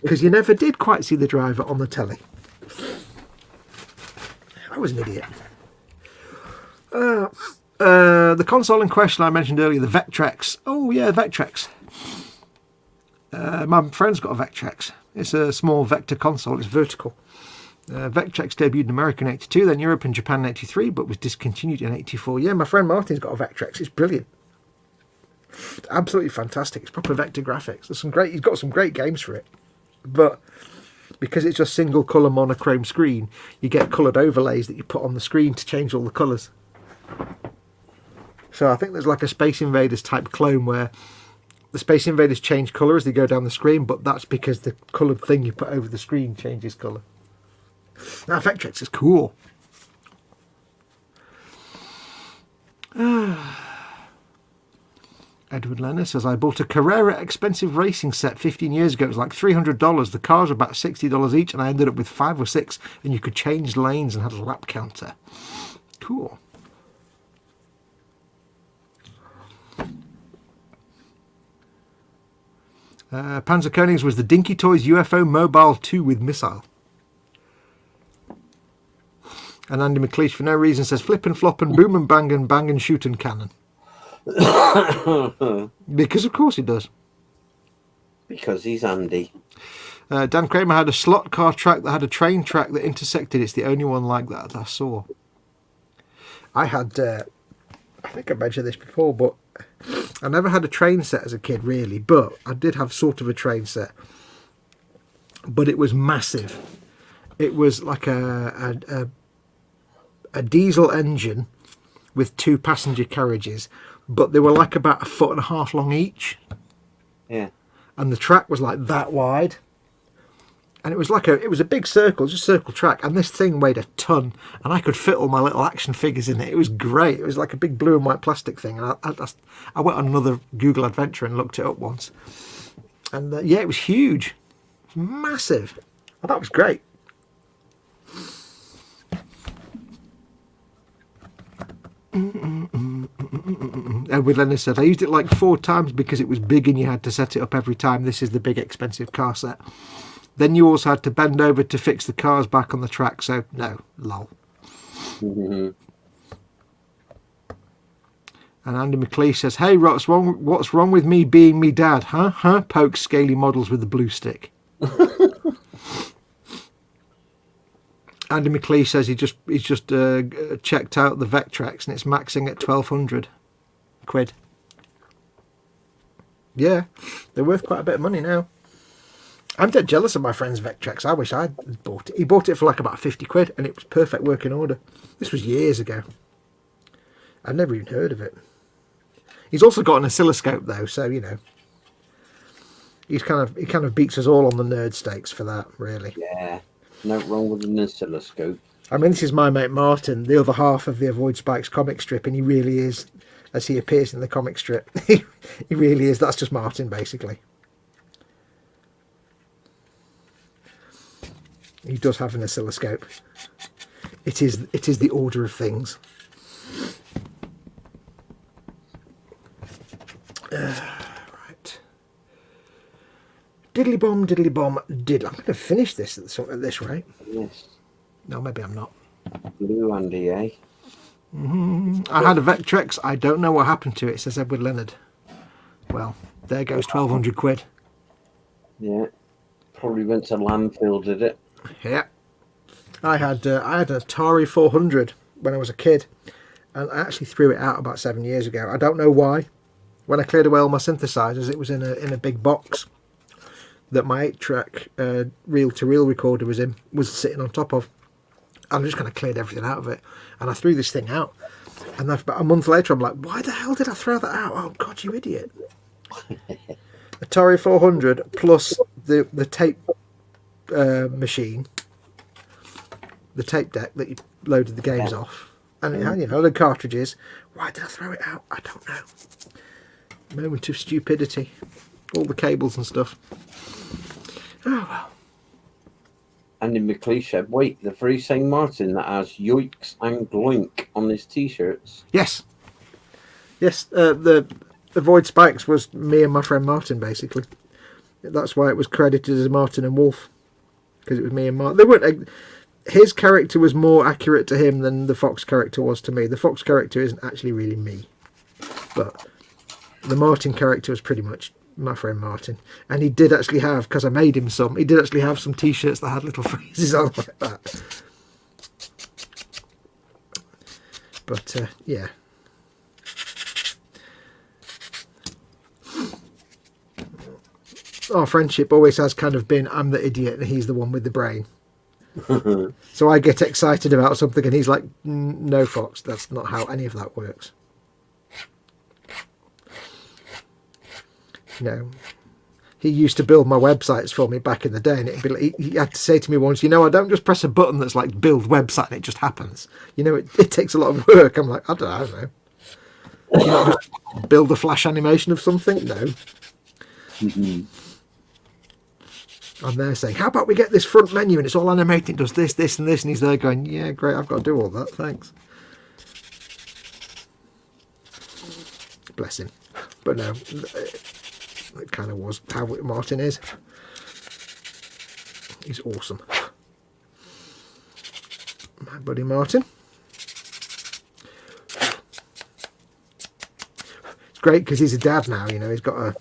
Because you never did quite see the driver on the telly. I was an idiot. The console in question I mentioned earlier, the Vectrex. Oh, yeah, Vectrex. My friend's got a Vectrex. It's a small Vector console. It's vertical. Vectrex debuted in America in 82, then Europe and Japan in 83, but was discontinued in 84. Yeah, my friend Martin's got a Vectrex. It's brilliant. It's absolutely fantastic. It's proper Vector graphics. He's got some great games for it. But because it's just single colour monochrome screen, you get coloured overlays that you put on the screen to change all the colours. So I think there's like a Space Invaders type clone where the Space Invaders change colour as they go down the screen, but that's because the coloured thing you put over the screen changes colour. Now, Vectrex is cool. Edward Lenner says, I bought a Carrera expensive racing set 15 years ago. It was like $300. The cars were about $60 each, and I ended up with 5 or 6, and you could change lanes and had a lap counter. Cool. Panzer Konings was the Dinky Toys UFO Mobile 2 with missile. And Andy McLeish, for no reason, says flip and flop and boom and bang and shoot and cannon. Because of course he does. Because he's Andy. Dan Kramer had a slot car track that had a train track that intersected. It's the only one like that I saw. I had, I think I mentioned this before, but I never had a train set as a kid, really. But I did have sort of a train set. But it was massive. It was like a diesel engine with 2 passenger carriages, but they were like about 1.5 foot long each. Yeah. And the track was like that wide. And it was like it was a big circle, just circle track, and this thing weighed a ton, and I could fit all my little action figures in it. It was great. It was like a big blue and white plastic thing, and I went on another Google adventure and looked it up once. And yeah, it was huge. It was massive. I thought it was great. Edward Leonard said, I used it like 4 times because it was big and you had to set it up every time. This is the big expensive car set. Then you also had to bend over to fix the cars back on the track, so no, lol. Mm-hmm. And Andy McLeish says, hey, what's wrong with me being me dad? Huh? Pokes scaly models with the blue stick. Andy McLeish says he's just checked out the Vectrex and it's maxing at 1,200 quid. Yeah, they're worth quite a bit of money now. I'm dead jealous of my friend's Vectrex. I wish I'd bought it. He bought it for like about 50 quid and it was perfect working order. This was years ago. I'd never even heard of it. He's also got an oscilloscope though, so you know. He kind of beats us all on the nerd stakes for that, really. Yeah. No wrong with an oscilloscope. I mean, this is my mate Martin, the other half of the Avoid Spikes comic strip, and he really is, as he appears in the comic strip, he really is. That's just Martin, basically. He does have an oscilloscope. It is the order of things. Right. Diddly bomb, diddle. I'm going to finish this at this rate. Yes. No, maybe I'm not. Blue Andy, eh? I had a Vectrex. I don't know what happened to it, says Edward Leonard. Well, there goes 1,200 quid. Yeah. Probably went to landfill, did it? Yeah. I had an Atari 400 when I was a kid, and I actually threw it out about 7 years ago. I don't know why. When I cleared away all my synthesizers, it was in a big box that my 8-track reel-to-reel recorder was sitting on top of. And I just kind of cleared everything out of it, and I threw this thing out. And about a month later, I'm like, why the hell did I throw that out? Oh God, you idiot! Atari 400 plus the tape machine, the tape deck that you loaded the games off, and it had, the cartridges. Why did I throw it out? I don't know. Moment of stupidity. All the cables and stuff. Oh well. Andy McLeish said, wait, the very same Martin that has yoiks and gloink on his t-shirts. Yes. The Avoid Spikes was me and my friend Martin, basically. That's why it was credited as Martin and Wolf, because it was me and Martin. They weren't. His character was more accurate to him than the Fox character was to me. The Fox character isn't actually really me, but the Martin character was pretty much my friend Martin. And he did actually have, because I made him some, he did actually have some t-shirts that had little phrases on like that. But yeah. Our friendship always has kind of been, I'm the idiot and he's the one with the brain. So I get excited about something and he's like, no, Fox, that's not how any of that works. He used to build my websites for me back in the day, and it'd be like, he had to say to me once, I don't just press a button that's like build website and it just happens. It takes a lot of work. I'm like, I don't know. You not just build a flash animation of something? No. Mm-hmm. I'm there saying, how about we get this front menu and it's all animated, it does this, this and this, and he's there going, yeah, great, I've got to do all that, thanks. Bless him. But no, That kind of was how Martin is. He's awesome. My buddy Martin. It's great because he's a dad now, you know, he's got a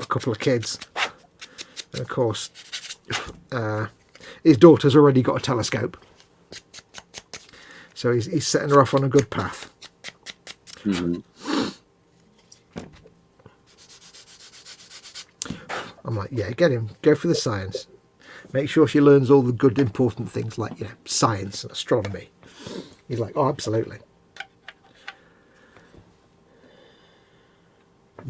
couple of kids. And of course, his daughter's already got a telescope. So he's setting her off on a good path. Mm-hmm. I'm like, yeah, get him. Go for the science. Make sure she learns all the good, important things like, you know, science and astronomy. He's like, oh, absolutely.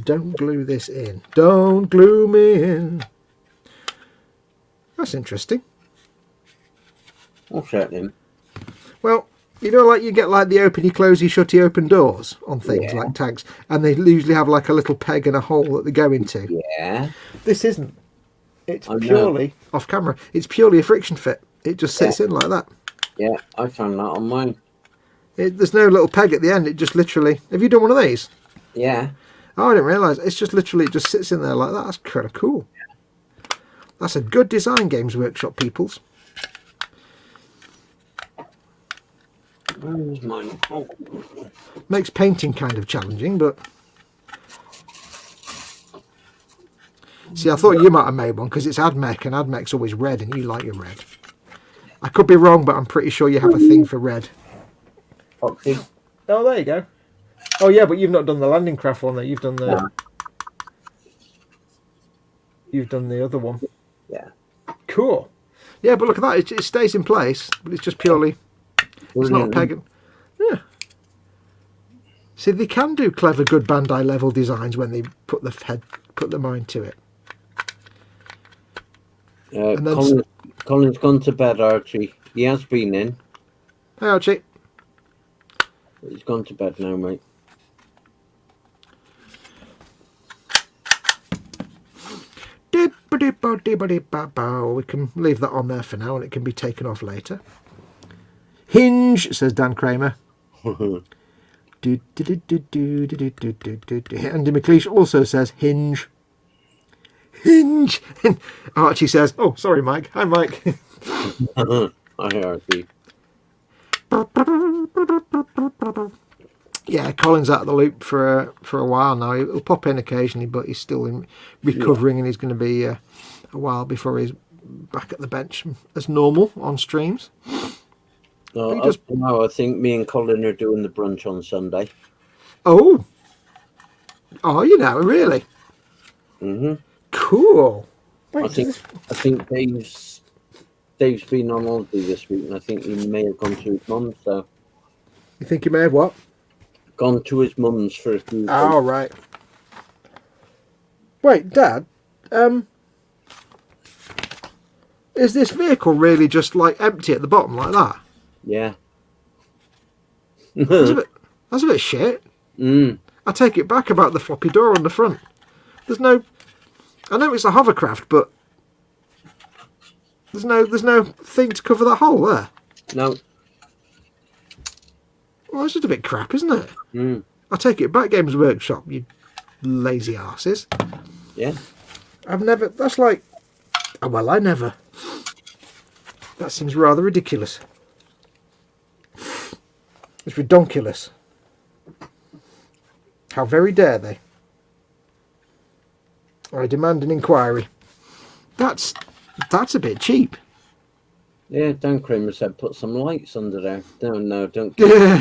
Don't glue this in. Don't glue me in. That's interesting. What's that then? Well, you know, like you get like the openy, closey, shutty, open doors on things like tanks, and they usually have like a little peg and a hole that they go into. Yeah. This isn't. It's purely off camera. It's purely a friction fit. It just sits in like that. Yeah, I found that on mine. There's no little peg at the end. It just literally. Have you done one of these? Yeah. Oh, I didn't realise. It's just literally, it just sits in there like that. That's kind of cool. That's a good design, Games Workshop peoples. Where's mine? Oh. Makes painting kind of challenging, but... See, I thought you might have made one because it's AdMech, and AdMech's always red, and you like your red. I could be wrong, but I'm pretty sure you have a thing for red. Foxy. Oh, there you go. Oh, yeah, but you've not done the landing craft one, though. You've done the... No. You've done the other one. Yeah. Cool. Yeah, but look at that. It stays in place, but it's just purely... It's not a peg. Yeah. See, they can do clever, good Bandai level designs when they put the mind to it. And then Colin's gone to bed, Archie. He has been in. Hey, Archie. But he's gone to bed now, mate. We can leave that on there for now, and it can be taken off later. Hinge, says Dan Kramer. Andy McLeish also says hinge. Hinge. Archie says, oh, sorry, Mike. Hi, Mike. Hi, Archie. Yeah, Colin's out of the loop for a while now. He'll pop in occasionally, but he's still recovering, and he's going to be a while before he's back at the bench as normal on streams. I think me and Colin are doing the brunch on Sunday. Oh, you know, really? Mm-hmm. Cool. I think Dave's been on holiday this week, and I think he may have gone to his mum's. So you think he may have what? Gone to his mum's for a few days. Oh, right. Wait, Dad. Is this vehicle really just like empty at the bottom like that? Yeah. That's a bit shit. I take it back about the floppy door on the front. There's no... I know it's a hovercraft, but there's no thing to cover that hole there. No. Well, it's just a bit crap, isn't it? I take it back, Games Workshop, you lazy arses. Yeah. I've never... That's like... Oh, well, I never... That seems rather ridiculous. It's redonkulous. How very dare they? I demand an inquiry. That's a bit cheap. Yeah, Dan Kramer said put some lights under there. No, don't. No.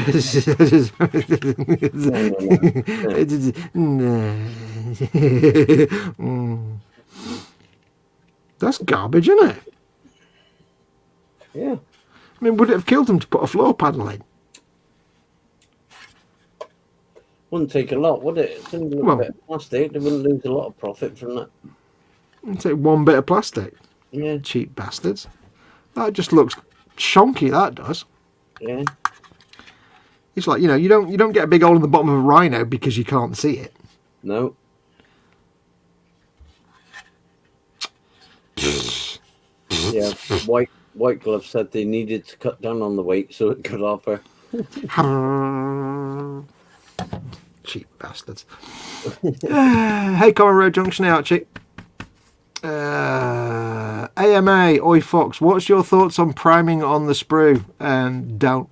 That's garbage, isn't it? Yeah. I mean, would it have killed them to put a floor panel in? Wouldn't take a lot, would it? It's only a little bit of plastic. They wouldn't lose a lot of profit from that. It'd take one bit of plastic. Yeah. Cheap bastards. That just looks shonky, that does. Yeah. It's like, you know, you don't get a big hole in the bottom of a Rhino because you can't see it. No. Yeah. White Glove said they needed to cut down on the weight so it could offer. Cheap bastards. Hey, Common Road Junction, Archie. AMA, Oi Fox, what's your thoughts on priming on the sprue? And don't.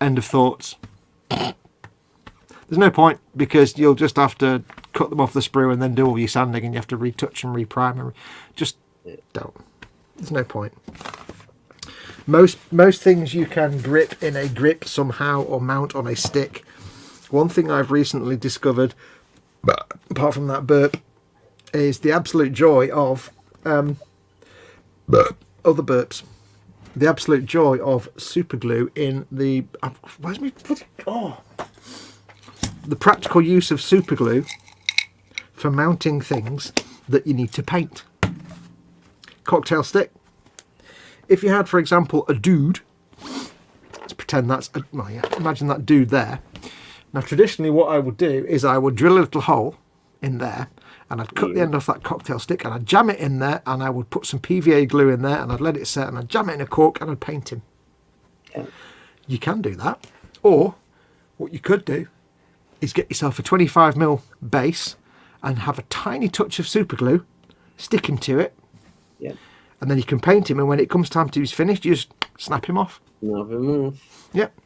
End of thoughts. There's no point, because you'll just have to cut them off the sprue and then do all your sanding, and you have to retouch and reprime. Just don't. There's no point. Most things you can grip in a grip somehow or mount on a stick. One thing I've recently discovered, apart from that burp, is the absolute joy of other burps. The absolute joy of super glue in the the practical use of super glue for mounting things that you need to paint. Cocktail stick. If you had, for example, a dude, let's pretend that's imagine that dude there. Now, traditionally, what I would do is I would drill a little hole in there, and I'd cut the end off that cocktail stick, and I'd jam it in there, and I would put some PVA glue in there, and I'd let it set, and I'd jam it in a cork, and I'd paint him. Yeah. You can do that. Or, what you could do is get yourself a 25mm base and have a tiny touch of super glue, stick him to it, and then you can paint him, and when it comes time to he's finished, you just snap him off. Snap him off. Yep.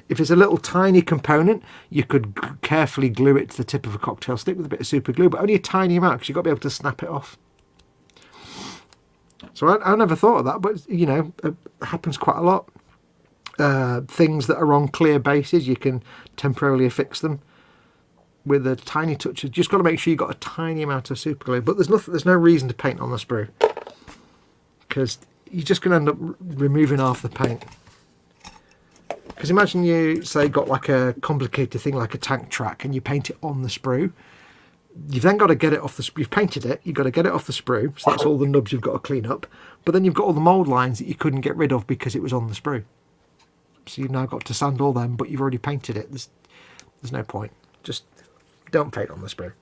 If it's a little tiny component, you could carefully glue it to the tip of a cocktail stick with a bit of super glue, but only a tiny amount, because you've got to be able to snap it off. So I never thought of that, but, you know, it happens quite a lot. Things that are on clear bases, you can temporarily affix them with a tiny touch. You've just got to make sure you've got a tiny amount of super glue, but there's no reason to paint on the sprue, because you're just going to end up removing half the paint. Because imagine you, say, got like a complicated thing like a tank track, and you paint it on the sprue. You've then got to get it off the sprue. You've painted it, you've got to get it off the sprue, so that's all the nubs you've got to clean up. But then you've got all the mould lines that you couldn't get rid of because it was on the sprue. So you've now got to sand all them, but you've already painted it. There's no point. Just don't paint on the sprue.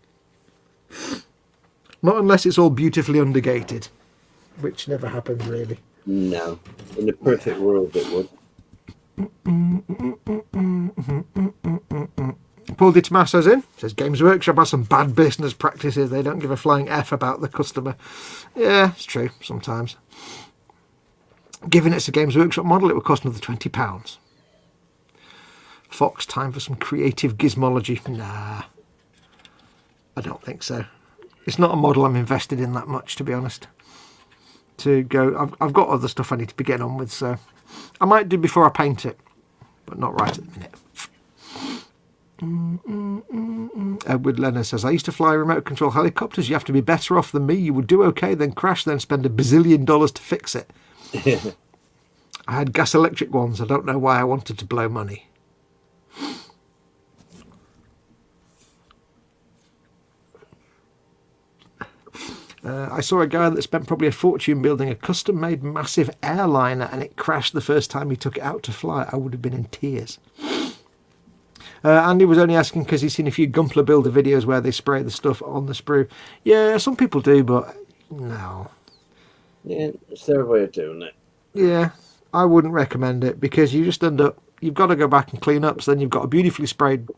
Not unless it's all beautifully undergated, which never happens really. No. In the perfect world it would. Paul Di Tommaso's in, says Games Workshop has some bad business practices. They don't give a flying F about the customer. Yeah, it's true sometimes. Given it's a Games Workshop model, it would cost another £20. Fox, time for some creative gizmology. Nah, I don't think so. It's not a model I'm invested in that much, to be honest. To go, I've got other stuff I need to be getting on with, so I might do before I paint it, but not right at the minute. Edward Leonard says, I used to fly remote control helicopters. You have to be better off than me. You would do okay, then crash, then spend $1 bazillion to fix it. I had gas electric ones. I don't know why I wanted to blow money. I saw a guy that spent probably a fortune building a custom-made massive airliner, and it crashed the first time he took it out to fly. I would have been in tears. Andy was only asking because he's seen a few Gunpla builder videos where they spray the stuff on the sprue. Yeah, some people do, but no. Yeah, it's their way of doing it. Yeah, I wouldn't recommend it, because you just end up, you've got to go back and clean up, so then you've got a beautifully sprayed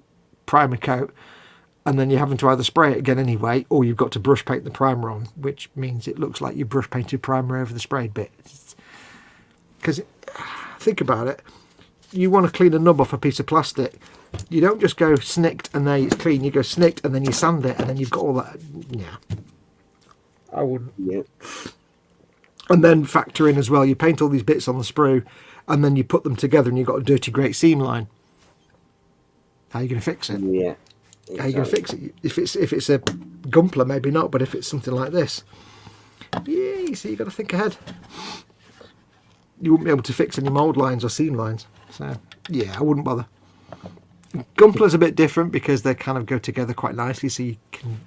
primer coat, and then you're having to either spray it again anyway, or you've got to brush paint the primer on, which means it looks like you brush painted primer over the sprayed bit. Because think about it, you want to clean a nub off a piece of plastic, you don't just go snicked and there it's clean. You go snicked and then you sand it, and then you've got all that. Yeah, I wouldn't. Yeah. And then factor in as well, you paint all these bits on the sprue, and then you put them together, and you've got a dirty grey seam line. How are you going to fix it? Yeah. Exactly. How are you going to fix it? If it's a Gunpla, maybe not, but if it's something like this, yeah, you see, you've got to think ahead. You wouldn't be able to fix any mould lines or seam lines. So, yeah, I wouldn't bother. Gunpla's a bit different because they kind of go together quite nicely, so you can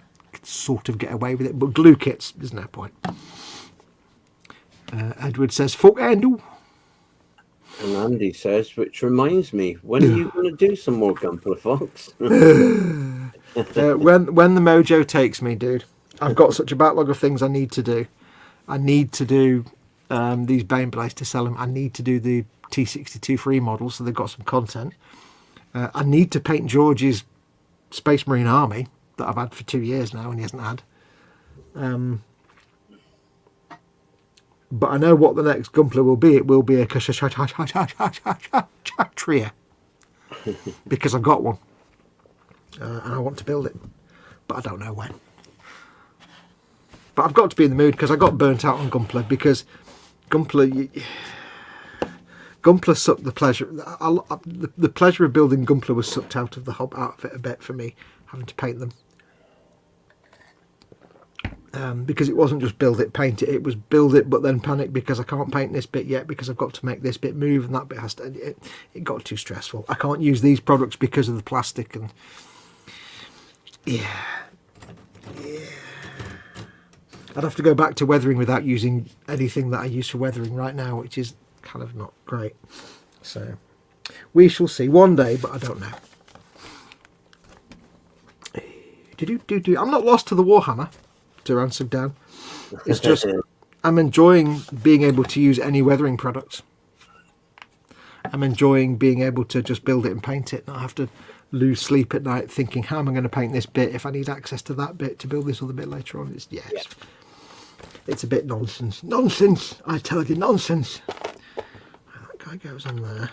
sort of get away with it. But glue kits, there's no point. Edward says, "Fuck handle." And Andy says, which reminds me, when are you going to do some more Gunpla, Fox? When the mojo takes me, dude. I've got such a backlog of things I need to do. I need to do these Bane Blades to sell them. I need to do the T62 free models, so they've got some content. I need to paint George's Space Marine Army that I've had for 2 years now and he hasn't had. But I know what the next Gunpla will be. It will be a Kshatriya. Because I've got one. And I want to build it. But I don't know when. But I've got to be in the mood because I got burnt out on Gunpla because Gunpla sucked the pleasure. The pleasure of building Gunpla was sucked out of it a bit for me, having to paint them. Because it wasn't just build it, paint it. It was build it, but then panic because I can't paint this bit yet because I've got to make this bit move and that bit has to. It got too stressful. I can't use these products because of the plastic and yeah. I'd have to go back to weathering without using anything that I use for weathering right now, which is kind of not great. So we shall see one day, but I don't know. I'm not lost to the Warhammer, to answer down. It's just I'm enjoying being able to use any weathering products. I'm enjoying being able to just build it and paint it, not have to lose sleep at night thinking how am I going to paint this bit if I need access to that bit to build this other bit later on. It's a bit nonsense. Nonsense! I tell you, nonsense. That guy goes on there.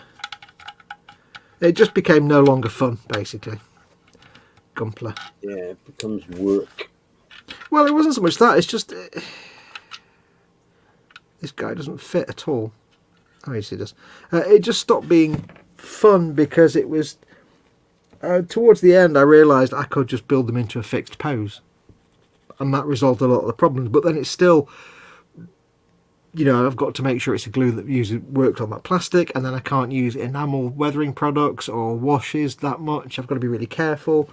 It just became no longer fun, basically. Gunpla. Yeah, it becomes work. Well, it wasn't so much that. It's just this guy doesn't fit at all. Oh, yes, he does. It just stopped being fun because it was towards the end. I realised I could just build them into a fixed pose, and that resolved a lot of the problems. But then it's still, I've got to make sure it's a glue that worked on that plastic, and then I can't use enamel weathering products or washes that much. I've got to be really careful.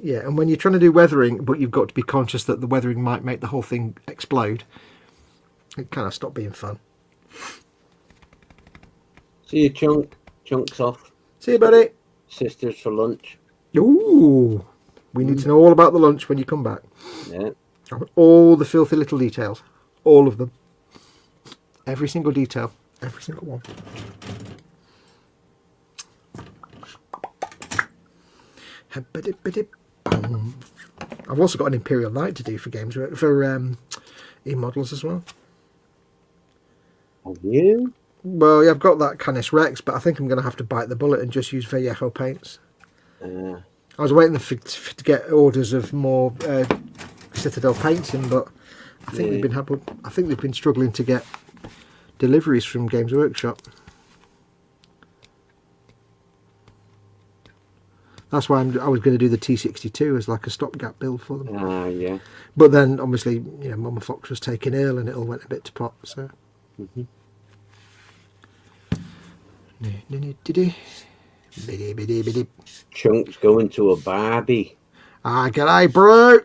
And when you're trying to do weathering, but you've got to be conscious that the weathering might make the whole thing explode, it kind of stopped being fun. See you, Chunks off. See you, buddy. Sisters for lunch. Ooh, we need to know all about the lunch when you come back. Yeah. All the filthy little details. All of them. Every single detail. Every single one. I've also got an Imperial Knight to do for games, for e-models as well. Have you? Well, yeah, I've got that Canis Rex, but I think I'm going to have to bite the bullet and just use Vallejo paints. I was waiting to get orders of more Citadel paints in, but I think they've been struggling to get deliveries from Games Workshop. That's why I was going to do the T62 as like a stopgap build for them. Yeah. But then, obviously, Mama Fox was taken ill and it all went a bit to pot. So. Chunks going to a Barbie. G'day, bro.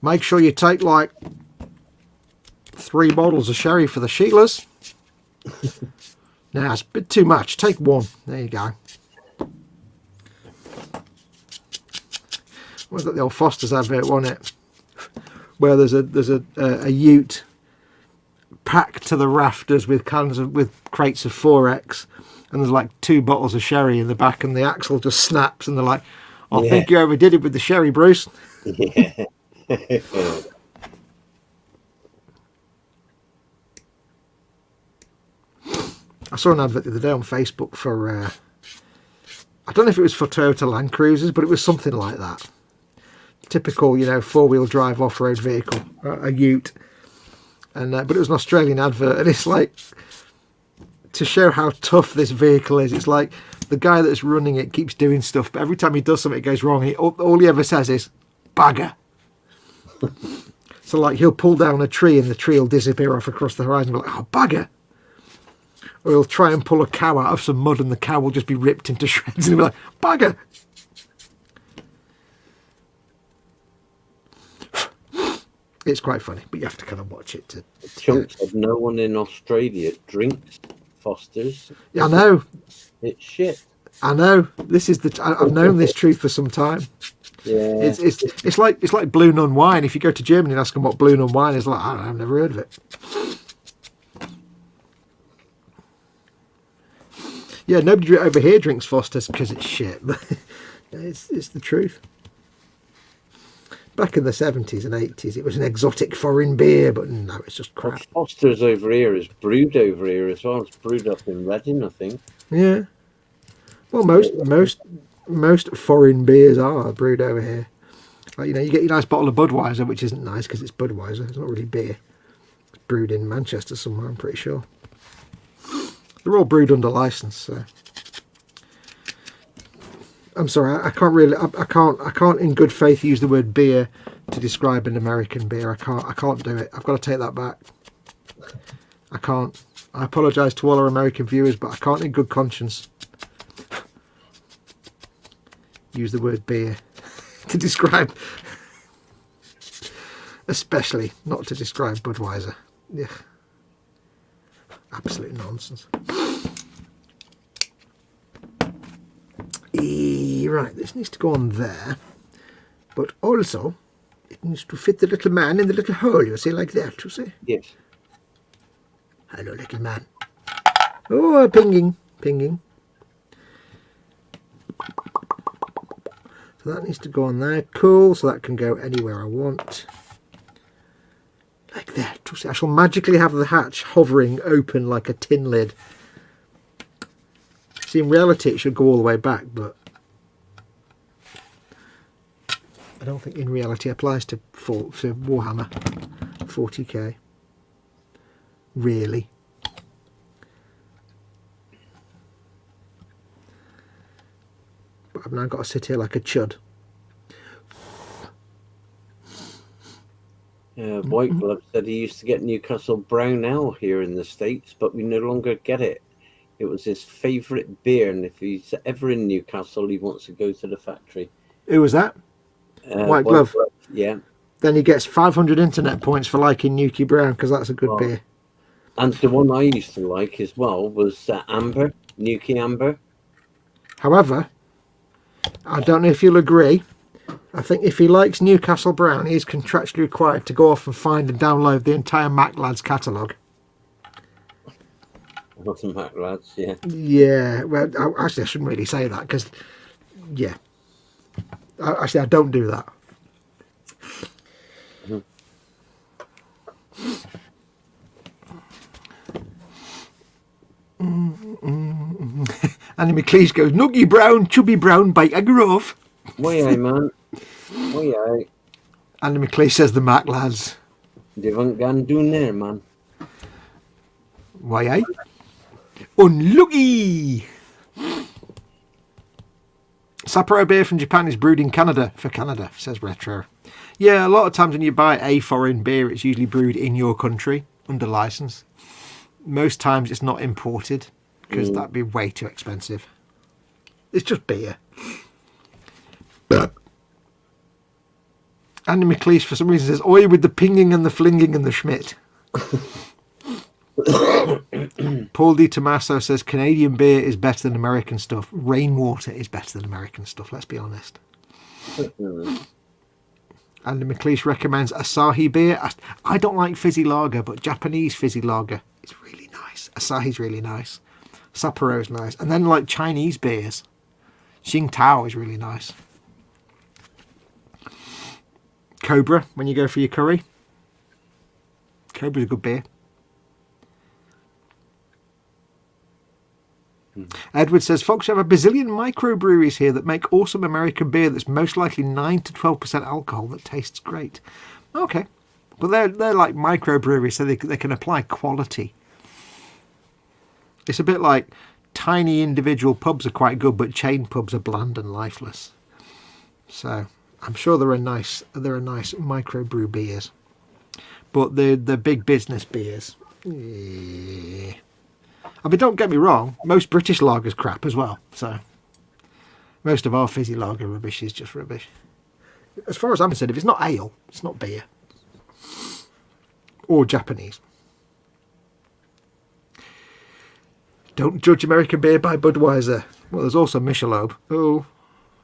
Make sure you take like 3 bottles of sherry for the Sheilas. Now it's a bit too much. Take 1. There you go. Was that the old Foster's advert, wasn't it? Where there's a ute packed to the rafters with crates of 4X, and there's like 2 bottles of sherry in the back, and the axle just snaps, and they're like, "I think you overdid it with the sherry, Bruce." Yeah. I saw an advert the other day on Facebook for I don't know if it was for Toyota Land Cruisers, but it was something like that. Typical, 4-wheel drive off-road vehicle, a ute. And but it was an Australian advert, and it's like, to show how tough this vehicle is, it's like the guy that's running it keeps doing stuff, but every time he does something, it goes wrong. All he ever says is, "Bagger." So like he'll pull down a tree and the tree will disappear off across the horizon. Be like, "Oh, bagger." Or he'll try and pull a cow out of some mud and the cow will just be ripped into shreds, and he'll be like, "Bagger." It's quite funny, but you have to kind of watch it. Chunks said no one in Australia drinks Foster's. Yeah, I know. It's shit. I know. I've known this truth for some time. Yeah. It's like Blue Nun wine. If you go to Germany and ask them what Blue Nun wine is, like, I don't know, I've never heard of it. Yeah, nobody over here drinks Foster's because it's shit, but it's the truth. Back in the 70s and 80s, it was an exotic foreign beer, but no, it's just crap. Foster's over here is brewed over here as well. It's brewed up in Reading, I think. Yeah. Well, most foreign beers are brewed over here. Like, you know, you get your nice bottle of Budweiser, which isn't nice because it's Budweiser. It's not really beer. It's brewed in Manchester somewhere, I'm pretty sure. They're all brewed under license, so. I'm sorry, I can't in good faith use the word beer to describe an American beer. I can't do it. I've got to take that back. I can't. I apologise to all our American viewers, but I can't in good conscience use the word beer to describe, especially not to describe Budweiser. Yeah. Absolute nonsense. Right, this needs to go on there, but also it needs to fit the little man in the little hole, you see, like that, you see? Yes. Hello, little man. Oh, pinging. So that needs to go on there. Cool, so that can go anywhere I want. Like that, you see? I shall magically have the hatch hovering open like a tin lid. See, in reality it should go all the way back, but I don't think in reality applies to Warhammer 40k. Really. But I've now got to sit here like a chud. White Glove said he used to get Newcastle Brown Ale here in the States, but we no longer get it. It was his favourite beer, and if he's ever in Newcastle, he wants to go to the factory. Who was that? White Glove. Yeah. Then he gets 500 internet points for liking Nuki Brown, because that's a good beer. And the one I used to like as well was Amber, Nuki Amber. However, I don't know if you'll agree, I think if he likes Newcastle Brown, he's contractually required to go off and find and download the entire Mac Lads catalogue. Not the Mac Lads, yeah. Yeah, well, actually, I shouldn't really say that, because, yeah. Actually, I don't do that. Annie McLeish goes, Nuggy Brown, Chubby Brown, bite a grove. Why aye, man. Why aye. Annie McLeish says the Mac Lads. They haven't gone down there, man. Why aye? Unlucky! Sapporo beer from Japan is brewed in Canada for Canada, says Retro. Yeah, a lot of times when you buy a foreign beer, it's usually brewed in your country under license. Most times it's not imported because that'd be way too expensive. It's just beer. Andy McLeish for some reason says, oi with the pinging and the flinging and the schmidt. Paul Di Tommaso says Canadian beer is better than American stuff. Rainwater is better than American stuff, let's be honest. Andy McLeish recommends Asahi beer. I don't like fizzy lager, but Japanese fizzy lager is really nice. Asahi's really nice. Sapporo's nice. And then like Chinese beers. Tsingtao is really nice. Cobra, when you go for your curry. Cobra's a good beer. Edward says, Fox, you have a bazillion microbreweries here that make awesome American beer that's most likely 9 to 12% alcohol that tastes great. Okay. But they're like microbreweries, so they can apply quality. It's a bit like tiny individual pubs are quite good, but chain pubs are bland and lifeless. So I'm sure they're a nice microbrew beers. But the big business beers, yeah. I mean, don't get me wrong, most British lager's crap as well. So most of our fizzy lager rubbish is just rubbish. As far as I'm concerned, if it's not ale, it's not beer. Or Japanese. Don't judge American beer by Budweiser. Well, there's also Michelob. Oh.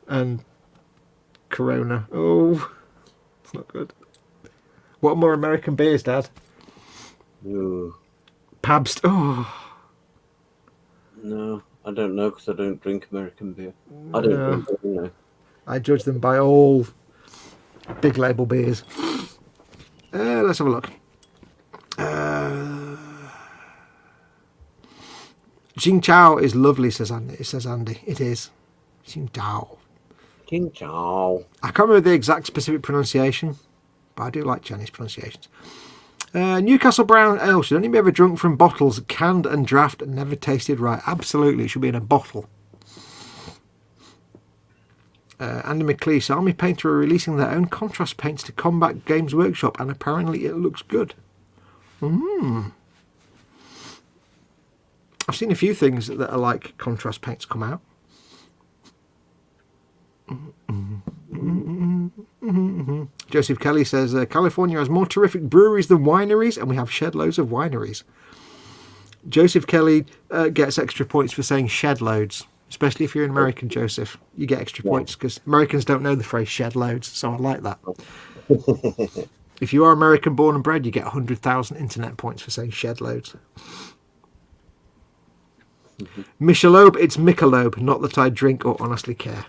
And Corona. Oh. It's not good. What are more American beers, Dad? Ooh. Pabst. Oh. No. I don't know because I don't drink American beer. I don't drink it, you know. I judge them by all big label beers. Let's have a look. Qingdao is lovely, says Andy. It is. Qingdao. King Chow. I can't remember the exact specific pronunciation, but I do like Chinese pronunciations. Newcastle Brown Ale should only be ever drunk from bottles, canned and draft, and never tasted right. Absolutely, it should be in a bottle. Andy McLeish, Army Painter are releasing their own contrast paints to combat Games Workshop, and apparently it looks good. I've seen a few things that are like contrast paints come out. Joseph Kelly says California has more terrific breweries than wineries, and we have shed loads of wineries. Joseph Kelly gets extra points for saying shed loads, especially if you're an American, Joseph. You get extra points because Americans don't know the phrase shed loads, so I like that. If you are American born and bred, you get 100,000 internet points for saying shed loads. Michelob, it's Michelob, not that I drink or honestly care.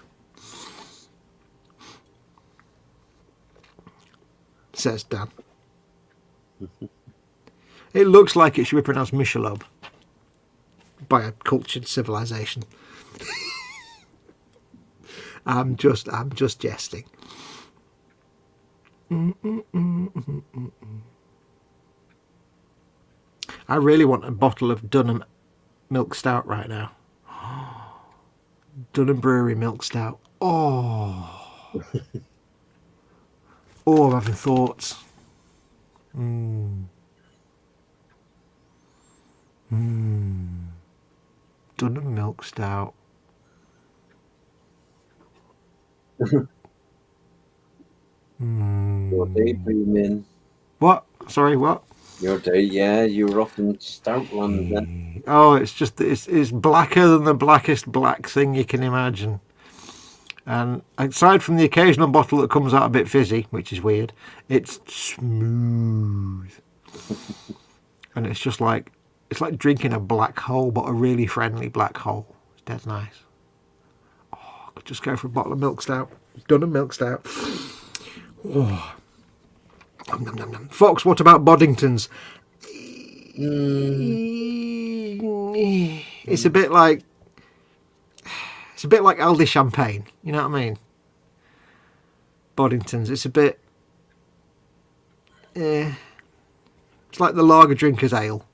Says Dan. It looks like it should be pronounced Michelob by a cultured civilization. I'm just jesting. I really want a bottle of Dunham Milk Stout right now. Dunham Brewery Milk Stout. Oh, I'm having thoughts. Dunham Milk Stout. Your daydreaming. What? Sorry, what? Your day, yeah, you were often stout ones then. Oh, it's just it's blacker than the blackest black thing you can imagine. And aside from the occasional bottle that comes out a bit fizzy, which is weird, it's smooth. And it's just like, it's like drinking a black hole, but a really friendly black hole. It's dead nice. Oh, I could just go for a bottle of milk stout. Dunham Milk Stout. Oh. Nom, nom, nom, nom. Fox, what about Boddingtons? It's a bit like Aldi Champagne, you know what I mean? Boddingtons, it's a bit it's like the lager drinker's ale.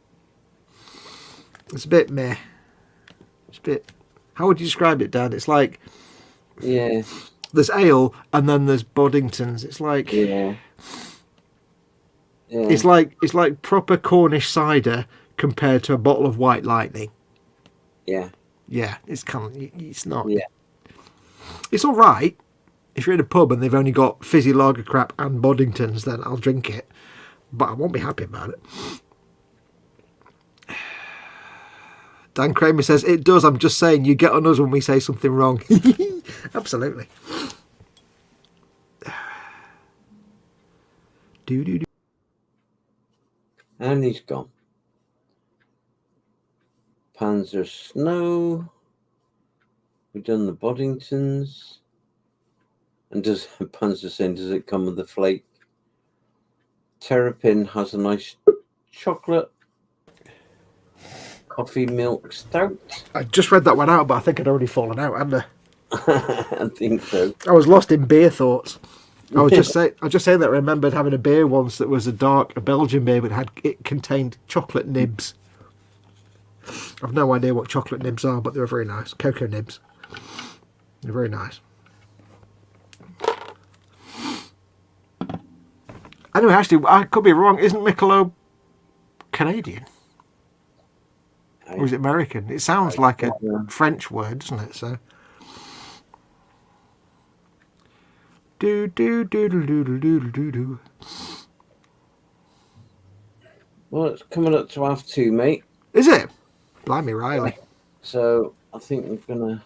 It's a bit meh. It's a bit, how would you describe it, Dad? It's like, Yeah. there's ale and then there's Boddingtons. It's like, Yeah. Yeah. it's like proper Cornish cider compared to a bottle of White Lightning. Yeah. Yeah, it's not. Yeah. It's all right. If you're in a pub and they've only got fizzy lager crap and Boddingtons, then I'll drink it. But I won't be happy about it. Dan Kramer says, it does. I'm just saying, you get on us when we say something wrong. Absolutely. Do. And he's gone. Panzer Snow. We've done the Boddingtons. And does Panzer saying, does it come with the flake? Terrapin has a nice chocolate coffee milk stout. I just read that one out, but I think I'd already fallen out, hadn't I? I think so. I was lost in beer thoughts. I was just saying that I remembered having a beer once that was a Belgian beer, but it contained chocolate nibs. I've no idea what chocolate nibs are, but they were very nice. Cocoa nibs. They're very nice. Anyway, actually, I could be wrong. Isn't Michelob Canadian? Or is it American? It sounds like a French word, doesn't it? So. Do. Well, it's coming up to 2:30, mate. Is it? Blimey, Riley. So I think we're gonna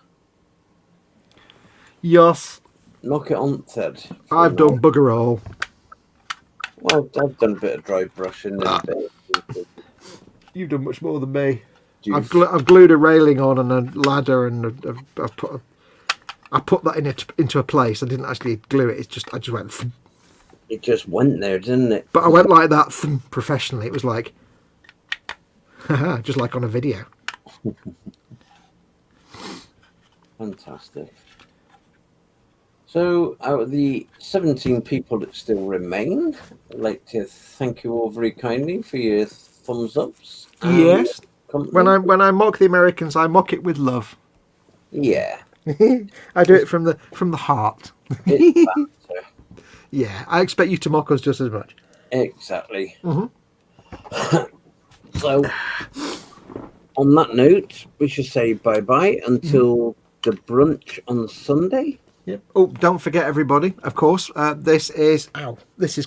Yes. knock it on the head. I've done bugger all. Well, I've done a bit of dry brushing and a bit. You've done much more than me. I've glued a railing on and a ladder, and I put that into a place. I didn't actually glue it. I just went. Thump. It just went there, didn't it? But I went like that professionally. It was like, just like on a video. Fantastic. So, out of the 17 people that still remain, I'd like to thank you all very kindly for your thumbs ups. Yes. When I mock the Americans, I mock it with love. Yeah. I do it from the heart. It's banter. Yeah, I expect you to mock us just as much. Exactly. Mm-hmm. So, on that note, we should say bye-bye until the brunch on Sunday. Yep. Oh, don't forget, everybody, of course, this is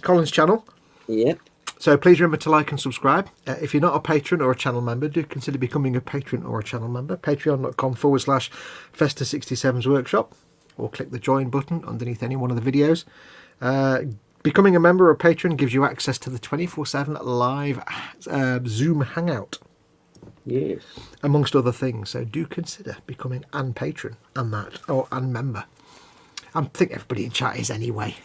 Colin's channel. Yep. So please remember to like and subscribe. If you're not a patron or a channel member, do consider becoming a patron or a channel member. Patreon.com/Festa67's workshop, or click the join button underneath any one of the videos. Becoming a member or a patron gives you access to the 24/7 live Zoom hangout. Yes. Amongst other things. So do consider becoming an patron and member. I think everybody in chat is anyway.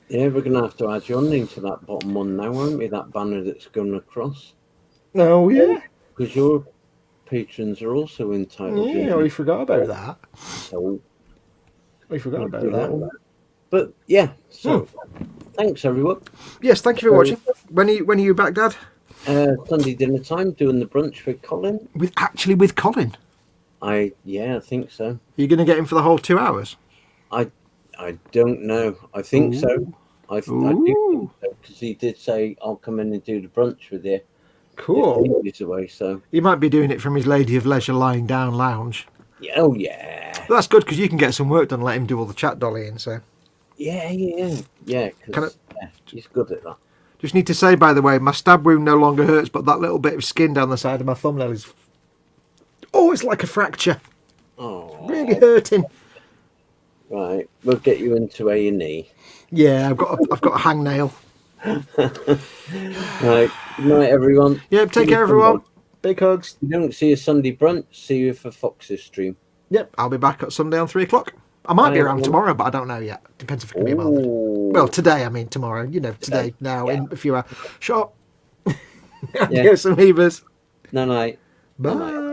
Yeah, we're going to have to add your name to that bottom one now, aren't we? That banner that's going across. Oh, yeah. Because your patrons are also entitled. Yeah, we forgot about that. So We forgot about that. But yeah, so thanks everyone. Yes, thank you for watching. When are you back, Dad? Sunday dinner time, doing the brunch with Colin. With Colin? I think so. Are you going to get him for the whole 2 hours? I don't know. I think so. I do think so, because he did say I'll come in and do the brunch with you. Cool. He's away, so He might be doing it from his Lady of Leisure lying down lounge. yeah, oh yeah. But that's good because you can get some work done. Let him do all the chat dollying. So Yeah. He's good at that. just need to say, by the way, my stab wound no longer hurts, but that little bit of skin down the side of my thumbnail is it's like a fracture. Oh, Really hurting. right. We'll get you into A&E. Yeah, I've got a hangnail. Right. Good night, everyone. Yep, take care, everyone. Big hugs. If you don't see a Sunday brunch, see you for Fox's stream. Yep, I'll be back at Sunday on 3 o'clock. I might be around tomorrow, but I don't know yet. Depends if it can be bothered. Well, today, I mean tomorrow. Today, now, in a few hours. Shut up. Adios, amoebas. Night. Bye.